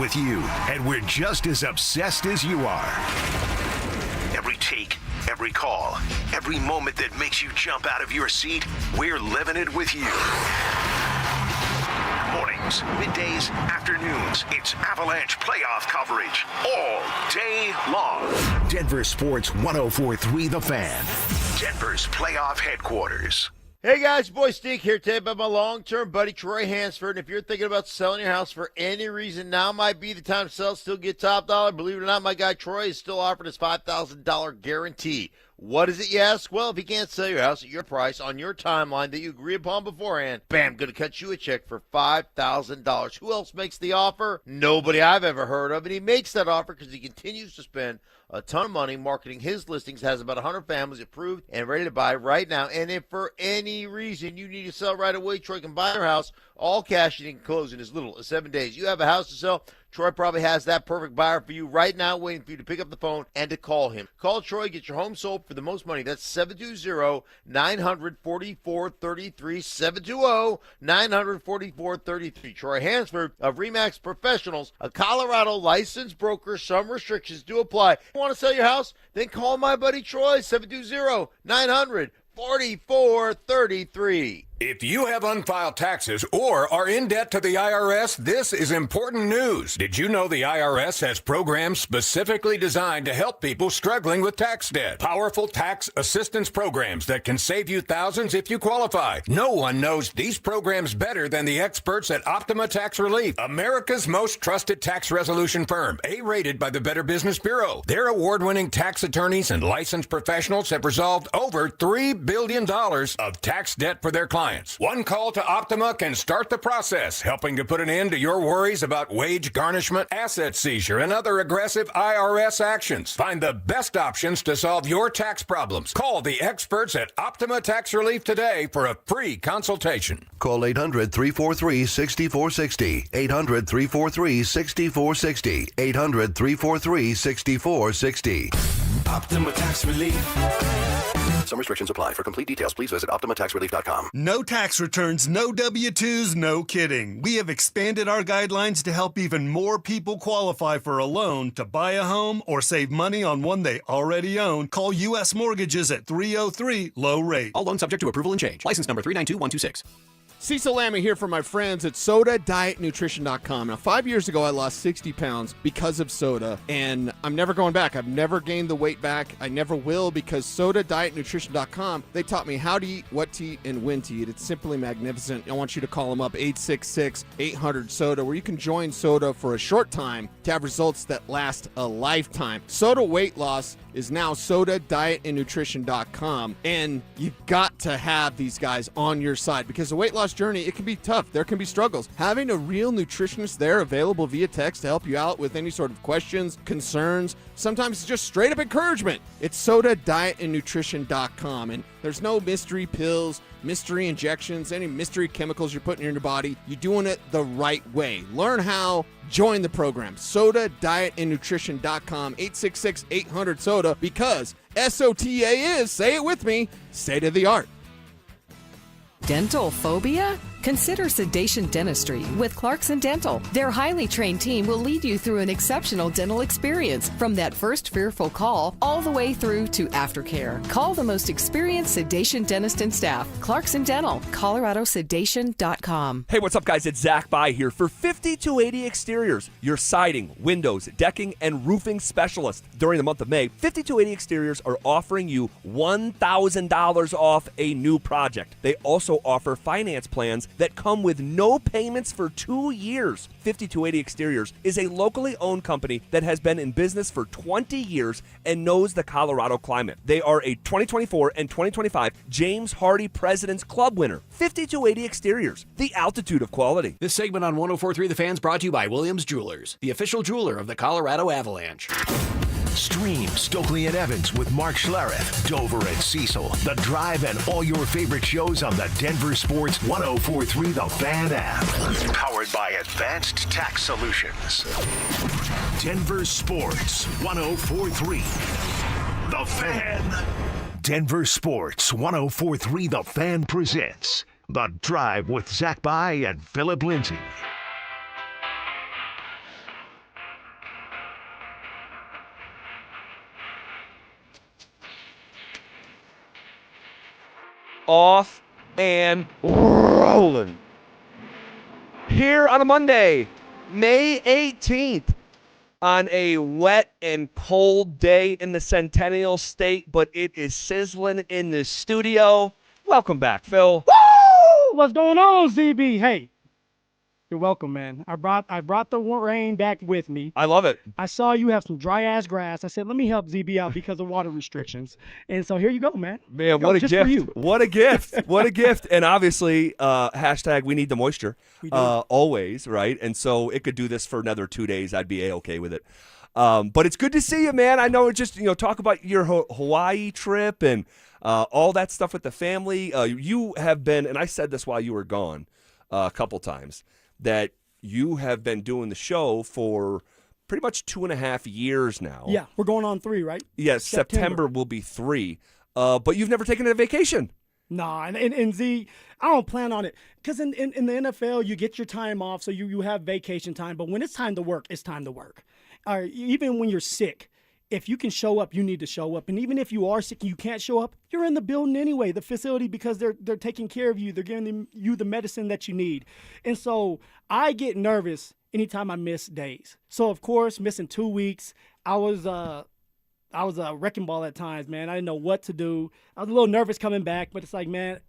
with you, and we're just as obsessed as you are. Every take, every call, every moment that makes you jump out of your seat, we're living it with you. Mornings, middays, afternoons, it's Avalanche playoff coverage all day long. Denver Sports 104.3 The Fan, Denver's playoff headquarters. Hey guys, boy Stink here today about my long-term buddy Troy Hansford. And if you're thinking about selling your house for any reason, now might be the time to sell, still get top dollar. Believe it or not, my guy Troy is still offering his $5,000 guarantee. What is it, you ask? Well, if he can't sell your house at your price on your timeline that you agree upon beforehand, bam, going to cut you a check for $5,000. Who else makes the offer? Nobody I've ever heard of. And he makes that offer because he continues to spend a ton of money marketing his listings, has about 100 families approved and ready to buy right now. And if for any reason you need to sell right away, Troy can buy your house, all cash, and can close in as little as 7 days. You have a house to sell, Troy probably has that perfect buyer for you right now, waiting for you to pick up the phone and to call him. Call Troy, get your home sold for the most money. That's 720-900-4433, 720-900-4433. Troy Hansford of RE/MAX Professionals, a Colorado licensed broker. Some restrictions do apply. Want to sell your house? Then call my buddy Troy, 720-900-4433. If you have unfiled taxes or are in debt to the IRS, this is important news. Did you know the IRS has programs specifically designed to help people struggling with tax debt? Powerful tax assistance programs that can save you thousands if you qualify. No one knows these programs better than the experts at Optima Tax Relief, America's most trusted tax resolution firm, A-rated by the Better Business Bureau. Their award-winning tax attorneys and licensed professionals have resolved over $3 billion of tax debt for their clients. One call to Optima can start the process, helping to put an end to your worries about wage garnishment, asset seizure, and other aggressive IRS actions. Find the best options to solve your tax problems. Call the experts at Optima Tax Relief today for a free consultation. Call 800-343-6460. 800-343-6460. 800-343-6460. Optima Tax Relief. Some restrictions apply. For complete details, please visit OptimaTaxRelief.com. No tax returns, no W-2s, no kidding. We have expanded our guidelines to help even more people qualify for a loan to buy a home or save money on one they already own. Call U.S. Mortgages at 303-LOW-RATE. All loans subject to approval and change. License number 392126. Cecil Lammy here for my friends at SodaDietNutrition.com. Now, 5 years ago, I lost 60 pounds because of soda, and I'm never going back. I've never gained the weight back. I never will, because SodaDietNutrition.com, they taught me how to eat, what to eat, and when to eat. It's simply magnificent. I want you to call them up, 866-800-SODA, where you can join soda for a short time to have results that last a lifetime. Soda weight loss is now SodaDietNutrition.com, and you've got to have these guys on your side, because the weight loss journey, it can be tough. There can be struggles. Having a real nutritionist there available via text to help you out with any sort of questions, concerns, sometimes it's just straight up encouragement. It's SodaDietNutrition.com, and there's no mystery pills, mystery injections, any mystery chemicals you're putting in your body. You're doing it the right way. Learn how. Join the program. SodaDietNutrition.com, 866-800-SODA, because SOTA is, say it with me, state of the art. Dental phobia? Consider sedation dentistry with Clarkson Dental. Their highly trained team will lead you through an exceptional dental experience, from that first fearful call all the way through to aftercare. Call the most experienced sedation dentist and staff. Clarkson Dental, ColoradoSedation.com. Hey, what's up, guys? It's Zach By here for 5280 Exteriors, your siding, windows, decking, and roofing specialist. During the month of May, 5280 Exteriors are offering you $1,000 off a new project. They also offer finance plans that come with no payments for 2 years. 5280 Exteriors is a locally owned company that has been in business for 20 years and knows the Colorado climate. They are a 2024 and 2025 James Hardy President's Club winner. 5280 Exteriors, the altitude of quality. This segment on 104.3 The Fan's brought to you by Williams Jewelers, the official jeweler of the Colorado Avalanche. Stream Stokely and Evans with Mark Schlereth, Dover and Cecil, The Drive, and all your favorite shows on the Denver Sports 104.3 The Fan app. Powered by Advanced Tax Solutions. Denver Sports 104.3 The Fan. Denver Sports 104.3 The Fan presents The Drive with Zach By and Phillip Lindsay. off and rolling. Here on a Monday, May 18th, on a wet and cold day in the Centennial State, but it is sizzling in the studio. Welcome back, Phil. Woo! What's going on, ZB? Hey, you're welcome, man. I brought the rain back with me. I love it. I saw you have some dry ass grass. I said, let me help ZB out because of water restrictions. And so here you go, man. Man, what a just gift. For you. What a gift. What a gift. And obviously, hashtag we need the moisture. We do. Always, right? And so it could do this for another 2 days. I'd be A-okay with it. But it's good to see you, man. I know it just, talk about your Hawaii trip and all that stuff with the family. You have been, and I said this while you were gone a couple times, that you have been doing the show for pretty much 2.5 years now. Yeah, we're going on 3, right? Yes, September will be 3. But you've never taken a vacation. Nah, and Z, I don't plan on it. Because in the NFL, you get your time off, so you have vacation time. But when it's time to work, it's time to work. Even when you're sick, if you can show up, you need to show up. And even if you are sick and you can't show up, you're in the building anyway, the facility, because they're taking care of you. They're giving you the medicine that you need. And so I get nervous anytime I miss days. So, of course, missing 2 weeks, I was a wrecking ball at times, man. I didn't know what to do. I was a little nervous coming back, but it's like, man,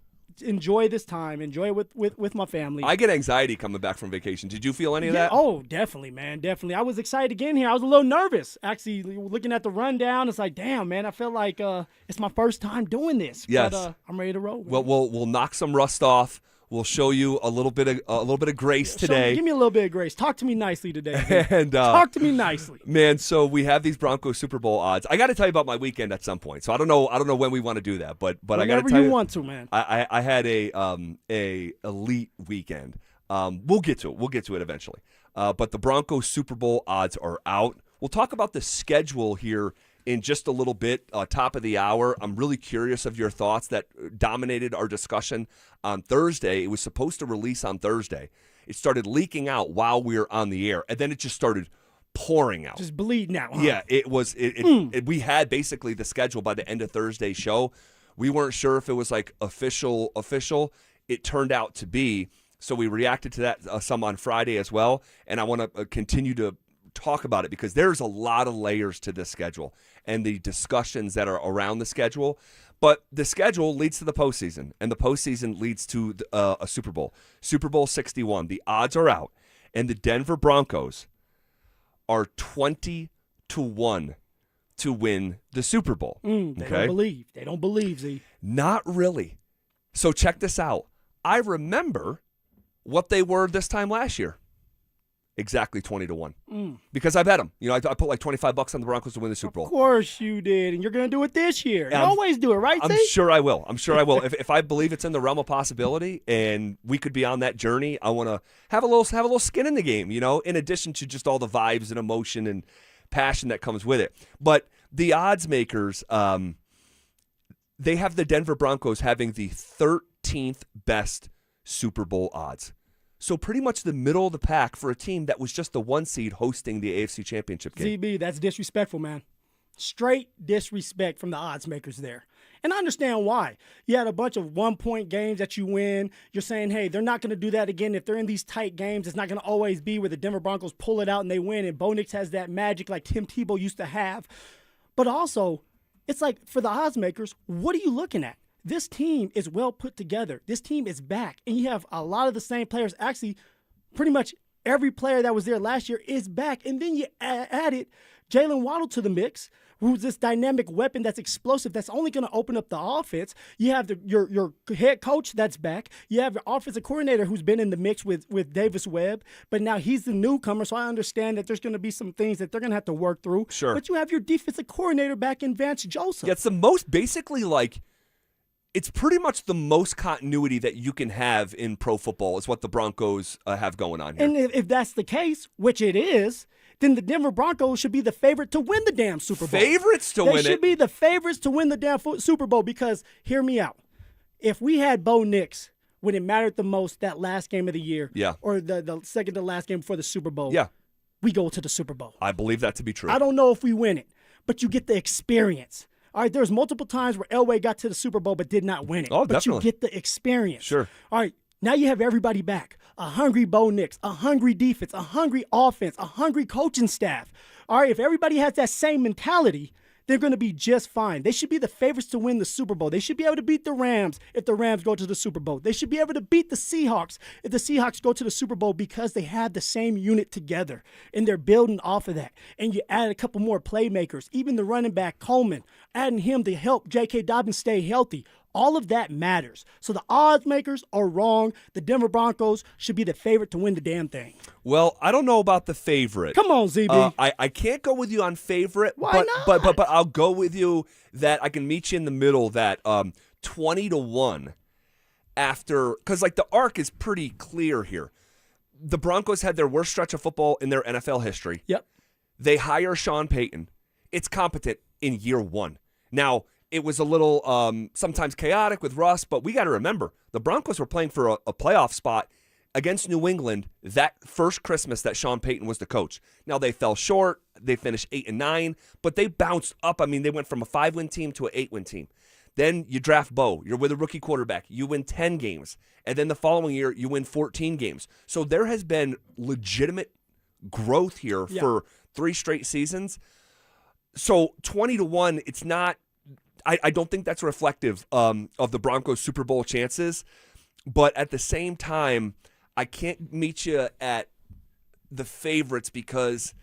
enjoy this time. Enjoy it with my family. I get anxiety coming back from vacation. Did you feel any of that? Oh, definitely, man. Definitely. I was excited to get in here. I was a little nervous. Actually, looking at the rundown, it's like, damn, man, I felt like it's my first time doing this. Yes. But I'm ready to roll, man. Well, we'll knock some rust off. We'll show you a little bit of grace today. Give me a little bit of grace. Talk to me nicely today. And talk to me nicely, man. So we have these Broncos Super Bowl odds. I got to tell you about my weekend at some point. So I don't know when we want to do that, but I got to tell you, want to, man. I had a elite weekend. We'll get to it eventually. But the Broncos Super Bowl odds are out. We'll talk about the schedule here in just a little bit, top of the hour. I'm really curious of your thoughts that dominated our discussion on Thursday. It was supposed to release on Thursday. It started leaking out while we were on the air, and then it just started pouring out. Just bleeding out. Huh? Yeah, it was. We had basically the schedule by the end of Thursday's show. We weren't sure if it was like official. It turned out to be. So we reacted to that some on Friday as well, and I want to continue to talk about it because there's a lot of layers to this schedule and the discussions that are around the schedule. But the schedule leads to the postseason, and the postseason leads to a Super Bowl. Super Bowl 61. The odds are out, and the Denver Broncos are 20-1 to win the Super Bowl. They don't believe. They don't believe, Z. Not really. So check this out. I remember what they were this time last year. Exactly 20-1. Because I bet them. I put like $25 on the Broncos to win the Super Bowl. Of course you did, and you're going to do it this year. You always do it, right? I'm sure I will. If I believe it's in the realm of possibility, and we could be on that journey, I want to have a little skin in the game. In addition to just all the vibes and emotion and passion that comes with it. But the odds makers, they have the Denver Broncos having the 13th best Super Bowl odds. So pretty much the middle of the pack for a team that was just the 1 seed hosting the AFC Championship game. ZB, that's disrespectful, man. Straight disrespect from the odds makers there. And I understand why. You had a bunch of 1-point games that you win. You're saying, hey, they're not going to do that again. If they're in these tight games, it's not going to always be where the Denver Broncos pull it out and they win. And Bo Nix has that magic like Tim Tebow used to have. But also, it's like for the odds makers, what are you looking at? This team is well put together. This team is back. And you have a lot of the same players. Actually, pretty much every player that was there last year is back. And then you added Jalen Waddle to the mix, who's this dynamic weapon that's explosive, that's only going to open up the offense. You have your head coach that's back. You have your offensive coordinator who's been in the mix with Davis Webb, but now he's the newcomer, so I understand that there's going to be some things that they're going to have to work through. Sure. But you have your defensive coordinator back in Vance Joseph. Yeah, it's the most basically like – it's pretty much the most continuity that you can have in pro football is what the Broncos have going on here. And if that's the case, which it is, then the Denver Broncos should be the favorite to win the damn Super Bowl. Favorites to win it? They should be the favorites to win the damn Super Bowl because, hear me out, if we had Bo Nix when it mattered the most that last game of the year, or the second to last game before the Super Bowl, we go to the Super Bowl. I believe that to be true. I don't know if we win it, but you get the experience All right, there's multiple times where Elway got to the Super Bowl but did not win it. Oh, but definitely. you get the experience. Sure. All right, now you have everybody back. A hungry Bo Nix, a hungry defense, a hungry offense, a hungry coaching staff. All right, if everybody has that same mentality, they're going to be just fine. They should be the favorites to win the Super Bowl. They should be able to beat the Rams if the Rams go to the Super Bowl. They should be able to beat the Seahawks if the Seahawks go to the Super Bowl because they have the same unit together, and they're building off of that. And you add a couple more playmakers, even the running back Coleman, adding him to help J.K. Dobbins stay healthy. All of that matters. So the odds makers are wrong. The Denver Broncos should be the favorite to win the damn thing. Well, I don't know about the favorite. Come on, ZB. I can't go with you on favorite. Why not? But I'll go with you that I can meet you in the middle. That 20-1 after, because like the arc is pretty clear here. The Broncos had their worst stretch of football in their NFL history. Yep. They hire Sean Payton. It's competent in year one. Now, it was a little sometimes chaotic with Russ, but we got to remember the Broncos were playing for a playoff spot against New England that first Christmas that Sean Payton was the coach. Now, they fell short. They finished 8-9, but they bounced up. I mean, they went from a 5-win team to an 8-win team. Then you draft Bo. You're with a rookie quarterback. You win 10 games. And then the following year, you win 14 games. So there has been legitimate growth here for 3 straight seasons. So 20-1, it's not. I don't think that's reflective of the Broncos' Super Bowl chances. But at the same time, I can't meet you at the favorites because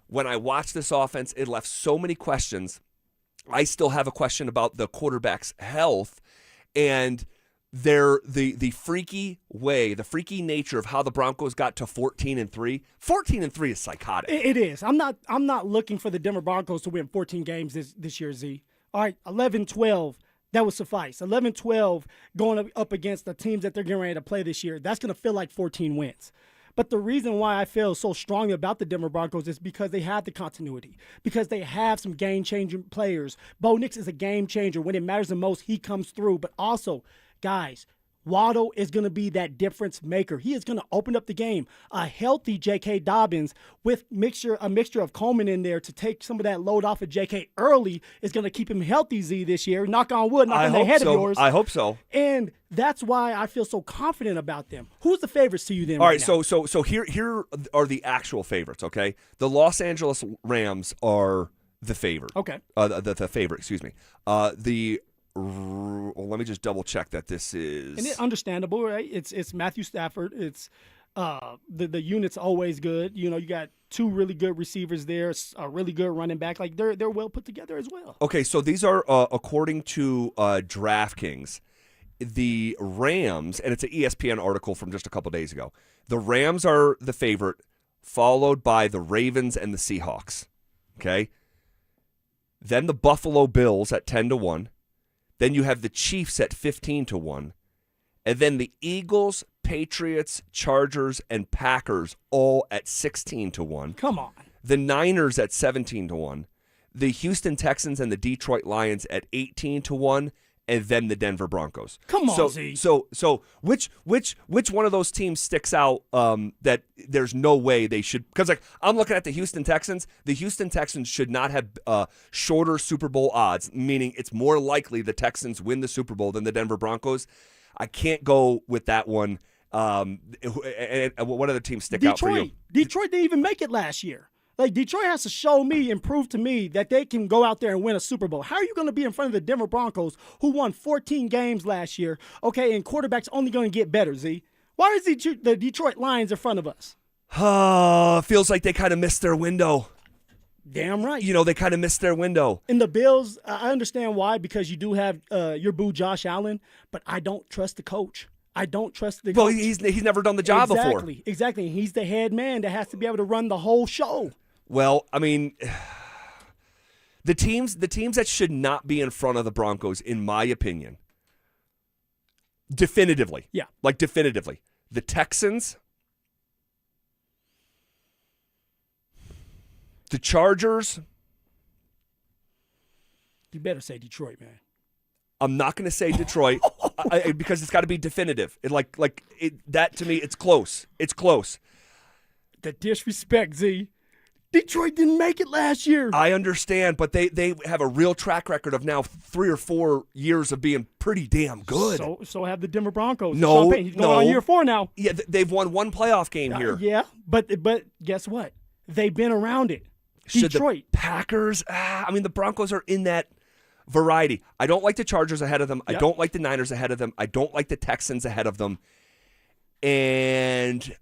when I watched this offense, it left so many questions. I still have a question about the quarterback's health and the freaky way, the freaky nature of how the Broncos got to 14-3. 14-3 is psychotic. It is. I'm not looking for the Denver Broncos to win 14 games this year, Z. All right, 11-12, that would suffice. 11-12 going up against the teams that they're getting ready to play this year, that's going to feel like 14 wins. But the reason why I feel so strongly about the Denver Broncos is because they have the continuity, because they have some game-changing players. Bo Nix is a game-changer. When it matters the most, he comes through. But also, guys, Waddle is going to be that difference maker. He is going to open up the game. A healthy J.K. Dobbins with a mixture of Coleman in there to take some of that load off of J.K. early is going to keep him healthy, Z, this year. Knock on wood, knock on the head of yours. I hope so. And that's why I feel so confident about them. Who's the favorites to you then? All right, now? so here are the actual favorites, okay? The Los Angeles Rams are the favorite. Okay. The favorite, excuse me. Let me just double check that this is. And it's understandable, right? It's Matthew Stafford. It's the unit's always good. You know, you got 2 really good receivers there, a really good running back. Like they're well put together as well. Okay, so these are according to DraftKings, the Rams, and it's an ESPN article from just a couple days ago. The Rams are the favorite, followed by the Ravens and the Seahawks. Okay, then the Buffalo Bills at 10-1. Then you have the Chiefs at 15-1. And then the Eagles, Patriots, Chargers, and Packers all at 16-1. Come on. The Niners at 17-1. The Houston Texans and the Detroit Lions at 18-1. And then the Denver Broncos. Come on, Z. So which one of those teams sticks out that there's no way they should? Because like I'm looking at the Houston Texans. The Houston Texans should not have shorter Super Bowl odds, meaning it's more likely the Texans win the Super Bowl than the Denver Broncos. I can't go with that one. And what other teams stick out for you? Detroit didn't even make it last year. Like, Detroit has to show me and prove to me that they can go out there and win a Super Bowl. How are you going to be in front of the Denver Broncos, who won 14 games last year, okay, and quarterback's only going to get better, Z? Why is the Detroit Lions in front of us? Feels like they kind of missed their window. Damn right. You know, they kind of missed their window. In the Bills, I understand why, because you do have your boo Josh Allen, but I don't trust the coach. I don't trust the coach. Well, he's never done the job before. Exactly. He's the head man that has to be able to run the whole show. Well, I mean, the teams that should not be in front of the Broncos, in my opinion, definitively, the Texans, the Chargers. You better say Detroit, man. I'm not going to say Detroit because it's got to be definitive. That to me, it's close. It's close. The disrespect, Z. Detroit didn't make it last year. I understand, but they have a real track record of now 3 or 4 years of being pretty damn good. So have the Denver Broncos. No, Sean Payton, he's going on year 4 now. Yeah, they've won one playoff game here. Yeah, but guess what? They've been around it. Should Detroit. the Packers, the Broncos are in that variety. I don't like the Chargers ahead of them. Yep. I don't like the Niners ahead of them. I don't like the Texans ahead of them. And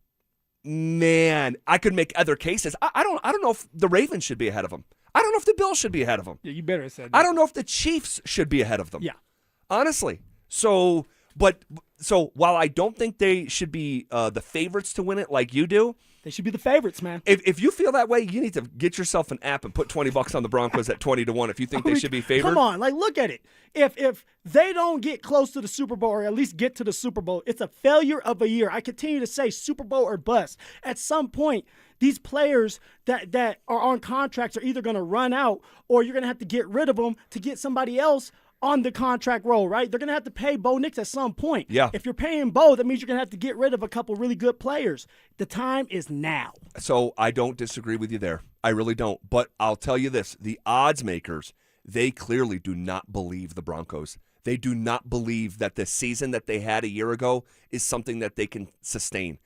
man, I could make other cases. I don't know if the Ravens should be ahead of them. I don't know if the Bills should be ahead of them. Yeah, you better have said that. I don't know if the Chiefs should be ahead of them. Yeah. Honestly. So while I don't think they should be the favorites to win it like you do, they should be the favorites, man. If you feel that way, you need to get yourself an app and put $20 on the Broncos at 20-1 if you think they should be favored. Come on, look at it. If they don't get close to the Super Bowl or at least get to the Super Bowl, it's a failure of a year. I continue to say Super Bowl or bust. At some point, these players that are on contracts are either going to run out or you're going to have to get rid of them to get somebody else on the contract roll, right? They're going to have to pay Bo Nix at some point. Yeah. If you're paying Bo, that means you're going to have to get rid of a couple really good players. The time is now. So I don't disagree with you there. I really don't. But I'll tell you this. The odds makers, they clearly do not believe the Broncos. They do not believe that the season that they had a year ago is something that they can sustain.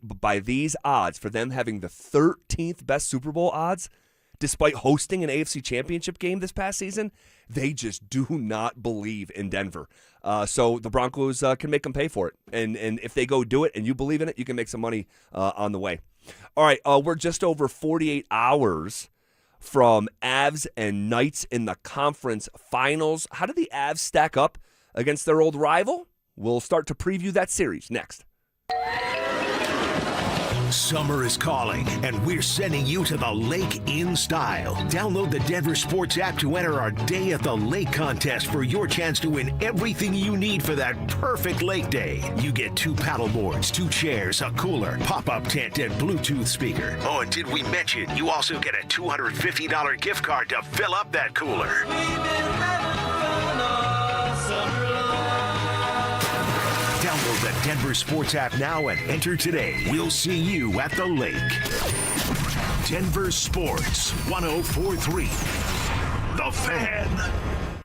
By these odds, for them having the 13th best Super Bowl odds, despite hosting an AFC Championship game this past season, they just do not believe in Denver. So the Broncos can make them pay for it. And if they go do it and you believe in it, you can make some money on the way. All right, we're just over 48 hours from Avs and Knights in the conference finals. How did the Avs stack up against their old rival? We'll start to preview that series next. Summer is calling, and we're sending you to the lake in style. Download the Denver Sports app to enter our Day at the Lake contest for your chance to win everything you need for that perfect lake day. You get 2 paddle boards, 2 chairs, a cooler, pop-up tent, and Bluetooth speaker. Oh, and did we mention you also get a $250 gift card to fill up that cooler? Download the Denver Sports app now and enter today. We'll see you at the lake. Denver Sports 104.3. The Fan.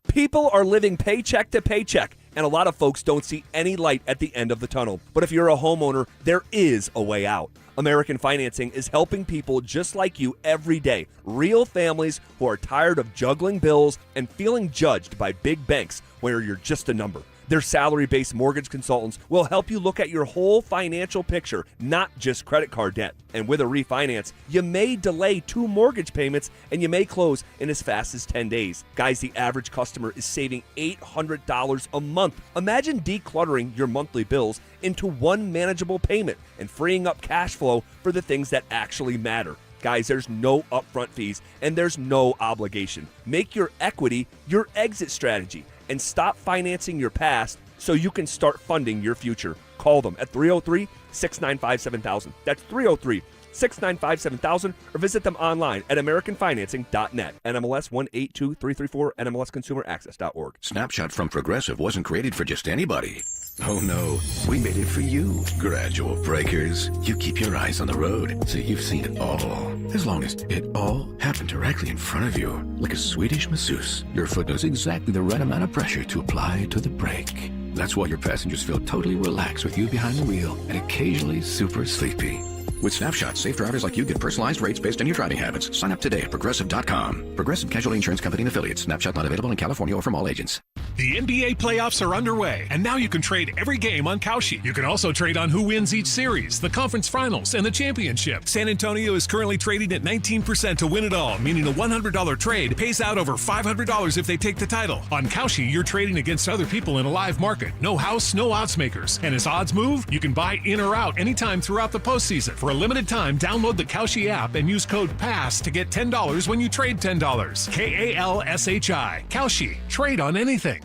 People are living paycheck to paycheck, and a lot of folks don't see any light at the end of the tunnel. But if you're a homeowner, there is a way out. American Financing is helping people just like you every day. Real families who are tired of juggling bills and feeling judged by big banks where you're just a number. Their salary-based mortgage consultants will help you look at your whole financial picture, not just credit card debt. And with a refinance, you may delay 2 mortgage payments and you may close in as fast as 10 days. Guys, the average customer is saving $800 a month. Imagine decluttering your monthly bills into one manageable payment and freeing up cash flow for the things that actually matter. Guys, there's no upfront fees and there's no obligation. Make your equity your exit strategy and stop financing your past so you can start funding your future. Call them at 303-695-7000. That's 303-695-7000 or visit them online at americanfinancing.net. NMLS 182334, NMLSconsumeraccess.org. Snapshot from Progressive wasn't created for just anybody. Oh no, we made it for you. Gradual breakers. You keep your eyes on the road, so you've seen it all. As long as it all happened directly in front of you, like a Swedish masseuse, your foot knows exactly the right amount of pressure to apply to the brake. That's why your passengers feel totally relaxed with you behind the wheel and occasionally super sleepy. With Snapshot, safe drivers like you get personalized rates based on your driving habits. Sign up today at Progressive.com. Progressive Casualty Insurance Company and Affiliates. Snapshot not available in California or from all agents. The NBA playoffs are underway, and now you can trade every game on Kalshi. You can also trade on who wins each series, the conference finals, and the championship. San Antonio is currently trading at 19% to win it all, meaning a $100 trade pays out over $500 if they take the title. On Kalshi, you're trading against other people in a live market. No house, no odds makers. And as odds move, you can buy in or out anytime throughout the postseason. For a limited time, download the Kalshi app and use code PASS to get $10 when you trade $10. Kalshi. Kalshi. Trade on anything.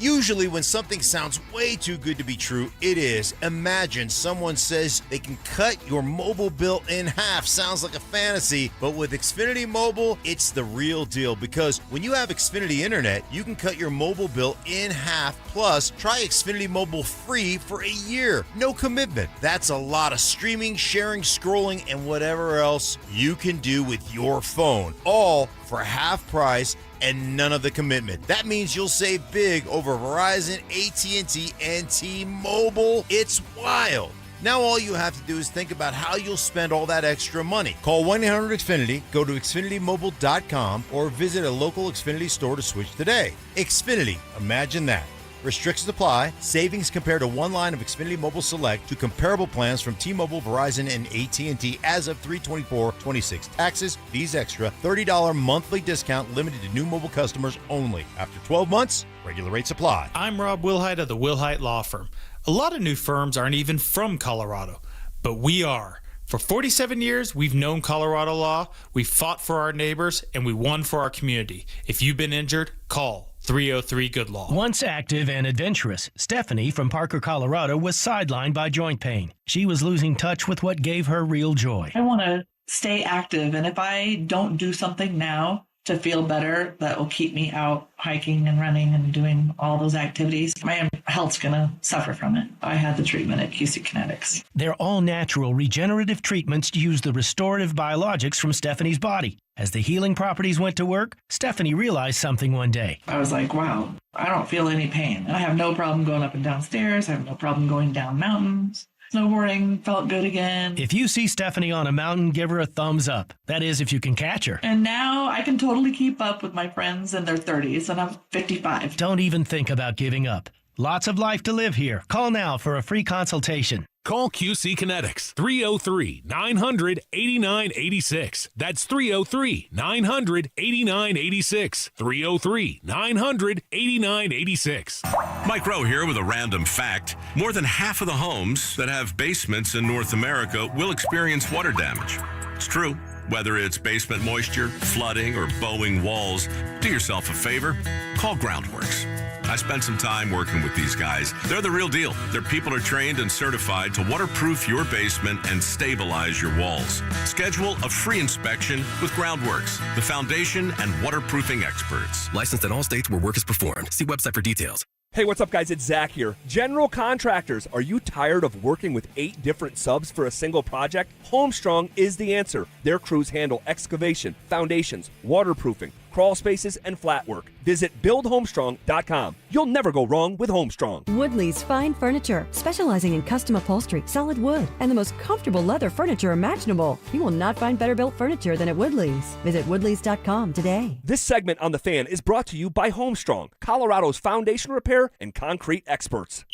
Usually when something sounds way too good to be true, it is. Imagine someone says they can cut your mobile bill in half. Sounds like a fantasy, but with Xfinity Mobile, it's the real deal, because when you have Xfinity Internet, you can cut your mobile bill in half. Plus, try Xfinity Mobile free for a year. No commitment. That's a lot of streaming, sharing, scrolling, and whatever else you can do with your phone. All for half price and none of the commitment. That means you'll save big over Verizon, AT&T, and T-Mobile. It's wild. Now all you have to do is think about how you'll spend all that extra money. Call 1-800-XFINITY, go to XfinityMobile.com, or visit a local Xfinity store to switch today. Xfinity, imagine that. Restrictions apply. Savings compared to one line of Xfinity Mobile Select to comparable plans from T-Mobile, Verizon, and AT&T as of 3/24/26. Taxes, fees extra, $30 monthly discount limited to new mobile customers only. After 12 months, regular rates apply. I'm Rob Wilhite of the Wilhite Law Firm. A lot of new firms aren't even from Colorado, but we are. For 47 years, we've known Colorado law, we fought for our neighbors, and we won for our community. If you've been injured, call 303-GOOD-LAW. Once active and adventurous, Stephanie from Parker, Colorado was sidelined by joint pain. She was losing touch with what gave her real joy. I want to stay active, and if I don't do something now to feel better, that will keep me out hiking and running and doing all those activities, my health's going to suffer from it. I had the treatment at QC Kinetics. They're all natural regenerative treatments to use the restorative biologics from Stephanie's body. As the healing properties went to work, Stephanie realized something one day. I was like, wow, I don't feel any pain. I have no problem going up and down stairs. I have no problem going down mountains. Snowboarding felt good again. If you see Stephanie on a mountain, give her a thumbs up. That is, if you can catch her. And now I can totally keep up with my friends in their 30s, and I'm 55. Don't even think about giving up. Lots of life to live here. Call now for a free consultation. Call QC Kinetics, 303-900-8986. That's 303-900-8986. 303-900-8986. Mike Rowe here with a random fact. More than half of the homes that have basements in North America will experience water damage. It's true. Whether it's basement moisture, flooding, or bowing walls, do yourself a favor. Call Groundworks. I spent some time working with these guys. They're the real deal. Their people are trained and certified to waterproof your basement and stabilize your walls. Schedule a free inspection with Groundworks, the foundation and waterproofing experts. Licensed in all states where work is performed. See website for details. Hey, what's up, guys? It's Zach here. General Contractors. Are you tired of working with 8 different subs for a single project? Homestrong is the answer. Their crews handle excavation, foundations, waterproofing, crawl spaces, and flat work. Visit buildhomestrong.com. You'll never go wrong with Homestrong. Woodley's Fine Furniture, specializing in custom upholstery, solid wood, and the most comfortable leather furniture imaginable. You will not find better built furniture than at Woodley's. Visit woodleys.com today. This segment on The Fan is brought to you by Homestrong, Colorado's foundation repair and concrete experts.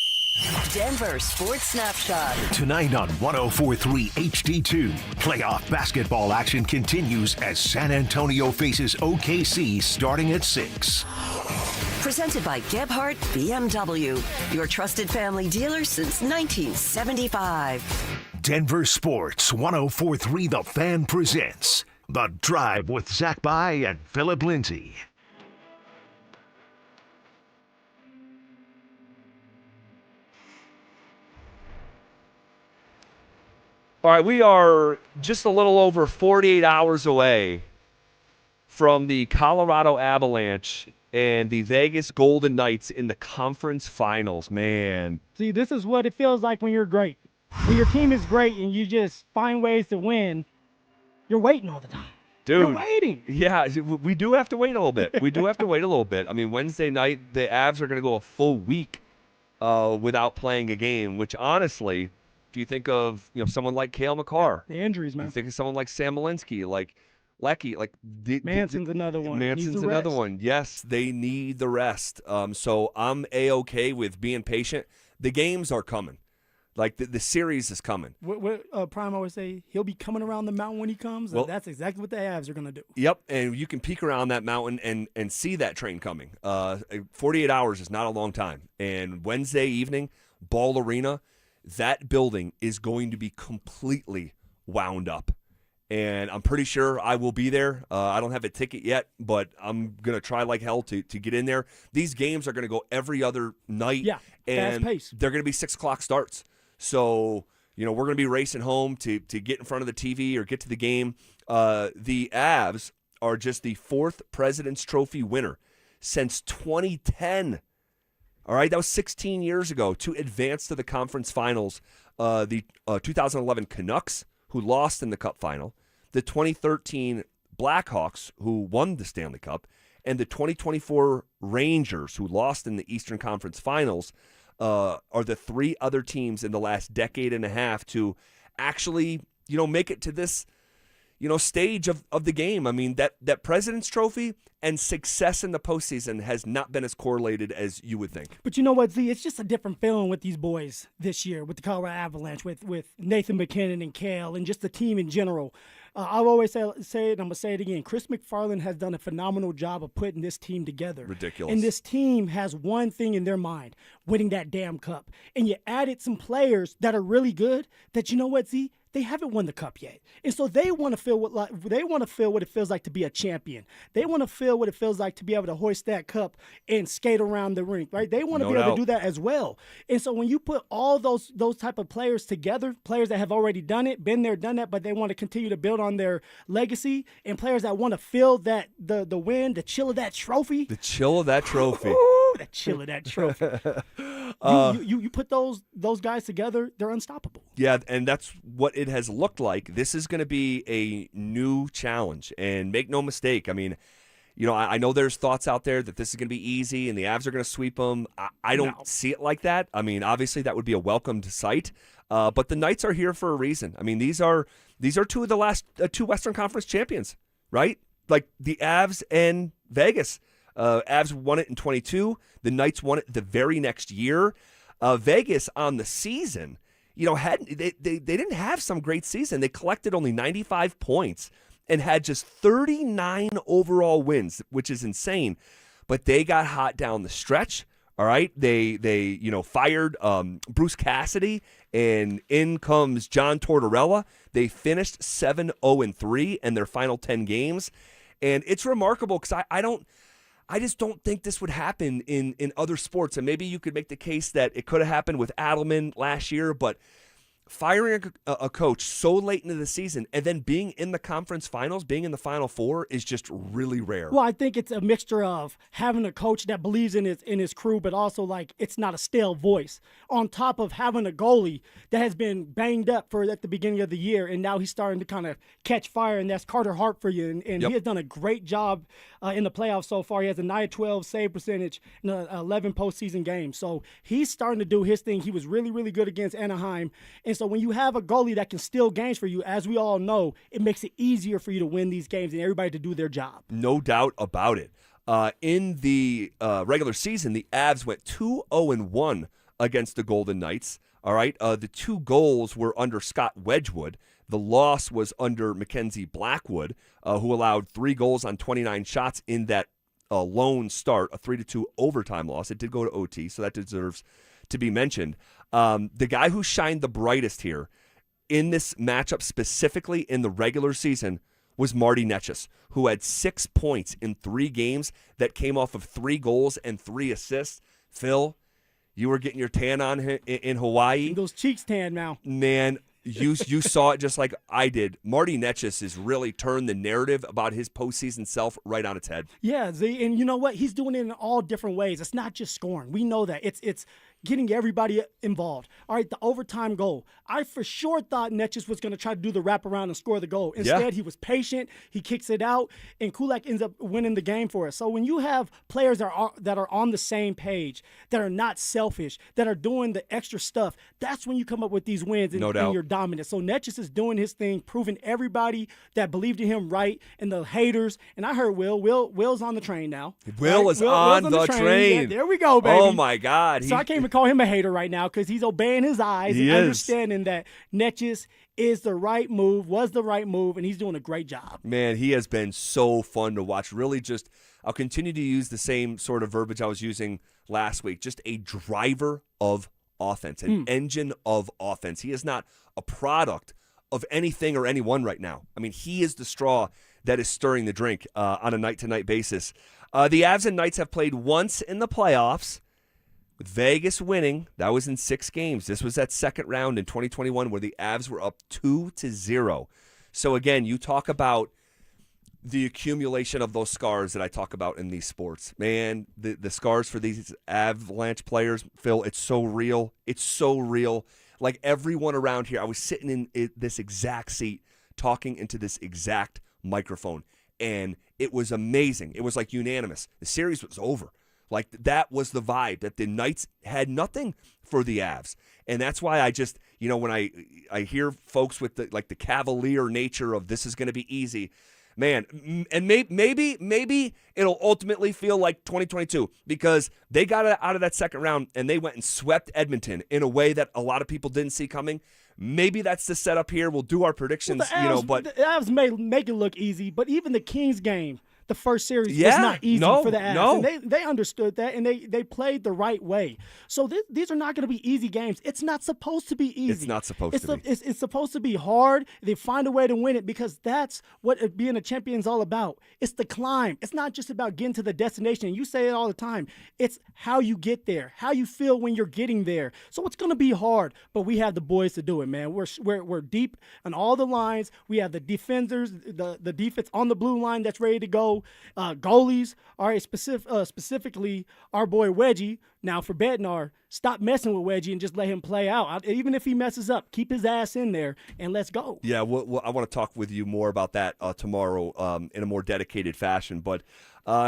Denver Sports Snapshot. Tonight on 104.3 HD2, playoff basketball action continues as San Antonio faces OKC starting at 6. Presented by Gebhardt BMW, your trusted family dealer since 1975. Denver Sports 104.3 The Fan presents The Drive with Zach By and Phillip Lindsay. All right, we are just a little over 48 hours away from the Colorado Avalanche and the Vegas Golden Knights in the conference finals, man. See, this is what it feels like when you're great. When your team is great and you just find ways to win, you're waiting all the time. Dude, you're waiting. Yeah, we do have to wait a little bit. We do have to wait a little bit. I mean, Wednesday night, the Avs are going to go a full week without playing a game, which honestly, if you think of someone like Cale McCarr, the injuries, man. You think of someone like Sam Malinsky, like Lecky, like Manson's another one. Manson's another one. Yes, they need the rest. So I'm A-okay with being patient. The games are coming. Like the series is coming. What Prime always say, he'll be coming around the mountain when he comes. Well, that's exactly what the Avs are going to do. Yep, and you can peek around that mountain and see that train coming. 48 hours is not a long time. And Wednesday evening, Ball Arena, that building is going to be completely wound up. and I'm pretty sure I will be there. I don't have a ticket yet, but I'm going to try like hell to get in there. These games are going to go every other night, and fast pace. they're going to be 6 o'clock starts. So, we're going to be racing home to get in front of the TV or get to the game. The Avs are just the 4th President's Trophy winner since 2010. All right, that was 16 years ago to advance to the conference finals. The 2011 Canucks, who lost in the Cup final, the 2013 Blackhawks, who won the Stanley Cup, and the 2024 Rangers, who lost in the Eastern Conference Finals, are the 3 other teams in the last decade and a half to actually, make it to this, stage of the game. I mean, that President's Trophy and success in the postseason has not been as correlated as you would think. But you know what, Z? It's just a different feeling with these boys this year, with the Colorado Avalanche, with Nathan McKinnon and Kale, and just the team in general. I've always say it, and I'm going to say it again. Chris McFarland has done a phenomenal job of putting this team together. Ridiculous. And this team has one thing in their mind, winning that damn cup. And you added some players that are really good that, you know what, Z? They haven't won the cup yet. And so they want to feel what it feels like to be a champion. They want to feel what it feels like to be able to hoist that cup and skate around the rink, right? They want to be able to do that as well. And so when you put all those type of players together, players that have already done it, been there, done that, but they want to continue to build on their legacy, and players that want to feel that the win, the chill of that trophy. The chill of that trophy. Ooh, the chill of that trophy. You put those guys together, they're unstoppable. Yeah, and that's what it has looked like. This is going to be a new challenge, and make no mistake. I mean, I know there's thoughts out there that this is going to be easy and the Avs are going to sweep them. I don't see it like that. I mean, obviously that would be a welcomed sight, but the Knights are here for a reason. I mean, these are 2 of the last 2 Western Conference champions, right? Like the Avs and Vegas. Avs won it in 22. The Knights won it the very next year. Vegas on the season, they didn't have some great season. They collected only 95 points and had just 39 overall wins, which is insane. But they got hot down the stretch. All right, they fired Bruce Cassidy, and in comes John Tortorella. They finished 7-0-3 in their final 10 games, and it's remarkable because I just don't think this would happen in other sports. And maybe you could make the case that it could have happened with Adelman last year, but firing a coach so late into the season and then being in the conference finals, being in the Final Four is just really rare. Well, I think it's a mixture of having a coach that believes in his crew, but also like it's not a stale voice, on top of having a goalie that has been banged up at the beginning of the year, and now he's starting to kind of catch fire, and that's Carter Hart for you. And he has done a great job in the playoffs so far. He has a 912 save percentage in 11 postseason games. So he's starting to do his thing. He was really, really good against Anaheim. And so when you have a goalie that can steal games for you, as we all know, it makes it easier for you to win these games and everybody to do their job. No doubt about it. In the regular season, the Avs went 2-0-1 against the Golden Knights. All right, the 2 goals were under Scott Wedgwood. The loss was under Mackenzie Blackwood, who allowed 3 goals on 29 shots in that lone start, a 3-2 overtime loss. It did go to OT, so that deserves to be mentioned. The guy who shined the brightest here in this matchup, specifically in the regular season, was Marty Necas, who had 6 points in 3 games that came off of 3 goals and 3 assists. Phil, you were getting your tan on in Hawaii. Those cheeks tan now. Man, you saw it just like I did. Marty Necas has really turned the narrative about his postseason self right on its head. Yeah, Z, and you know what? He's doing it in all different ways. It's not just scoring. We know that. It's getting everybody involved. All right, the overtime goal. I for sure thought Necas was going to try to do the wraparound and score the goal. Instead, he was patient. He kicks it out, and Kulak ends up winning the game for us. So when you have players that are on the same page, that are not selfish, that are doing the extra stuff, that's when you come up with these wins and you're dominant. So Necas is doing his thing, proving everybody that believed in him right, and the haters. And I heard Will's on the train now. Will is on the train. Yeah, there we go, baby. Oh, my God. So I can't even call him a hater right now because he's obeying his eyes and understanding that Necas was the right move, and he's doing a great job. Man, he has been so fun to watch. Really just, I'll continue to use the same sort of verbiage I was using last week, just a driver of offense, an engine of offense. He is not a product of anything or anyone right now. I mean, he is the straw that is stirring the drink on a night-to-night basis. The Avs and Knights have played once in the playoffs, with Vegas winning. That was in 6 games. This was that second round in 2021 where the Avs were up 2-0. So, again, you talk about the accumulation of those scars that I talk about in these sports. Man, the scars for these Avalanche players, Phil, it's so real. It's so real. Like everyone around here, I was sitting in this exact seat talking into this exact microphone, and it was amazing. It was like unanimous. The series was over. Like that was the vibe, that the Knights had nothing for the Avs. And that's why I just, when I hear folks with the cavalier nature of this is going to be easy, man, and maybe it'll ultimately feel like 2022 because they got out of that second round and they went and swept Edmonton in a way that a lot of people didn't see coming. Maybe that's the setup here. We'll do our predictions, but the Avs may make it look easy, but even the Kings game, the first series was not easy for the Avs. And they understood that, and they played the right way. So these are not going to be easy games. It's not supposed to be easy. It's not supposed to be. It's supposed to be hard. They find a way to win it because that's what being a champion is all about. It's the climb. It's not just about getting to the destination. You say it all the time. It's how you get there, how you feel when you're getting there. So it's going to be hard, but we have the boys to do it, man. We're deep on all the lines. We have the defenders, the defense on the blue line that's ready to go. Goalies are specifically our boy Wedgie. Now for Bednar, stop messing with Wedgie and just let him play out. Even if he messes up, keep his ass in there and let's go. Yeah, I want to talk with you more about that tomorrow in a more dedicated fashion. But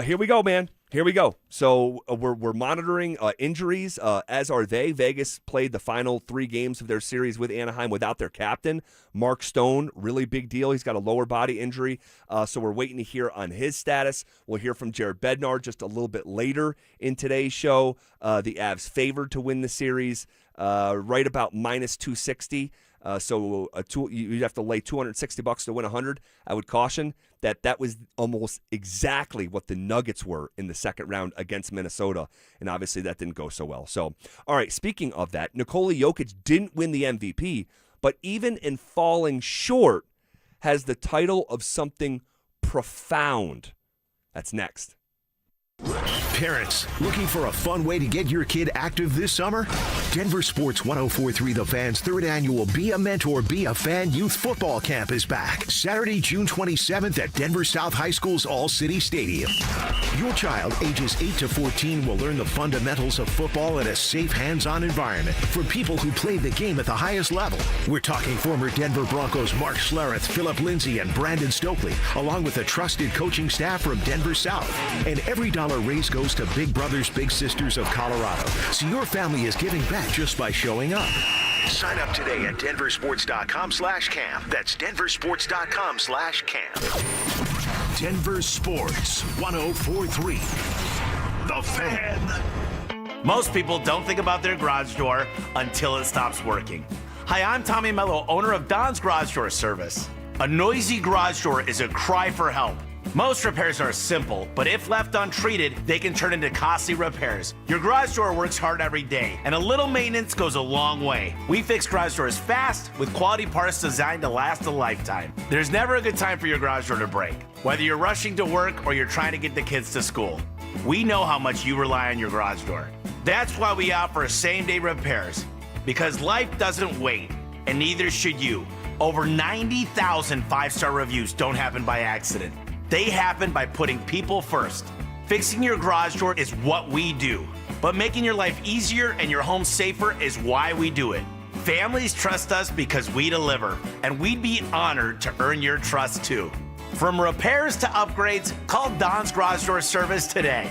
here we go, man. Here we go. So we're monitoring injuries, as are they. Vegas played the final 3 games of their series with Anaheim without their captain, Mark Stone. Really big deal. He's got a lower body injury, so we're waiting to hear on his status. We'll hear from Jared Bednar just a little bit later in today's show. The Avs favored to win the series, right about minus 260. So you'd have to lay $260 to win 100. I would caution that was almost exactly what the Nuggets were in the second round against Minnesota, and obviously that didn't go so well. So, all right, speaking of that, Nikola Jokic didn't win the MVP, but even in falling short, has the title of something profound. That's next. Parents, looking for a fun way to get your kid active this summer? Denver Sports 104.3 The Fan's 3rd annual Be a Mentor, Be a Fan Youth Football Camp is back. Saturday, June 27th at Denver South High School's All-City Stadium. Your child, ages 8 to 14, will learn the fundamentals of football in a safe, hands-on environment for people who play the game at the highest level. We're talking former Denver Broncos Mark Schlereth, Phillip Lindsay, and Brandon Stokely, along with a trusted coaching staff from Denver South. And every dollar raised goes to Big Brothers Big Sisters of Colorado. So your family is giving back just by showing up. Sign up today at DenverSports.com/camp. That's DenverSports.com/camp. Denver Sports 104.3 The Fan. Most people don't think about their garage door until it stops working. Hi, I'm Tommy Mello, owner of Don's Garage Door Service. A noisy garage door is a cry for help. Most repairs are simple, but if left untreated, they can turn into costly repairs. Your garage door works hard every day, and a little maintenance goes a long way. We fix garage doors fast with quality parts designed to last a lifetime. There's never a good time for your garage door to break, whether you're rushing to work or you're trying to get the kids to school. We know how much you rely on your garage door. That's why we offer same-day repairs, because life doesn't wait, and neither should you. Over 90,000 five-star reviews don't happen by accident. They happen by putting people first. Fixing your garage door is what we do, but making your life easier and your home safer is why we do it. Families trust us because we deliver, and we'd be honored to earn your trust too. From repairs to upgrades, call Don's Garage Door Service today.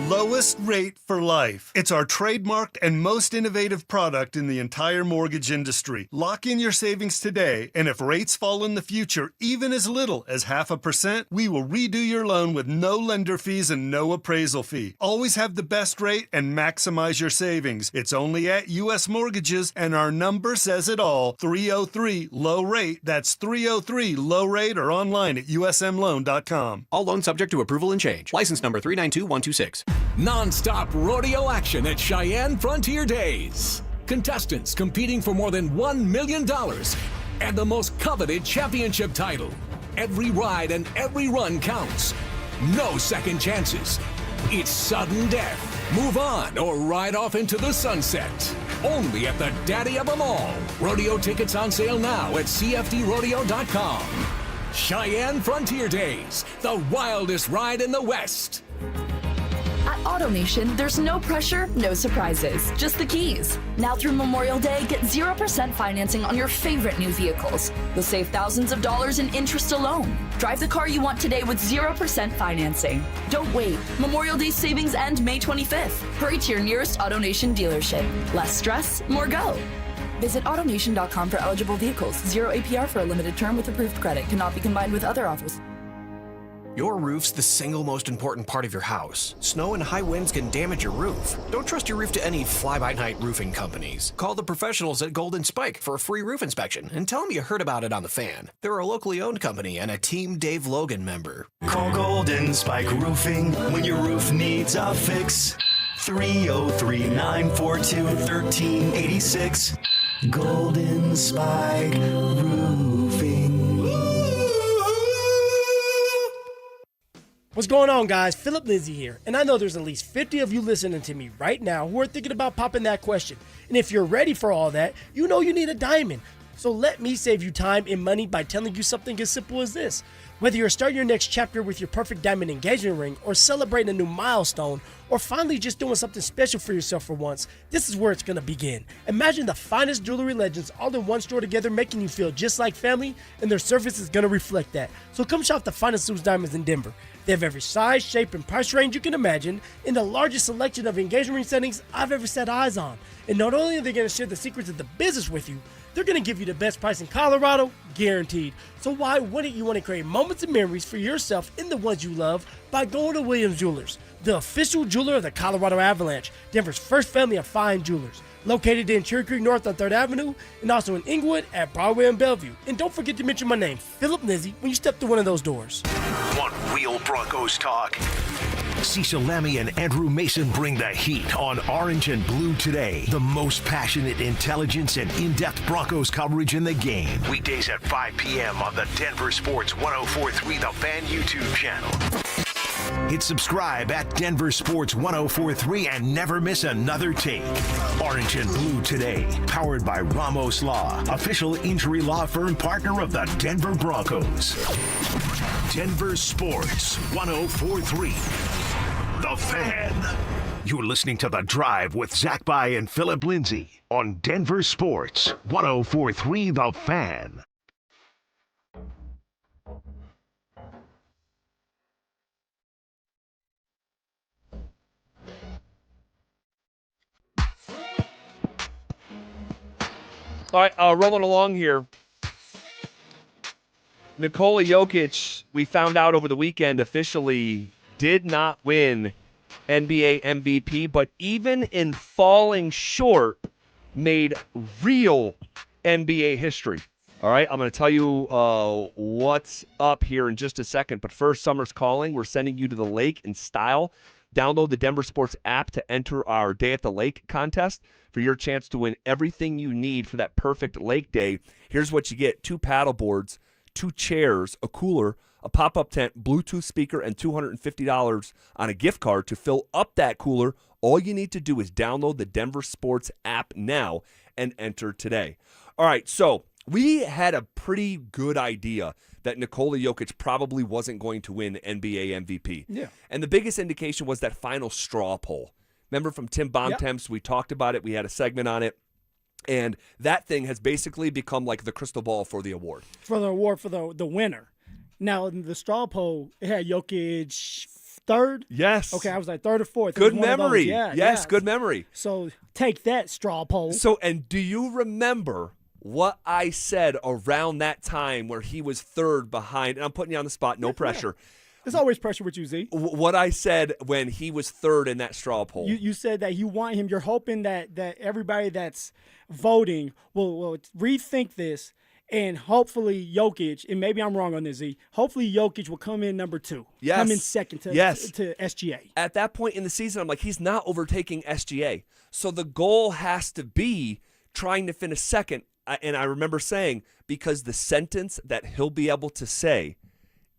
Lowest rate for life. It's our trademarked and most innovative product in the entire mortgage industry. Lock in your savings today, and if rates fall in the future, even as little as 0.5%, we will redo your loan with no lender fees and no appraisal fee. Always have the best rate and maximize your savings. It's only at U.S. Mortgages, and our number says it all. 303-LOW-RATE. That's 303-LOW-RATE, or online at usmloan.com. All loans subject to approval and change. License number 392126. Non-stop rodeo action at Cheyenne Frontier Days. Contestants competing for more than $1 million. and the most coveted championship title. Every ride and every run counts. No second chances. It's sudden death. Move on or ride off into the sunset. Only at the daddy of them all. Rodeo tickets on sale now at CFDrodeo.com. Cheyenne Frontier Days, the wildest ride in the West. At AutoNation, there's no pressure, no surprises, just the keys. Now through Memorial Day, get 0% financing on your favorite new vehicles. You'll save thousands of dollars in interest alone. Drive the car you want today with 0% financing. Don't wait. Memorial Day savings end May 25th. Hurry to your nearest AutoNation dealership. Less stress, more go. Visit AutoNation.com for eligible vehicles. 0 APR for a limited term with approved credit. Cannot be combined with other offers. Your roof's the single most important part of your house. Snow and high winds can damage your roof. Don't trust your roof to any fly-by-night roofing companies. Call the professionals at Golden Spike for a free roof inspection and tell them you heard about it on The Fan. They're a locally owned company and a Team Dave Logan member. Call Golden Spike Roofing when your roof needs a fix. 303-942-1386. Golden Spike Roofing. What's going on, guys? Phillip Lindsay here, and I know there's at least 50 of you listening to me right now who are thinking about popping that question. And if you're ready for all that, you know you need a diamond. So let me save you time and money by telling you something as simple as this. Whether you're starting your next chapter with your perfect diamond engagement ring, or celebrating a new milestone, or finally just doing something special for yourself for once, this is where it's going to begin. Imagine the finest jewelry legends all in one store together, making you feel just like family, and their service is going to reflect that. So come shop the finest loose diamonds in Denver. They have every size, shape, and price range you can imagine, in the largest selection of engagement ring settings I've ever set eyes on. And not only are they going to share the secrets of the business with you, they're going to give you the best price in Colorado, guaranteed. So why wouldn't you want to create moments and memories for yourself and the ones you love by going to Williams Jewelers, the official jeweler of the Colorado Avalanche, Denver's first family of fine jewelers. Located in Cherry Creek North on 3rd Avenue, and also in Inglewood at Broadway and Bellevue. And don't forget to mention my name, Phillip Lindsay, when you step through one of those doors. Want real Broncos talk? Cecil Lammy and Andrew Mason bring the heat on Orange and Blue Today. The most passionate intelligence and in-depth Broncos coverage in the game. Weekdays at 5 p.m. on the Denver Sports 104.3 The Fan YouTube channel. Hit subscribe at Denver Sports 104.3 and never miss another take. Orange and Blue Today, powered by Ramos Law, official injury law firm partner of the Denver Broncos. Denver Sports 104.3 The Fan. You're listening to The Drive with Zach By and Phillip Lindsay on Denver Sports 104.3 The Fan. All right, rolling along here. Nikola Jokic, we found out over the weekend, officially did not win NBA MVP, but even in falling short, made real NBA history. All right, I'm going to tell you what's up here in just a second, but first, summer's calling. We're sending you to the lake in style. Download the Denver Sports app to enter our Day at the Lake contest for your chance to win everything you need for that perfect lake day. Here's what you get: 2 paddle boards, 2 chairs, a cooler, a pop-up tent, Bluetooth speaker, and $250 on a gift card to fill up that cooler. All you need to do is download the Denver Sports app now and enter today. All right, so we had a pretty good idea that Nikola Jokic probably wasn't going to win NBA MVP. Yeah. And the biggest indication was that final straw poll. Remember from Tim Bontemps, we talked about it. We had a segment on it. And that thing has basically become like the crystal ball for the award. For the award for the winner. Now, in the straw poll, it had Jokic third? Yes. Okay, I was like third or fourth. Good memory. Yes, good memory. So take that, straw poll. So, and do you remember what I said around that time where he was third behind? And I'm putting you on the spot, no pressure. Yeah. There's always pressure with you, Z. What I said when he was third in that straw poll. You said that you want him. You're hoping that everybody that's voting will rethink this, and hopefully Jokic, and maybe I'm wrong on this, Z, hopefully Jokic will come in number 2. Yes. Come in second to SGA. At that point in the season, I'm like, he's not overtaking SGA. So the goal has to be trying to finish second and I remember saying, because the sentence that he'll be able to say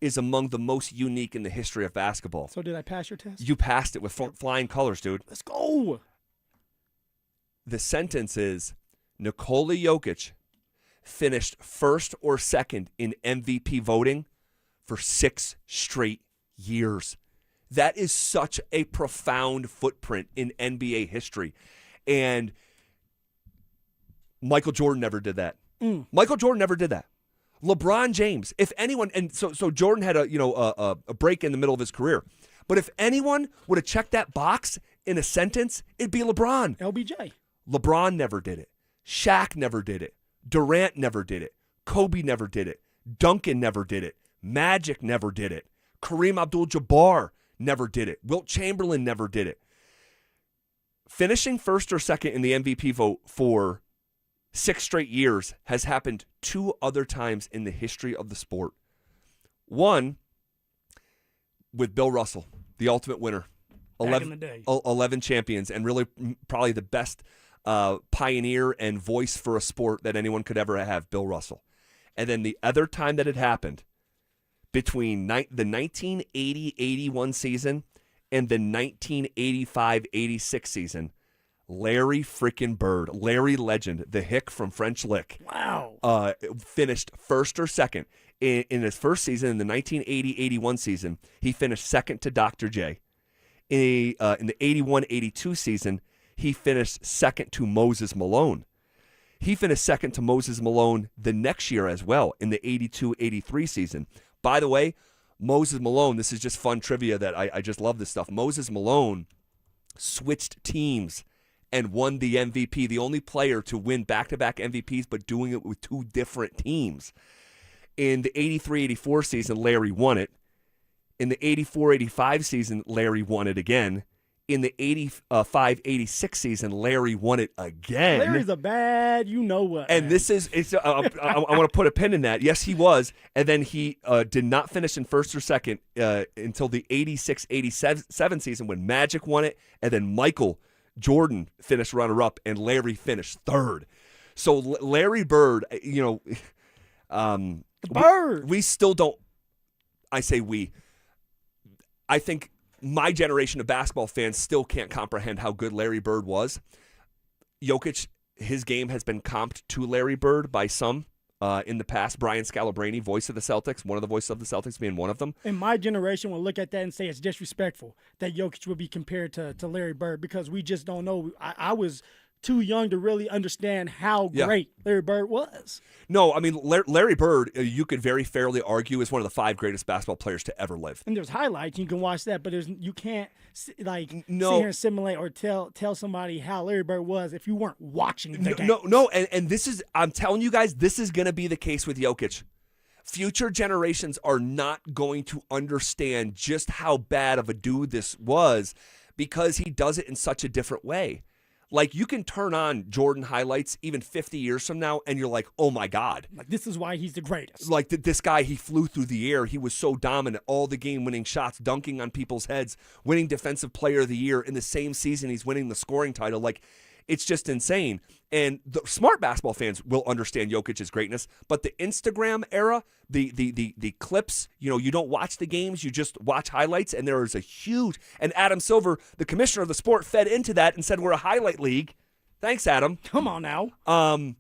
is among the most unique in the history of basketball. So did I pass your test? You passed it with flying colors, dude. Let's go. The sentence is, Nikola Jokic finished first or second in MVP voting for 6 straight years. That is such a profound footprint in NBA history. And Michael Jordan never did that. Michael Jordan never did that. LeBron James, if anyone, and so Jordan had a break in the middle of his career. But if anyone would have checked that box in a sentence, it'd be LeBron. LBJ. LeBron never did it. Shaq never did it. Durant never did it. Kobe never did it. Duncan never did it. Magic never did it. Kareem Abdul-Jabbar never did it. Wilt Chamberlain never did it. Finishing first or second in the MVP vote for 6 straight years has happened 2 other times in the history of the sport. One, with Bill Russell, the ultimate winner. Back in the day. 11 champions, and really probably the best pioneer and voice for a sport that anyone could ever have, Bill Russell. And then the other time that it happened, between the 1980-81 season and the 1985-86 season, Larry freaking Bird, Larry Legend, the hick from French Lick, finished first or second. In his first season, in the 1980-81 season, he finished second to Dr. J. In the 81-82 season, he finished second to Moses Malone. He finished second to Moses Malone the next year as well, in the 82-83 season. By the way, Moses Malone, this is just fun trivia that I just love this stuff. Moses Malone switched teams and won the MVP, the only player to win back-to-back MVPs, but doing it with 2 different teams. In the 83-84 season, Larry won it. In the 84-85 season, Larry won it again. In the 85-86 season, Larry won it again. Larry's a bad you-know-what. And this is, I want to put a pin in that. Yes, he was. And then he did not finish in first or second until the 86-87 season when Magic won it. And then Michael Jordan finished runner-up, and Larry finished third. So Larry Bird, Bird. We still don't, I say we, I think my generation of basketball fans still can't comprehend how good Larry Bird was. Jokic, his game has been comped to Larry Bird by some in the past. Brian Scalabrine, voice of the Celtics, one of the voices of the Celtics being one of them. And my generation will look at that and say it's disrespectful that Jokic would be compared to Larry Bird, because we just don't know. I was too young to really understand how great Larry Bird was. No, I mean, Larry Bird, you could very fairly argue, is one of the 5 greatest basketball players to ever live. And there's highlights. You can watch that, but you can't sit here and simulate or tell somebody how Larry Bird was if you weren't watching the game. No, and this is, I'm telling you guys, this is going to be the case with Jokic. Future generations are not going to understand just how bad of a dude this was, because he does it in such a different way. Like, you can turn on Jordan highlights even 50 years from now, and you're like, oh, my God. Like, this is why he's the greatest. Like, this guy, he flew through the air. He was so dominant. All the game-winning shots, dunking on people's heads, winning Defensive Player of the Year. In the same season, he's winning the scoring title. Like, it's just insane. And the smart basketball fans will understand Jokic's greatness, but the Instagram era, the clips, you don't watch the games, you just watch highlights, and there is a huge, and Adam Silver, the commissioner of the sport, fed into that and said we're a highlight league. Thanks, Adam. Come on now. To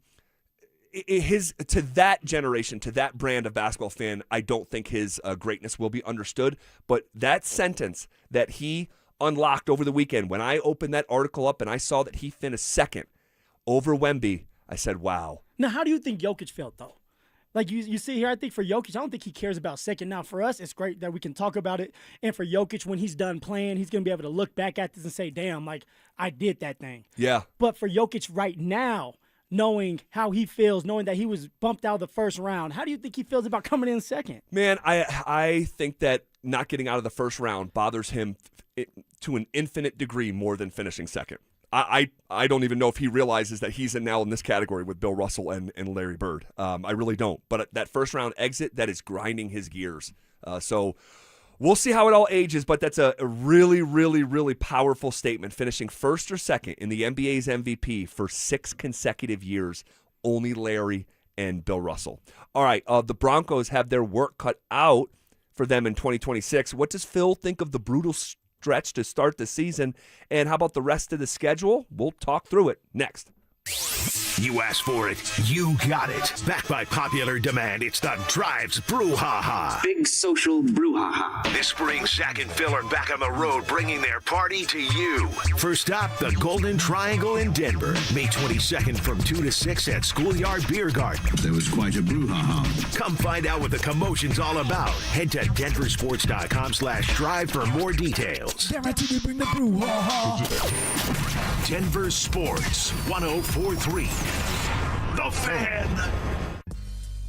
that generation, to that brand of basketball fan, I don't think his greatness will be understood, but that sentence that he unlocked over the weekend, when I opened that article up and I saw that he finished second over Wemby, I said, wow. Now, how do you think Jokic felt, though? Like, you see here, I think for Jokic, I don't think he cares about second. Now, for us, it's great that we can talk about it. And for Jokic, when he's done playing, he's going to be able to look back at this and say, damn, like, I did that thing. Yeah. But for Jokic right now, knowing how he feels, knowing that he was bumped out of the first round, how do you think he feels about coming in second? Man, I think that not getting out of the first round bothers him to an infinite degree more than finishing second. I don't even know if he realizes that he's now in this category with Bill Russell and Larry Bird. I really don't. But that first round exit, that is grinding his gears. So we'll see how it all ages, but that's a really, really, really powerful statement. Finishing first or second in the NBA's MVP for 6 consecutive years. only Larry and Bill Russell. All right, the Broncos have their work cut out for them in 2026. What does Phil think of the brutal stretch to start the season, and how about the rest of the schedule? We'll talk through it next. You asked for it, you got it. Backed by popular demand, it's the Drive's Brouhaha. Big social brouhaha. This spring, Zach and Phil are back on the road, bringing their party to you. First stop, the Golden Triangle in Denver. May 22nd from 2 to 6 at Schoolyard Beer Garden. There was quite a brouhaha. Come find out what the commotion's all about. Head to DenverSports.com/drive for more details. Guaranteed to bring the brouhaha. Denver Sports 104.3. The Fan.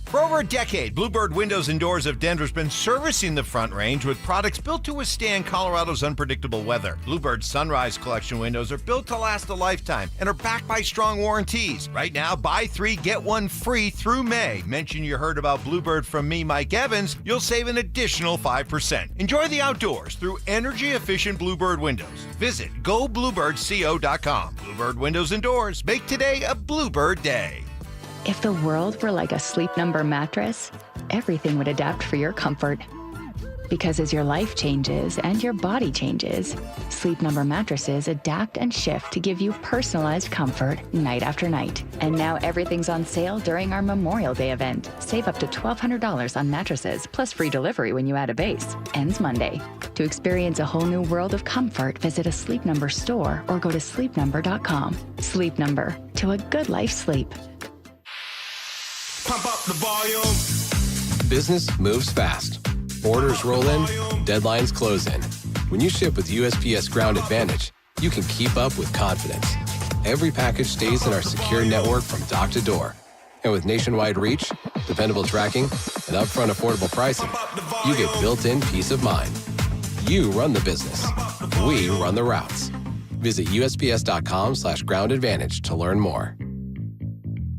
For over a decade, Bluebird Windows and Doors of Denver's been servicing the Front Range with products built to withstand Colorado's unpredictable weather. Bluebird's Sunrise Collection windows are built to last a lifetime and are backed by strong warranties. Right now, buy 3, get 1 free through May. Mention you heard about Bluebird from me, Mike Evans. You'll save an additional 5%. Enjoy the outdoors through energy-efficient Bluebird windows. Visit gobluebirdco.com. Bluebird Windows and Doors. Make today a Bluebird day. If the world were like a Sleep Number mattress, everything would adapt for your comfort. Because as your life changes and your body changes, Sleep Number mattresses adapt and shift to give you personalized comfort night after night. And now everything's on sale during our Memorial Day event. Save up to $1,200 on mattresses, plus free delivery when you add a base. Ends Monday. To experience a whole new world of comfort, visit a Sleep Number store or go to sleepnumber.com. Sleep Number. To a good life sleep. Pump up the volume. Business moves fast. Orders roll in, deadlines close in. When you ship with USPS Ground Advantage, you can keep up with confidence. Every package stays in our secure network from dock to door. And with nationwide reach, dependable tracking, and upfront affordable pricing, you get built-in peace of mind. You run the business. We run the routes. Visit USPS.com/Ground Advantage to learn more.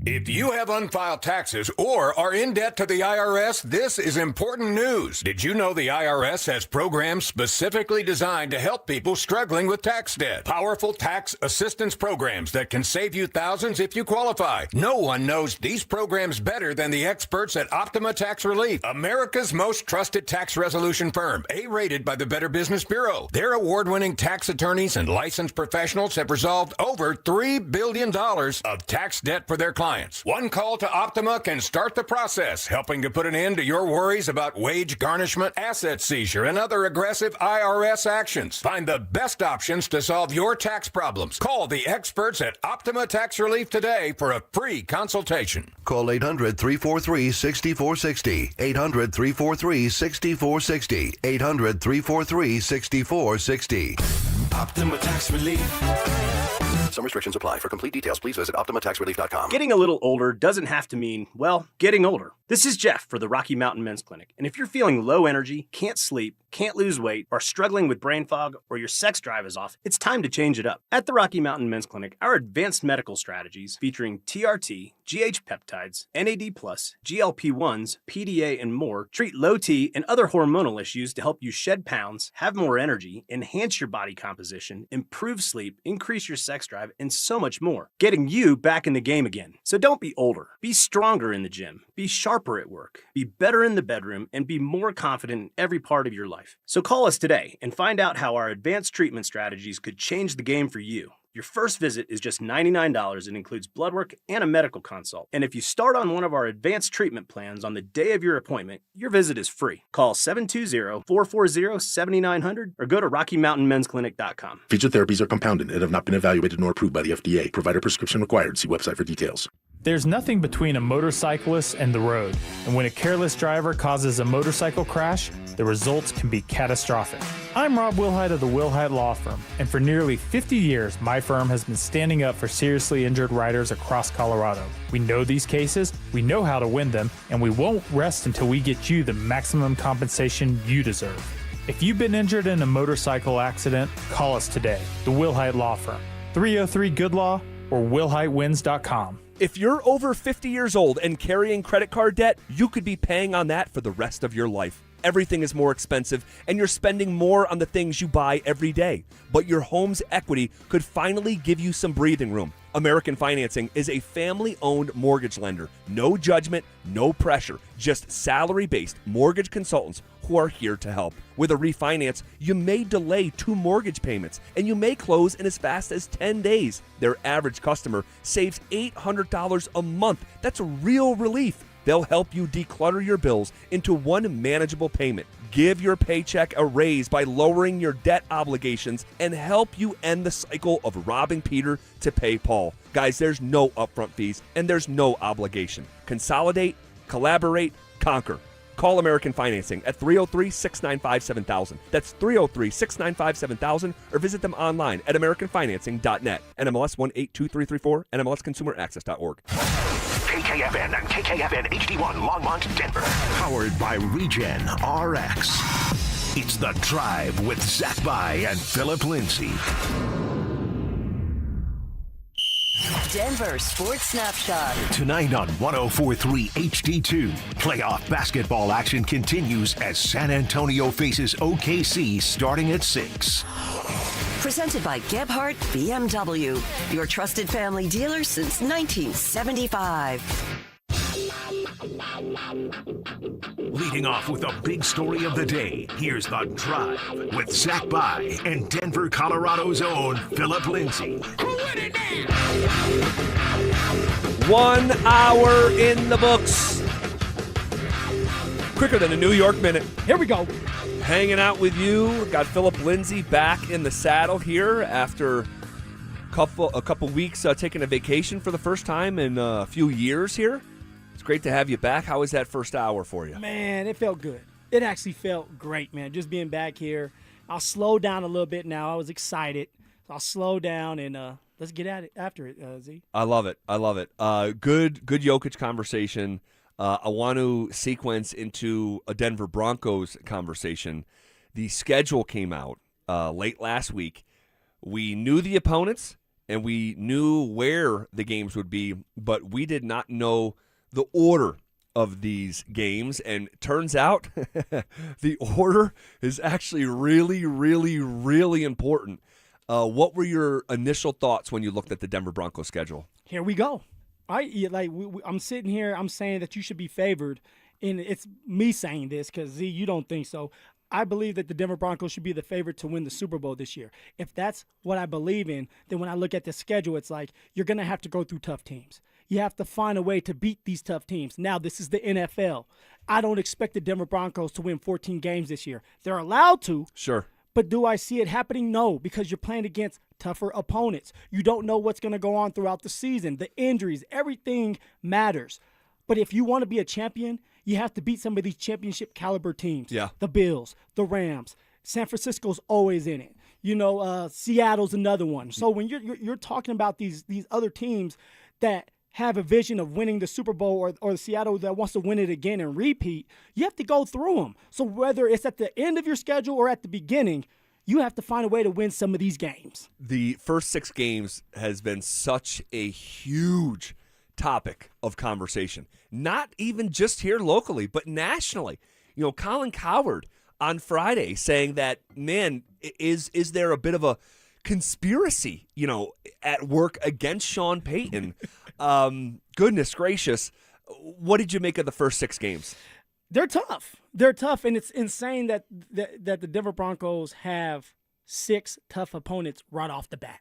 If you have unfiled taxes or are in debt to the IRS, this is important news. Did you know the IRS has programs specifically designed to help people struggling with tax debt? Powerful tax assistance programs that can save you thousands if you qualify. No one knows these programs better than the experts at Optima Tax Relief, America's most trusted tax resolution firm, A-rated by the Better Business Bureau. Their award-winning tax attorneys and licensed professionals have resolved over $3 billion of tax debt for their clients. One call to Optima can start the process, helping to put an end to your worries about wage garnishment, asset seizure, and other aggressive IRS actions. Find the best options to solve your tax problems. Call the experts at Optima Tax Relief today for a free consultation. Call 800-343-6460. 800-343-6460. 800-343-6460. Optima Tax Relief. Some restrictions apply. For complete details, please visit OptimaTaxRelief.com. Getting a little older doesn't have to mean, well, getting older. This is Jeff for the Rocky Mountain Men's Clinic. And if you're feeling low energy, can't sleep, can't lose weight, are struggling with brain fog, or your sex drive is off, it's time to change it up. At the Rocky Mountain Men's Clinic, our advanced medical strategies featuring TRT, GH peptides, NAD+, GLP-1s, PDA, and more treat low T and other hormonal issues to help you shed pounds, have more energy, enhance your body composition, improve sleep, increase your sex drive, and so much more. Getting you back in the game again. So don't be older. Be stronger in the gym. Be sharper at work. Be better in the bedroom, and be more confident in every part of your life. So call us today and find out how our advanced treatment strategies could change the game for you. Your first visit is just $99 and includes blood work and a medical consult. And if you start on one of our advanced treatment plans on the day of your appointment, your visit is free. Call 720-440-7900 or go to RockyMountainMen'sClinic.com. Featured therapies are compounded and have not been evaluated nor approved by the FDA. Provider prescription required. See website for details. There's nothing between a motorcyclist and the road, and when a careless driver causes a motorcycle crash, the results can be catastrophic. I'm Rob Wilhite of the Wilhite Law Firm, and for nearly 50 years, my firm has been standing up for seriously injured riders across Colorado. We know these cases, we know how to win them, and we won't rest until we get you the maximum compensation you deserve. If you've been injured in a motorcycle accident, call us today, the Wilhite Law Firm, 303-GOOD-LAW or WilhiteWins.com. If you're over 50 years old and carrying credit card debt, you could be paying on that for the rest of your life. Everything is more expensive, and you're spending more on the things you buy every day. But your home's equity could finally give you some breathing room. American Financing is a family-owned mortgage lender. No judgment, no pressure, just salary-based mortgage consultants who are here to help. With a refinance, you may delay 2 mortgage payments, and you may close in as fast as 10 days. Their average customer saves $800 a month. That's a real relief. They'll help you declutter your bills into one manageable payment. Give your paycheck a raise by lowering your debt obligations and help you end the cycle of robbing Peter to pay Paul. Guys, there's no upfront fees and there's no obligation. Consolidate, collaborate, conquer. Call American Financing at 303-695-7000. That's 303-695-7000, or visit them online at americanfinancing.net. NMLS 182334, NMLSconsumeraccess.org. KKFN and KKFN HD1 Longmont, Denver. Powered by Regen RX. It's The Drive with Zach By and Phillip Lindsay. Denver Sports Snapshot. Tonight on 104.3 HD2, playoff basketball action continues as San Antonio faces OKC starting at 6. Presented by Gebhardt BMW, your trusted family dealer since 1975. Leading off with the big story of the day, here's The Drive with Zach By and Denver, Colorado's own Phillip Lindsay. 1 hour in the books. Quicker than a New York minute. Here we go. Hanging out with you. Got Phillip Lindsay back in the saddle here after a couple weeks taking a vacation for the first time in a few years here. It's great to have you back. How was that first hour for you? Man, it felt good. It actually felt great, man, just being back here. I'll slow down a little bit now. I was excited. So I'll slow down and let's get at it after it, Z. I love it. Good Jokic conversation. I want to sequence into a Denver Broncos conversation. The schedule came out late last week. We knew the opponents and we knew where the games would be, but we did not know the order of these games. And turns out the order is actually really, really, really important. What were your initial thoughts when you looked at the Denver Broncos schedule? Here we go. I'm sitting here. I'm saying that you should be favored, and it's me saying this because Z, you don't think so. I believe that the Denver Broncos should be the favorite to win the Super Bowl this year. If that's what I believe in, then when I look at the schedule, it's like you're going to have to go through tough teams. You have to find a way to beat these tough teams. Now, this is the NFL. I don't expect the Denver Broncos to win 14 games this year. They're allowed to. Sure. But do I see it happening? No, because you're playing against tougher opponents. You don't know what's going to go on throughout the season. The injuries, everything matters. But if you want to be a champion, you have to beat some of these championship caliber teams. Yeah. The Bills, the Rams. San Francisco's always in it. Seattle's another one. So when you're talking about these other teams that have a vision of winning the Super Bowl or Seattle that wants to win it again and repeat, you have to go through them. So whether it's at the end of your schedule or at the beginning, you have to find a way to win some of these games. The first 6 games has been such a huge topic of conversation, not even just here locally, but nationally. Colin Cowherd on Friday saying that, man, is there a bit of a conspiracy, at work against Sean Payton? Goodness gracious. What did you make of the first 6 games? They're tough, and it's insane that the Denver Broncos have 6 tough opponents right off the bat.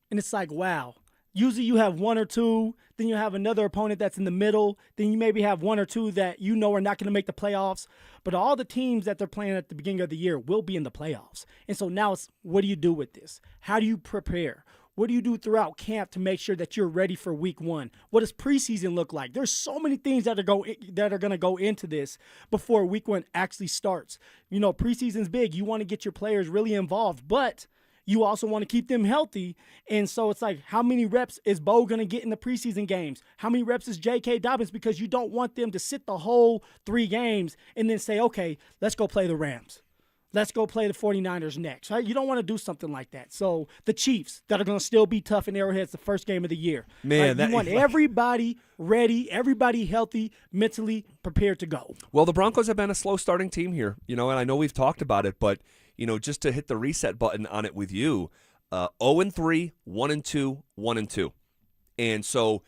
And it's like, wow. Usually you have 1 or 2, then you have another opponent that's in the middle, then you maybe have 1 or 2 that are not going to make the playoffs. But all the teams that they're playing at the beginning of the year will be in the playoffs. And so now it's, what do you do with this? How do you prepare? What do you do throughout camp to make sure that you're ready for week 1? What does preseason look like? There's so many things that are going to go into this before week 1 actually starts. Preseason's big. You want to get your players really involved, but you also want to keep them healthy. And so it's like, how many reps is Bo going to get in the preseason games? How many reps is J.K. Dobbins? Because you don't want them to sit the whole 3 games and then say, okay, let's go play the Rams. Let's go play the 49ers next, right? You don't want to do something like that. So the Chiefs that are going to still be tough in Arrowhead's the first game of the year. Man, you want everybody ready, everybody healthy, mentally prepared to go. Well, the Broncos have been a slow starting team here, and I know we've talked about it, but just to hit the reset button on it with you, 0-3, 1-2, 1-2. And so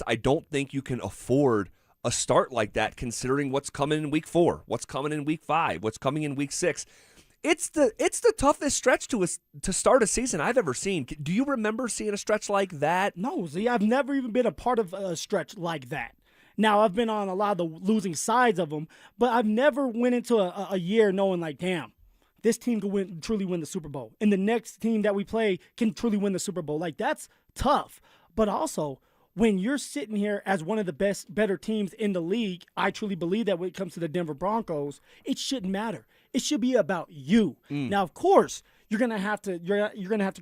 I don't think you can afford a start like that considering what's coming in week 4, what's coming in week 5, what's coming in week 6. It's the toughest stretch to start a season I've ever seen. Do you remember seeing a stretch like that? No, Z, I've never even been a part of a stretch like that. Now, I've been on a lot of the losing sides of them, but I've never went into a year knowing like, damn, this team can truly win the Super Bowl. And the next team that we play can truly win the Super Bowl. Like, that's tough. But also, when you're sitting here as one of the better teams in the league, I truly believe that when it comes to the Denver Broncos, it shouldn't matter. It should be about you. Now, of course, you're gonna have to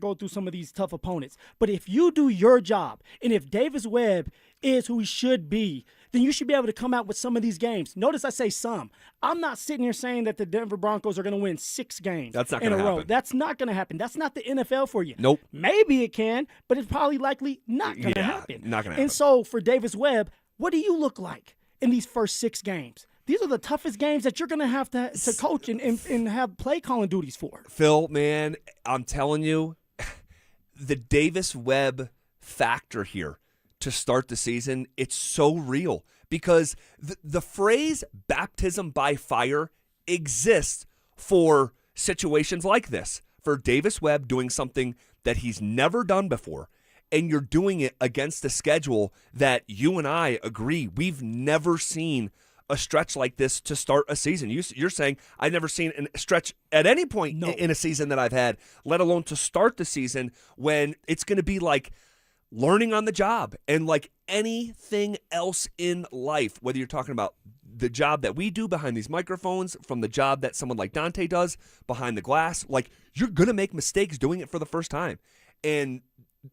go through some of these tough opponents. But if you do your job, and if Davis Webb is who he should be, then you should be able to come out with some of these games. Notice I say some. I'm not sitting here saying that the Denver Broncos are going to win 6 games in a row. That's not going to happen. That's not the NFL for you. Nope. Maybe it can, but it's probably likely not going to happen. Not going to happen. And so for Davis Webb, what do you look like in these first 6 games? These are the toughest games that you're going to have to coach and have play calling duties for. Phil, man, I'm telling you, the Davis Webb factor here to start the season, it's so real because the phrase baptism by fire exists for situations like this, for Davis Webb doing something that he's never done before, and you're doing it against a schedule that you and I agree we've never seen a stretch like this to start a season. You're saying I've never seen a stretch at any point in a season that I've had, let alone to start the season when it's going to be like learning on the job. And like anything else in life, whether you're talking about the job that we do behind these microphones, from the job that someone like Dante does behind the glass, like you're going to make mistakes doing it for the first time. And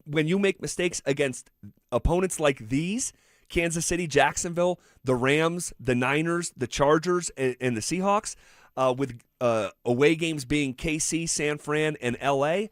when you make mistakes against opponents like these, Kansas City, Jacksonville, the Rams, the Niners, the Chargers, and the Seahawks, with away games being KC, San Fran, and LA,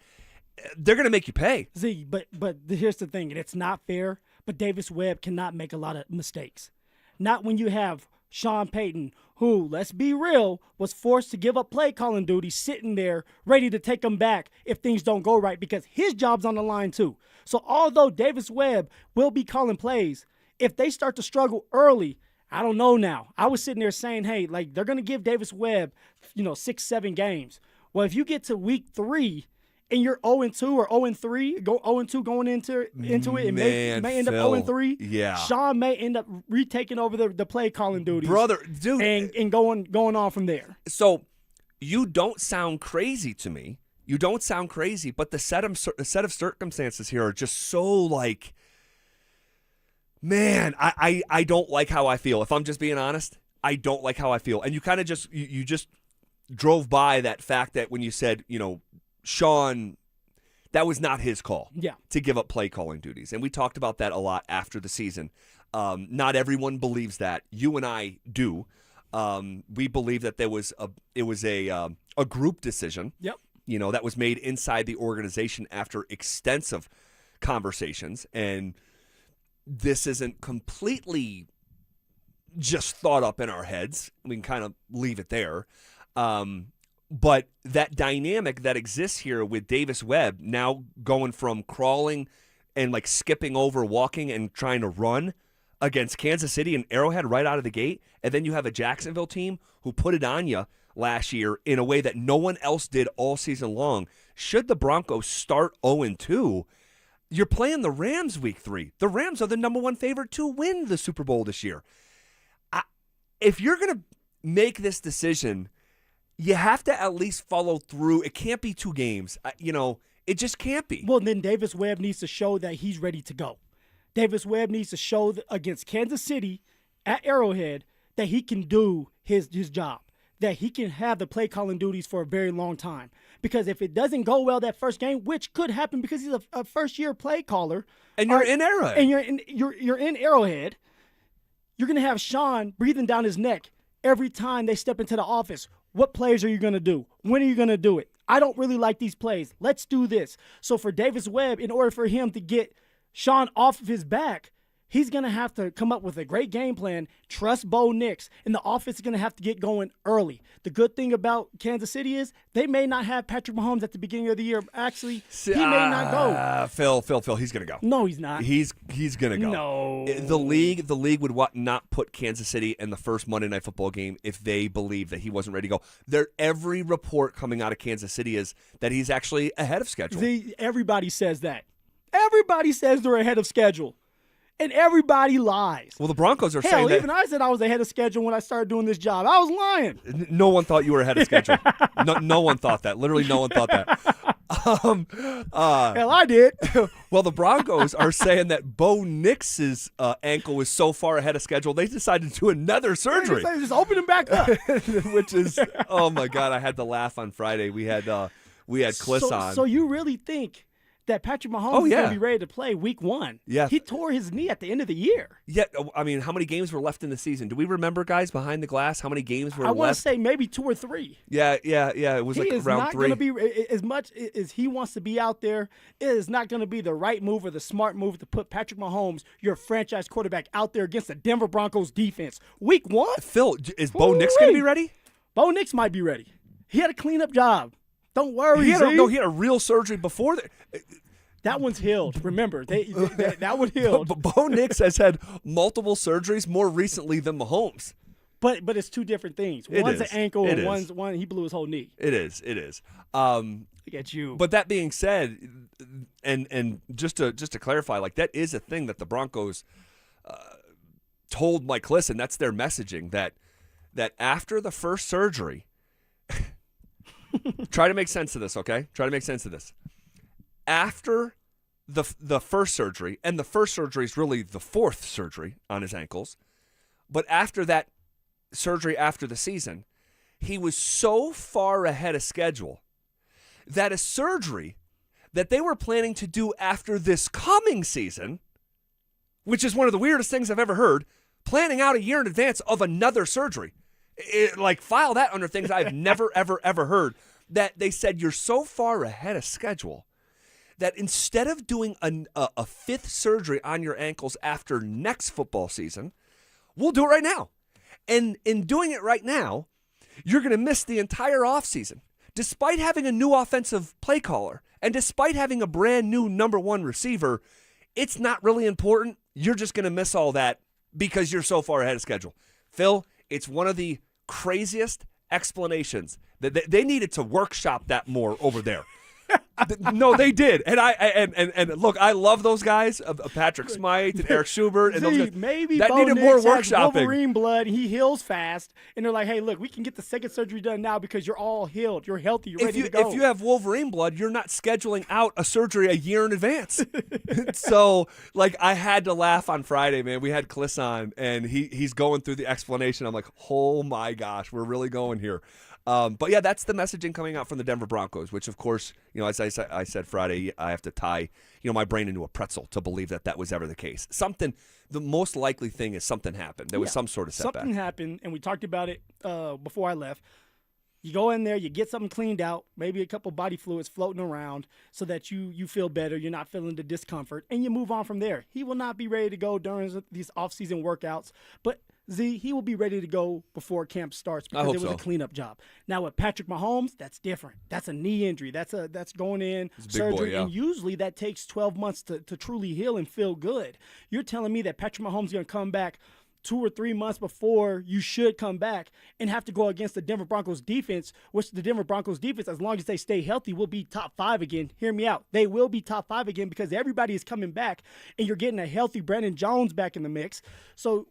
they're going to make you pay. Z, but here's the thing, and it's not fair, but Davis Webb cannot make a lot of mistakes. Not when you have Sean Payton, who, let's be real, was forced to give up play calling duty, sitting there ready to take them back if things don't go right because his job's on the line too. So although Davis Webb will be calling plays, if they start to struggle early, I don't know now. I was sitting there saying, hey, like they're going to give Davis Webb, 6-7 games. Well, if you get to week 3 and you're 0-2 or 0-3, go 0-2 going into it, and may end up 0-3. Yeah, Sean may end up retaking over the play calling duties, dude, and going on from there. So you don't sound crazy to me. You don't sound crazy, but the set of circumstances here are just so like, man, I don't like how I feel. If I'm just being honest, I don't like how I feel. And you kind of just you just drove by that fact that when you said, Sean, that was not his call to give up play calling duties. And we talked about that a lot after the season. Not everyone believes that. You and I do. We believe that it was a group decision. Yep. That was made inside the organization after extensive conversations. And this isn't completely just thought up in our heads. We can kind of leave it there. But that dynamic that exists here with Davis Webb now going from crawling and like skipping over, walking and trying to run against Kansas City and Arrowhead right out of the gate. And then you have a Jacksonville team who put it on you last year in a way that no one else did all season long. Should the Broncos start 0-2, you're playing the Rams week 3. The Rams are the number 1 favorite to win the Super Bowl this year. If you're going to make this decision, you have to at least follow through. It can't be 2 games. It just can't be. Well, then Davis Webb needs to show that he's ready to go. Davis Webb needs to show against Kansas City at Arrowhead that he can do his job, that he can have the play calling duties for a very long time. Because if it doesn't go well that first game, which could happen because he's a first-year play caller, and you're in Arrowhead, and you're in Arrowhead, you're going to have Sean breathing down his neck every time they step into the office. What plays are you going to do? When are you going to do it? I don't really like these plays. Let's do this. So for Davis Webb, in order for him to get Sean off of his back, He's going to have to come up with a great game plan, trust Bo Nix, and the offense is going to have to get going early. The good thing about Kansas City is they may not have Patrick Mahomes at the beginning of the year. Actually, he may not go. Phil, he's going to go. No, he's not. He's going to go. No. The league would not put Kansas City in the first Monday Night Football game if they believe that he wasn't ready to go. Every report coming out of Kansas City is that he's actually ahead of schedule. Everybody says that. Everybody says they're ahead of schedule. And everybody lies. Well, the Broncos are saying that. Even I said I was ahead of schedule when I started doing this job. I was lying. No one thought you were ahead of schedule. No one thought that. Literally, no one thought that. Hell, I did. Well, the Broncos are saying that Bo Nix's ankle is so far ahead of schedule, they decided to do another surgery. Just open him back up. Which is, oh my God, I had to laugh on Friday. We had Kliss on. So you really think that Patrick Mahomes is going to be ready to play week 1? Yeah. He tore his knee at the end of the year. Yeah, I mean, how many games were left in the season? Do we remember, guys, behind the glass, how many games were left? I want to say maybe 2 or 3. Yeah. It was like around 3. He is not going to be, as much as he wants to be out there, it is not going to be the right move or the smart move to put Patrick Mahomes, your franchise quarterback, out there against the Denver Broncos defense. Week 1? Phil, is Bo Nix going to be ready? Bo Nix might be ready. He had a cleanup job. Don't worry. He had a real surgery before that. That one's healed. Remember, that one healed. But Bo Nix has had multiple surgeries more recently than Mahomes. But it's 2 different things. One's an ankle, and one he blew his whole knee. It is. Look at you. But that being said, and just to clarify, like that is a thing that the Broncos told Mike Kliss, and that's their messaging that after the first surgery. Try to make sense of this, okay? Try to make sense of this. After the first surgery, and the first surgery is really the 4th surgery on his ankles, but after that surgery after the season, he was so far ahead of schedule that a surgery that they were planning to do after this coming season, which is one of the weirdest things I've ever heard, planning out a year in advance of another surgery. File that under things I've never, ever, ever heard, that they said you're so far ahead of schedule that instead of doing a 5th surgery on your ankles after next football season, we'll do it right now. And in doing it right now, you're going to miss the entire offseason. Despite having a new offensive play caller and despite having a brand new number 1 receiver, it's not really important. You're just going to miss all that because you're so far ahead of schedule. Phil, it's one of the craziest explanations that they needed to workshop that more over there. No, they did, and look, I love those guys, Patrick Smythe and Eric Schubert, and those guys. Maybe that Bo needed Nix more has workshopping. Wolverine blood, and he heals fast, and they're like, "Hey, look, we can get the second surgery done now because you're all healed, you're healthy, you're ready to go." If you have Wolverine blood, you're not scheduling out a surgery a year in advance. So, I had to laugh on Friday, man. We had Kliss on, and he's going through the explanation. I'm like, oh my gosh, we're really going here. But yeah, that's the messaging coming out from the Denver Broncos, which of course, as I said Friday, I have to tie, my brain into a pretzel to believe that was ever the case. The most likely thing is something happened. There was some sort of setback. Something happened, and we talked about it before I left. You go in there, you get something cleaned out, maybe a couple body fluids floating around so that you feel better, you're not feeling the discomfort, and you move on from there. He will not be ready to go during these off-season workouts, but he will be ready to go before camp starts because it was a cleanup job. Now with Patrick Mahomes, that's different. That's a knee injury. That's going in surgery, and usually that takes 12 months to truly heal and feel good. You're telling me that Patrick Mahomes is going to come back 2 or 3 months before you should come back and have to go against the Denver Broncos defense, which the Denver Broncos defense, as long as they stay healthy, will be top 5 again. Hear me out. They will be top 5 again because everybody is coming back, and you're getting a healthy Brandon Jones back in the mix. So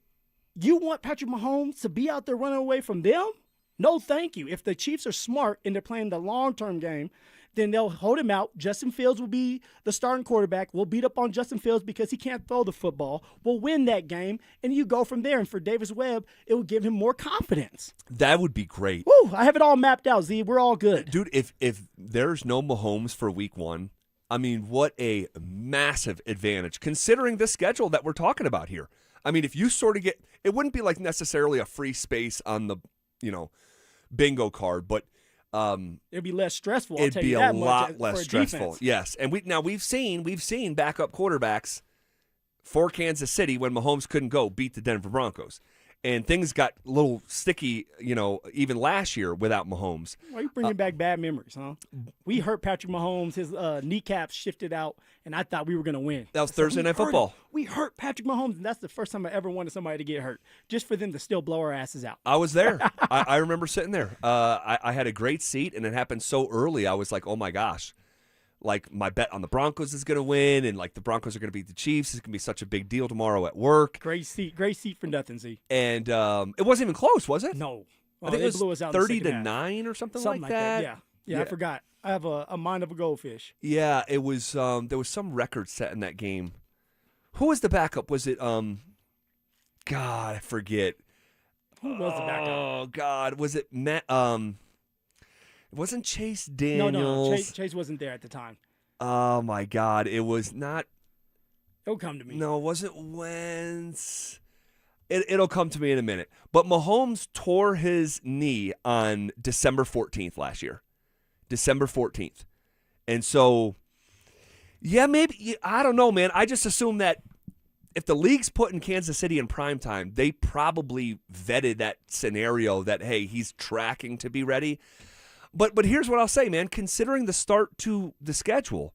you want Patrick Mahomes to be out there running away from them? No, thank you. If the Chiefs are smart and they're playing the long-term game, then they'll hold him out. Justin Fields will be the starting quarterback. We'll beat up on Justin Fields because he can't throw the football. We'll win that game, and you go from there. And for Davis Webb, it will give him more confidence. That would be great. Woo, I have it all mapped out, Z. We're all good. Dude, if there's no Mahomes for week 1, I mean, what a massive advantage, considering the schedule that we're talking about here. I mean, if you sort of it wouldn't be like necessarily a free space on the, bingo card, but it'd be less stressful. It'd be a lot less stressful. Yes, and we've seen backup quarterbacks for Kansas City when Mahomes couldn't go beat the Denver Broncos. And things got a little sticky, even last year without Mahomes. Why are you bringing back bad memories, huh? We hurt Patrick Mahomes. His kneecaps shifted out, and I thought we were going to win. That was Thursday Night Football. We hurt Patrick Mahomes, and that's the first time I ever wanted somebody to get hurt, just for them to still blow our asses out. I was there. I remember sitting there. I had a great seat, and it happened so early. I was like, oh, my gosh. Like, my bet on the Broncos is going to win, and, like, the Broncos are going to beat the Chiefs. It's going to be such a big deal tomorrow at work. Great seat for nothing, Z. And it wasn't even close, was it? No. I think it was 30-9 or something like that. Yeah, I forgot. I have a mind of a goldfish. Yeah, it was. There was some record set in that game. Who was the backup? Was it? God, I forget. Who was the backup? Oh God, was it Matt? It wasn't Chase Daniels. No, Chase wasn't there at the time. Oh my God, it was not. It'll come to me. No, it wasn't Wentz. It'll come to me in a minute. But Mahomes tore his knee on December 14th last year. December 14th. And so, yeah, maybe, I don't know, man. I just assume that if the league's putting Kansas City in primetime, they probably vetted that scenario that, hey, he's tracking to be ready. But here's what I'll say, man. Considering the start to the schedule,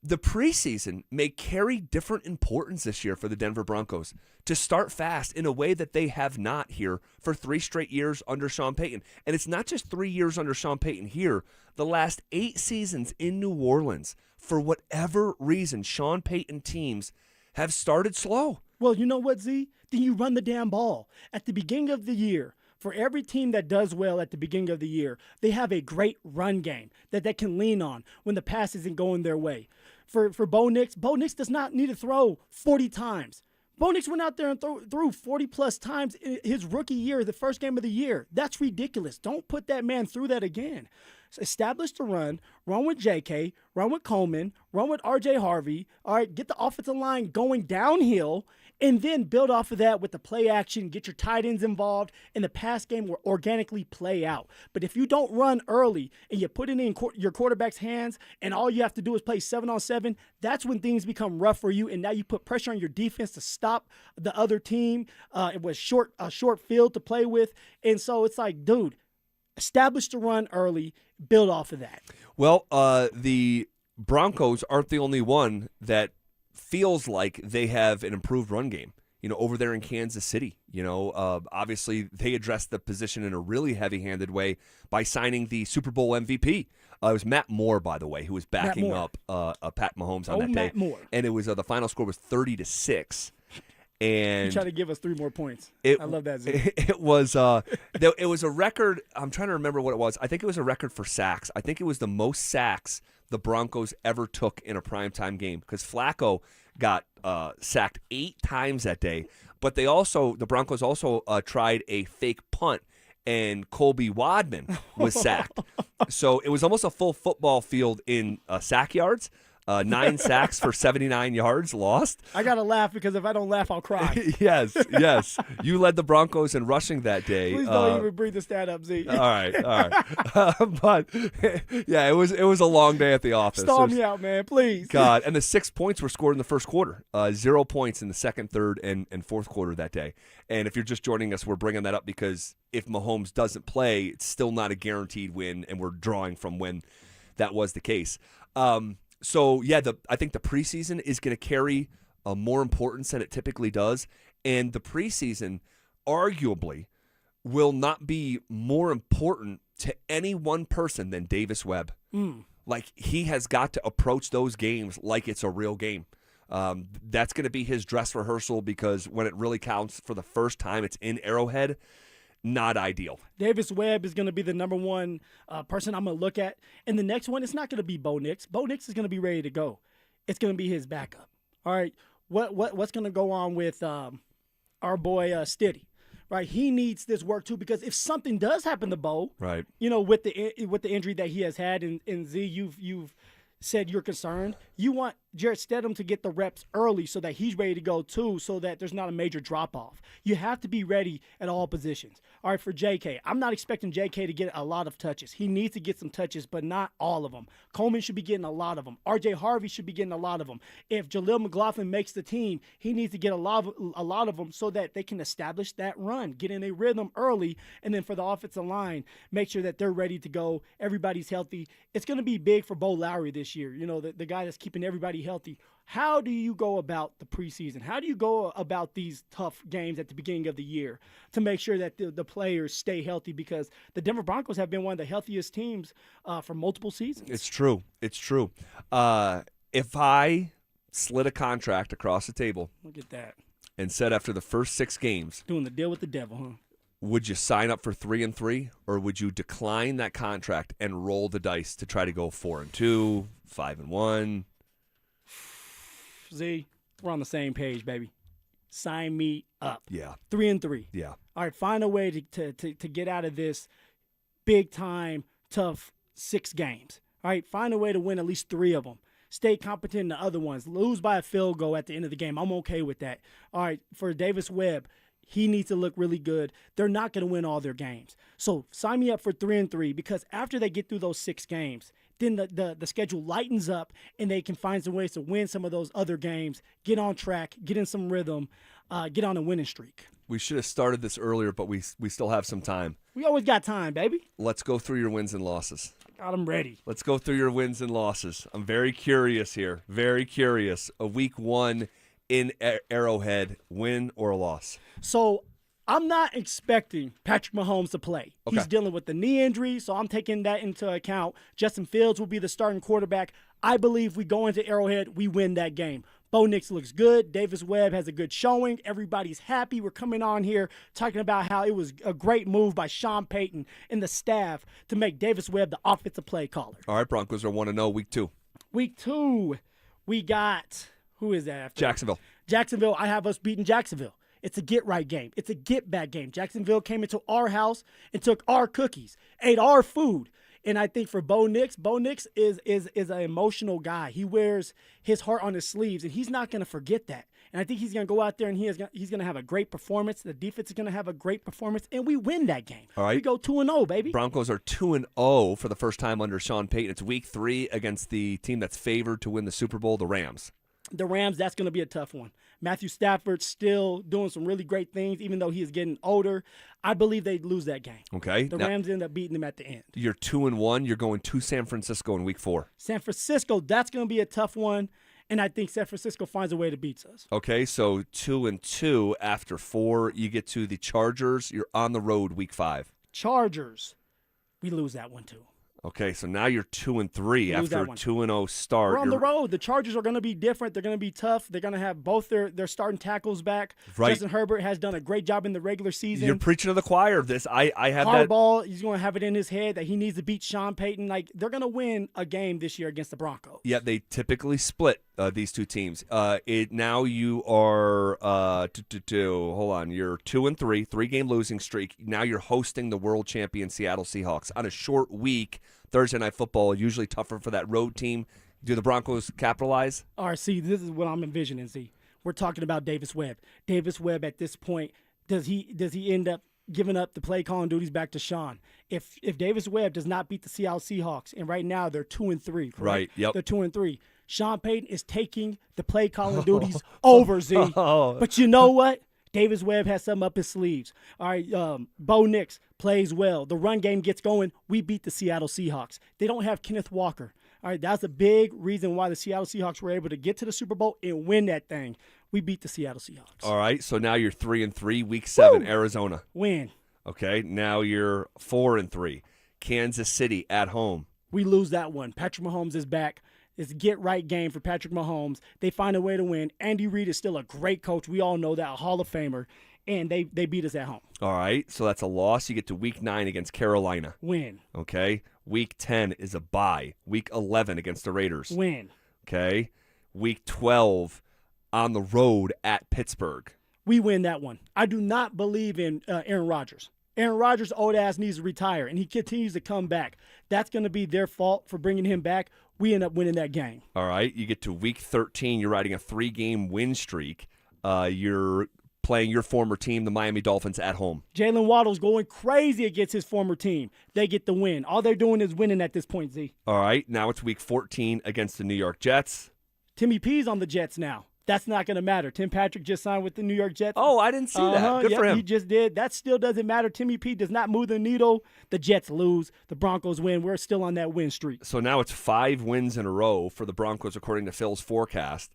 the preseason may carry different importance this year for the Denver Broncos to start fast in a way that they have not here for 3 straight years under Sean Payton. And it's not just 3 years under Sean Payton here. The last 8 seasons in New Orleans, for whatever reason, Sean Payton teams have started slow. Well, you know what, Z? Then you run the damn ball. At the beginning of the year, for every team that does well at the beginning of the year, they have a great run game that they can lean on when the pass isn't going their way. For Bo Nix does not need to throw 40 times. Bo Nix went out there and threw 40-plus times in his rookie year, the first game of the year. That's ridiculous. Don't put that man through that again. So establish the run with J.K., run with Coleman, run with R.J. Harvey. All right, get the offensive line going downhill, and then build off of that with the play action, get your tight ends involved, and the pass game will organically play out. But if you don't run early and you put it in your quarterback's hands and all you have to do is play 7-on-7, that's when things become rough for you, and now you put pressure on your defense to stop the other team. It was a short field to play with, and so it's like, dude, establish the run early, build off of that. Well, the Broncos aren't the only one that feels like they have an improved run game, over there in Kansas City. Obviously they addressed the position in a really heavy-handed way by signing the Super Bowl MVP. It was Matt Moore, by the way, who was backing up Pat Mahomes on that day. Matt Moore. And it was the final score was 30-6. And you try to give us 3 more points. I love that. It was a record. I'm trying to remember what it was. I think it was a record for sacks. I think it was the most sacks the Broncos ever took in a primetime game, because Flacco got sacked 8 times that day. But the Broncos also tried a fake punt, and Colby Wadman was sacked. So it was almost a full football field in sack yards. 9 sacks for 79 yards lost. I got to laugh because if I don't laugh, I'll cry. Yes. You led the Broncos in rushing that day. Please don't even bring the stat up, Z. All right. But, yeah, it was a long day at the office. Storm me out, man, please. God, and the 6 points were scored in the first quarter. 0 points in the second, third, and fourth quarter that day. And if you're just joining us, we're bringing that up because if Mahomes doesn't play, it's still not a guaranteed win, and we're drawing from when that was the case. So, yeah, I think the preseason is going to carry more importance than it typically does. And the preseason, arguably, will not be more important to any one person than Davis Webb. Like, he has got to approach those games like it's a real game. That's going to be his dress rehearsal, because when it really counts for the first time, it's in Arrowhead. Not ideal. Davis Webb is going to be the number one person I'm going to look at. And the next one, it's not going to be Bo Nix. Bo Nix is going to be ready to go. It's going to be his backup. All right, what's going to go on with our boy Stiddy? Right, he needs this work too, because if something does happen to Bo, right, with the injury that he has had, and Z, you've said you're concerned. You want Jarrett Stidham to get the reps early so that he's ready to go too, so that there's not a major drop-off. You have to be ready at all positions. All right, for JK, I'm not expecting JK to get a lot of touches. He needs to get some touches, but not all of them. Coleman should be getting a lot of them. RJ Harvey should be getting a lot of them. If Jaleel McLaughlin makes the team, he needs to get a lot of them so that they can establish that run, get in a rhythm early, and then for the offensive line, make sure that they're ready to go. Everybody's healthy. It's going to be big for Bo Lowry this year, the guy that's keeping everybody healthy. How do you go about the preseason? How do you go about these tough games at the beginning of the year to make sure that the players stay healthy? Because the Denver Broncos have been one of the healthiest teams for multiple seasons. It's true. If I slid a contract across the table, look at that, and said after the first 6 games, doing the deal with the devil, huh? Would you sign up for 3-3, or would you decline that contract and roll the dice to try to go 4-2, 5-1? Z, we're on the same page, baby. Sign me up. Yeah. 3-3. Yeah. All right, find a way to get out of this big time, tough 6 games. All right, find a way to win at least 3 of them. Stay competent in the other ones. Lose by a field goal at the end of the game. I'm okay with that. All right, for Davis Webb, he needs to look really good. They're not going to win all their games. So sign me up for 3-3, because after they get through those 6 games, then the schedule lightens up and they can find some ways to win some of those other games, get on track, get in some rhythm, get on a winning streak. We should have started this earlier, but we still have some time. We always got time, baby. Let's go through your wins and losses. Got them ready. Let's go through your wins and losses. I'm very curious here. Very curious. A week 1 in Arrowhead, win or a loss? So I'm not expecting Patrick Mahomes to play. Okay. He's dealing with the knee injury, so I'm taking that into account. Justin Fields will be the starting quarterback. I believe we go into Arrowhead, we win that game. Bo Nix looks good. Davis Webb has a good showing. Everybody's happy. We're coming on here talking about how it was a great move by Sean Payton and the staff to make Davis Webb the offensive play caller. All right, Broncos are 1-0, week 2. Week 2, we got, who is that after? Jacksonville. I have us beating Jacksonville. It's a get-right game. It's a get-back game. Jacksonville came into our house and took our cookies, ate our food. And I think for Bo Nix is an emotional guy. He wears his heart on his sleeves, and he's not going to forget that. And I think he's going to go out there and he's going to have a great performance. The defense is going to have a great performance, and we win that game. All right. We go 2-0, baby. Broncos are 2-0 for the first time under Sean Payton. It's week 3 against the team that's favored to win the Super Bowl, the Rams. The Rams, that's going to be a tough one. Matthew Stafford's still doing some really great things, even though he is getting older. I believe they'd lose that game. Okay. The Rams end up beating them at the end. You're 2-1. You're going to San Francisco in week 4. San Francisco, that's going to be a tough one, and I think San Francisco finds a way to beat us. Okay, so 2-2 after 4. You get to the Chargers. You're on the road week 5. Chargers, we lose that one too. Okay, so now you're 2-3 after a 2-0 start. We're on the road. The Chargers are going to be different. They're going to be tough. They're going to have both their starting tackles back. Right. Justin Herbert has done a great job in the regular season. You're preaching to the choir of this. I have that. Harbaugh, he's going to have it in his head that he needs to beat Sean Payton. Like, they're going to win a game this year against the Broncos. Yeah, they typically split these two teams. Now you are hold on. You're 2-3, 3-game losing streak. Now you're hosting the world champion Seattle Seahawks on a short week. Thursday Night Football, usually tougher for that road team. Do the Broncos capitalize? All right, see, this is what I'm envisioning. See, we're talking about Davis Webb. Davis Webb at this point, does he end up giving up the play calling duties back to Sean? If Davis Webb does not beat the Seattle Seahawks, and right now they're 2-3, correct? Right. Yep. They're 2-3. Sean Payton is taking the play calling duties over, Z. But you know what? Davis Webb has something up his sleeves. All right, Bo Nix plays well. The run game gets going. We beat the Seattle Seahawks. They don't have Kenneth Walker. All right, that's a big reason why the Seattle Seahawks were able to get to the Super Bowl and win that thing. We beat the Seattle Seahawks. All right, so now you're 3-3, week 7, Woo! Arizona. Win. Okay, now you're 4-3, Kansas City at home. We lose that one. Patrick Mahomes is back. It's a get-right game for Patrick Mahomes. They find a way to win. Andy Reid is still a great coach. We all know that, a Hall of Famer. And they beat us at home. All right, so that's a loss. You get to week 9 against Carolina. Win. Okay, week 10 is a bye. Week 11 against the Raiders. Win. Okay, week 12 on the road at Pittsburgh. We win that one. I do not believe in Aaron Rodgers. Aaron Rodgers' old ass needs to retire, and he continues to come back. That's going to be their fault for bringing him back. We end up winning that game. All right, you get to week 13. You're riding a 3-game win streak. You're playing your former team, the Miami Dolphins, at home. Jalen Waddle's going crazy against his former team. They get the win. All they're doing is winning at this point, Z. All right, now it's week 14 against the New York Jets. Timmy P's on the Jets now. That's not going to matter. Tim Patrick just signed with the New York Jets. Oh, I didn't see that. Good for him. He just did. That still doesn't matter. Timmy P does not move the needle. The Jets lose. The Broncos win. We're still on that win streak. So now it's 5 wins in a row for the Broncos, according to Phil's forecast.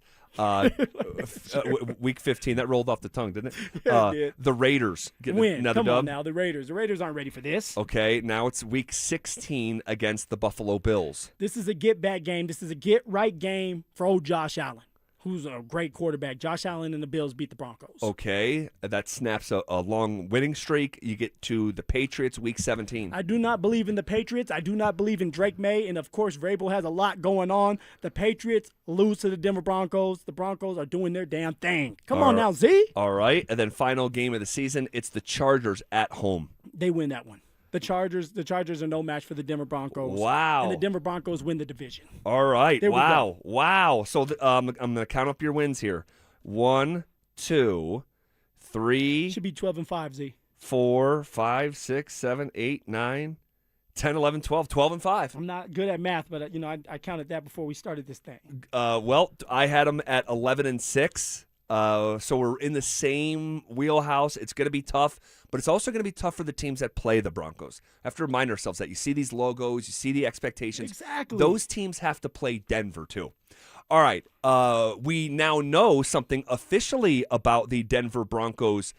Week 15, that rolled off the tongue, didn't it? Yeah, it did. The Raiders get win. another Come dub. on now, the Raiders. The Raiders aren't ready for this. Okay, now it's week 16 against the Buffalo Bills. This is a get-back game. This is a get-right game for old Josh Allen, who's a great quarterback. Josh Allen and the Bills beat the Broncos. Okay, that snaps a long winning streak. You get to the Patriots week 17. I do not believe in the Patriots. I do not believe in Drake May. And, of course, Vrabel has a lot going on. The Patriots lose to the Denver Broncos. The Broncos are doing their damn thing. Come on now, Z. All right, and then final game of the season, it's the Chargers at home. They win that one. The Chargers are no match for the Denver Broncos. Wow. And the Denver Broncos win the division. All right. There we Wow. go. Wow. So I'm going to count up your wins here. 1, 2, 3. Should be 12-5, Z. 4, 5, 6, 7, 8, 9, 10, 11, 12. 12-5. I'm not good at math, but I counted that before we started this thing. Well, I had them at 11-6. So we're in the same wheelhouse. It's going to be tough, but it's also going to be tough for the teams that play the Broncos. I have to remind ourselves that you see these logos, you see the expectations. Exactly. Those teams have to play Denver too. All right. We now know something officially about the Denver Broncos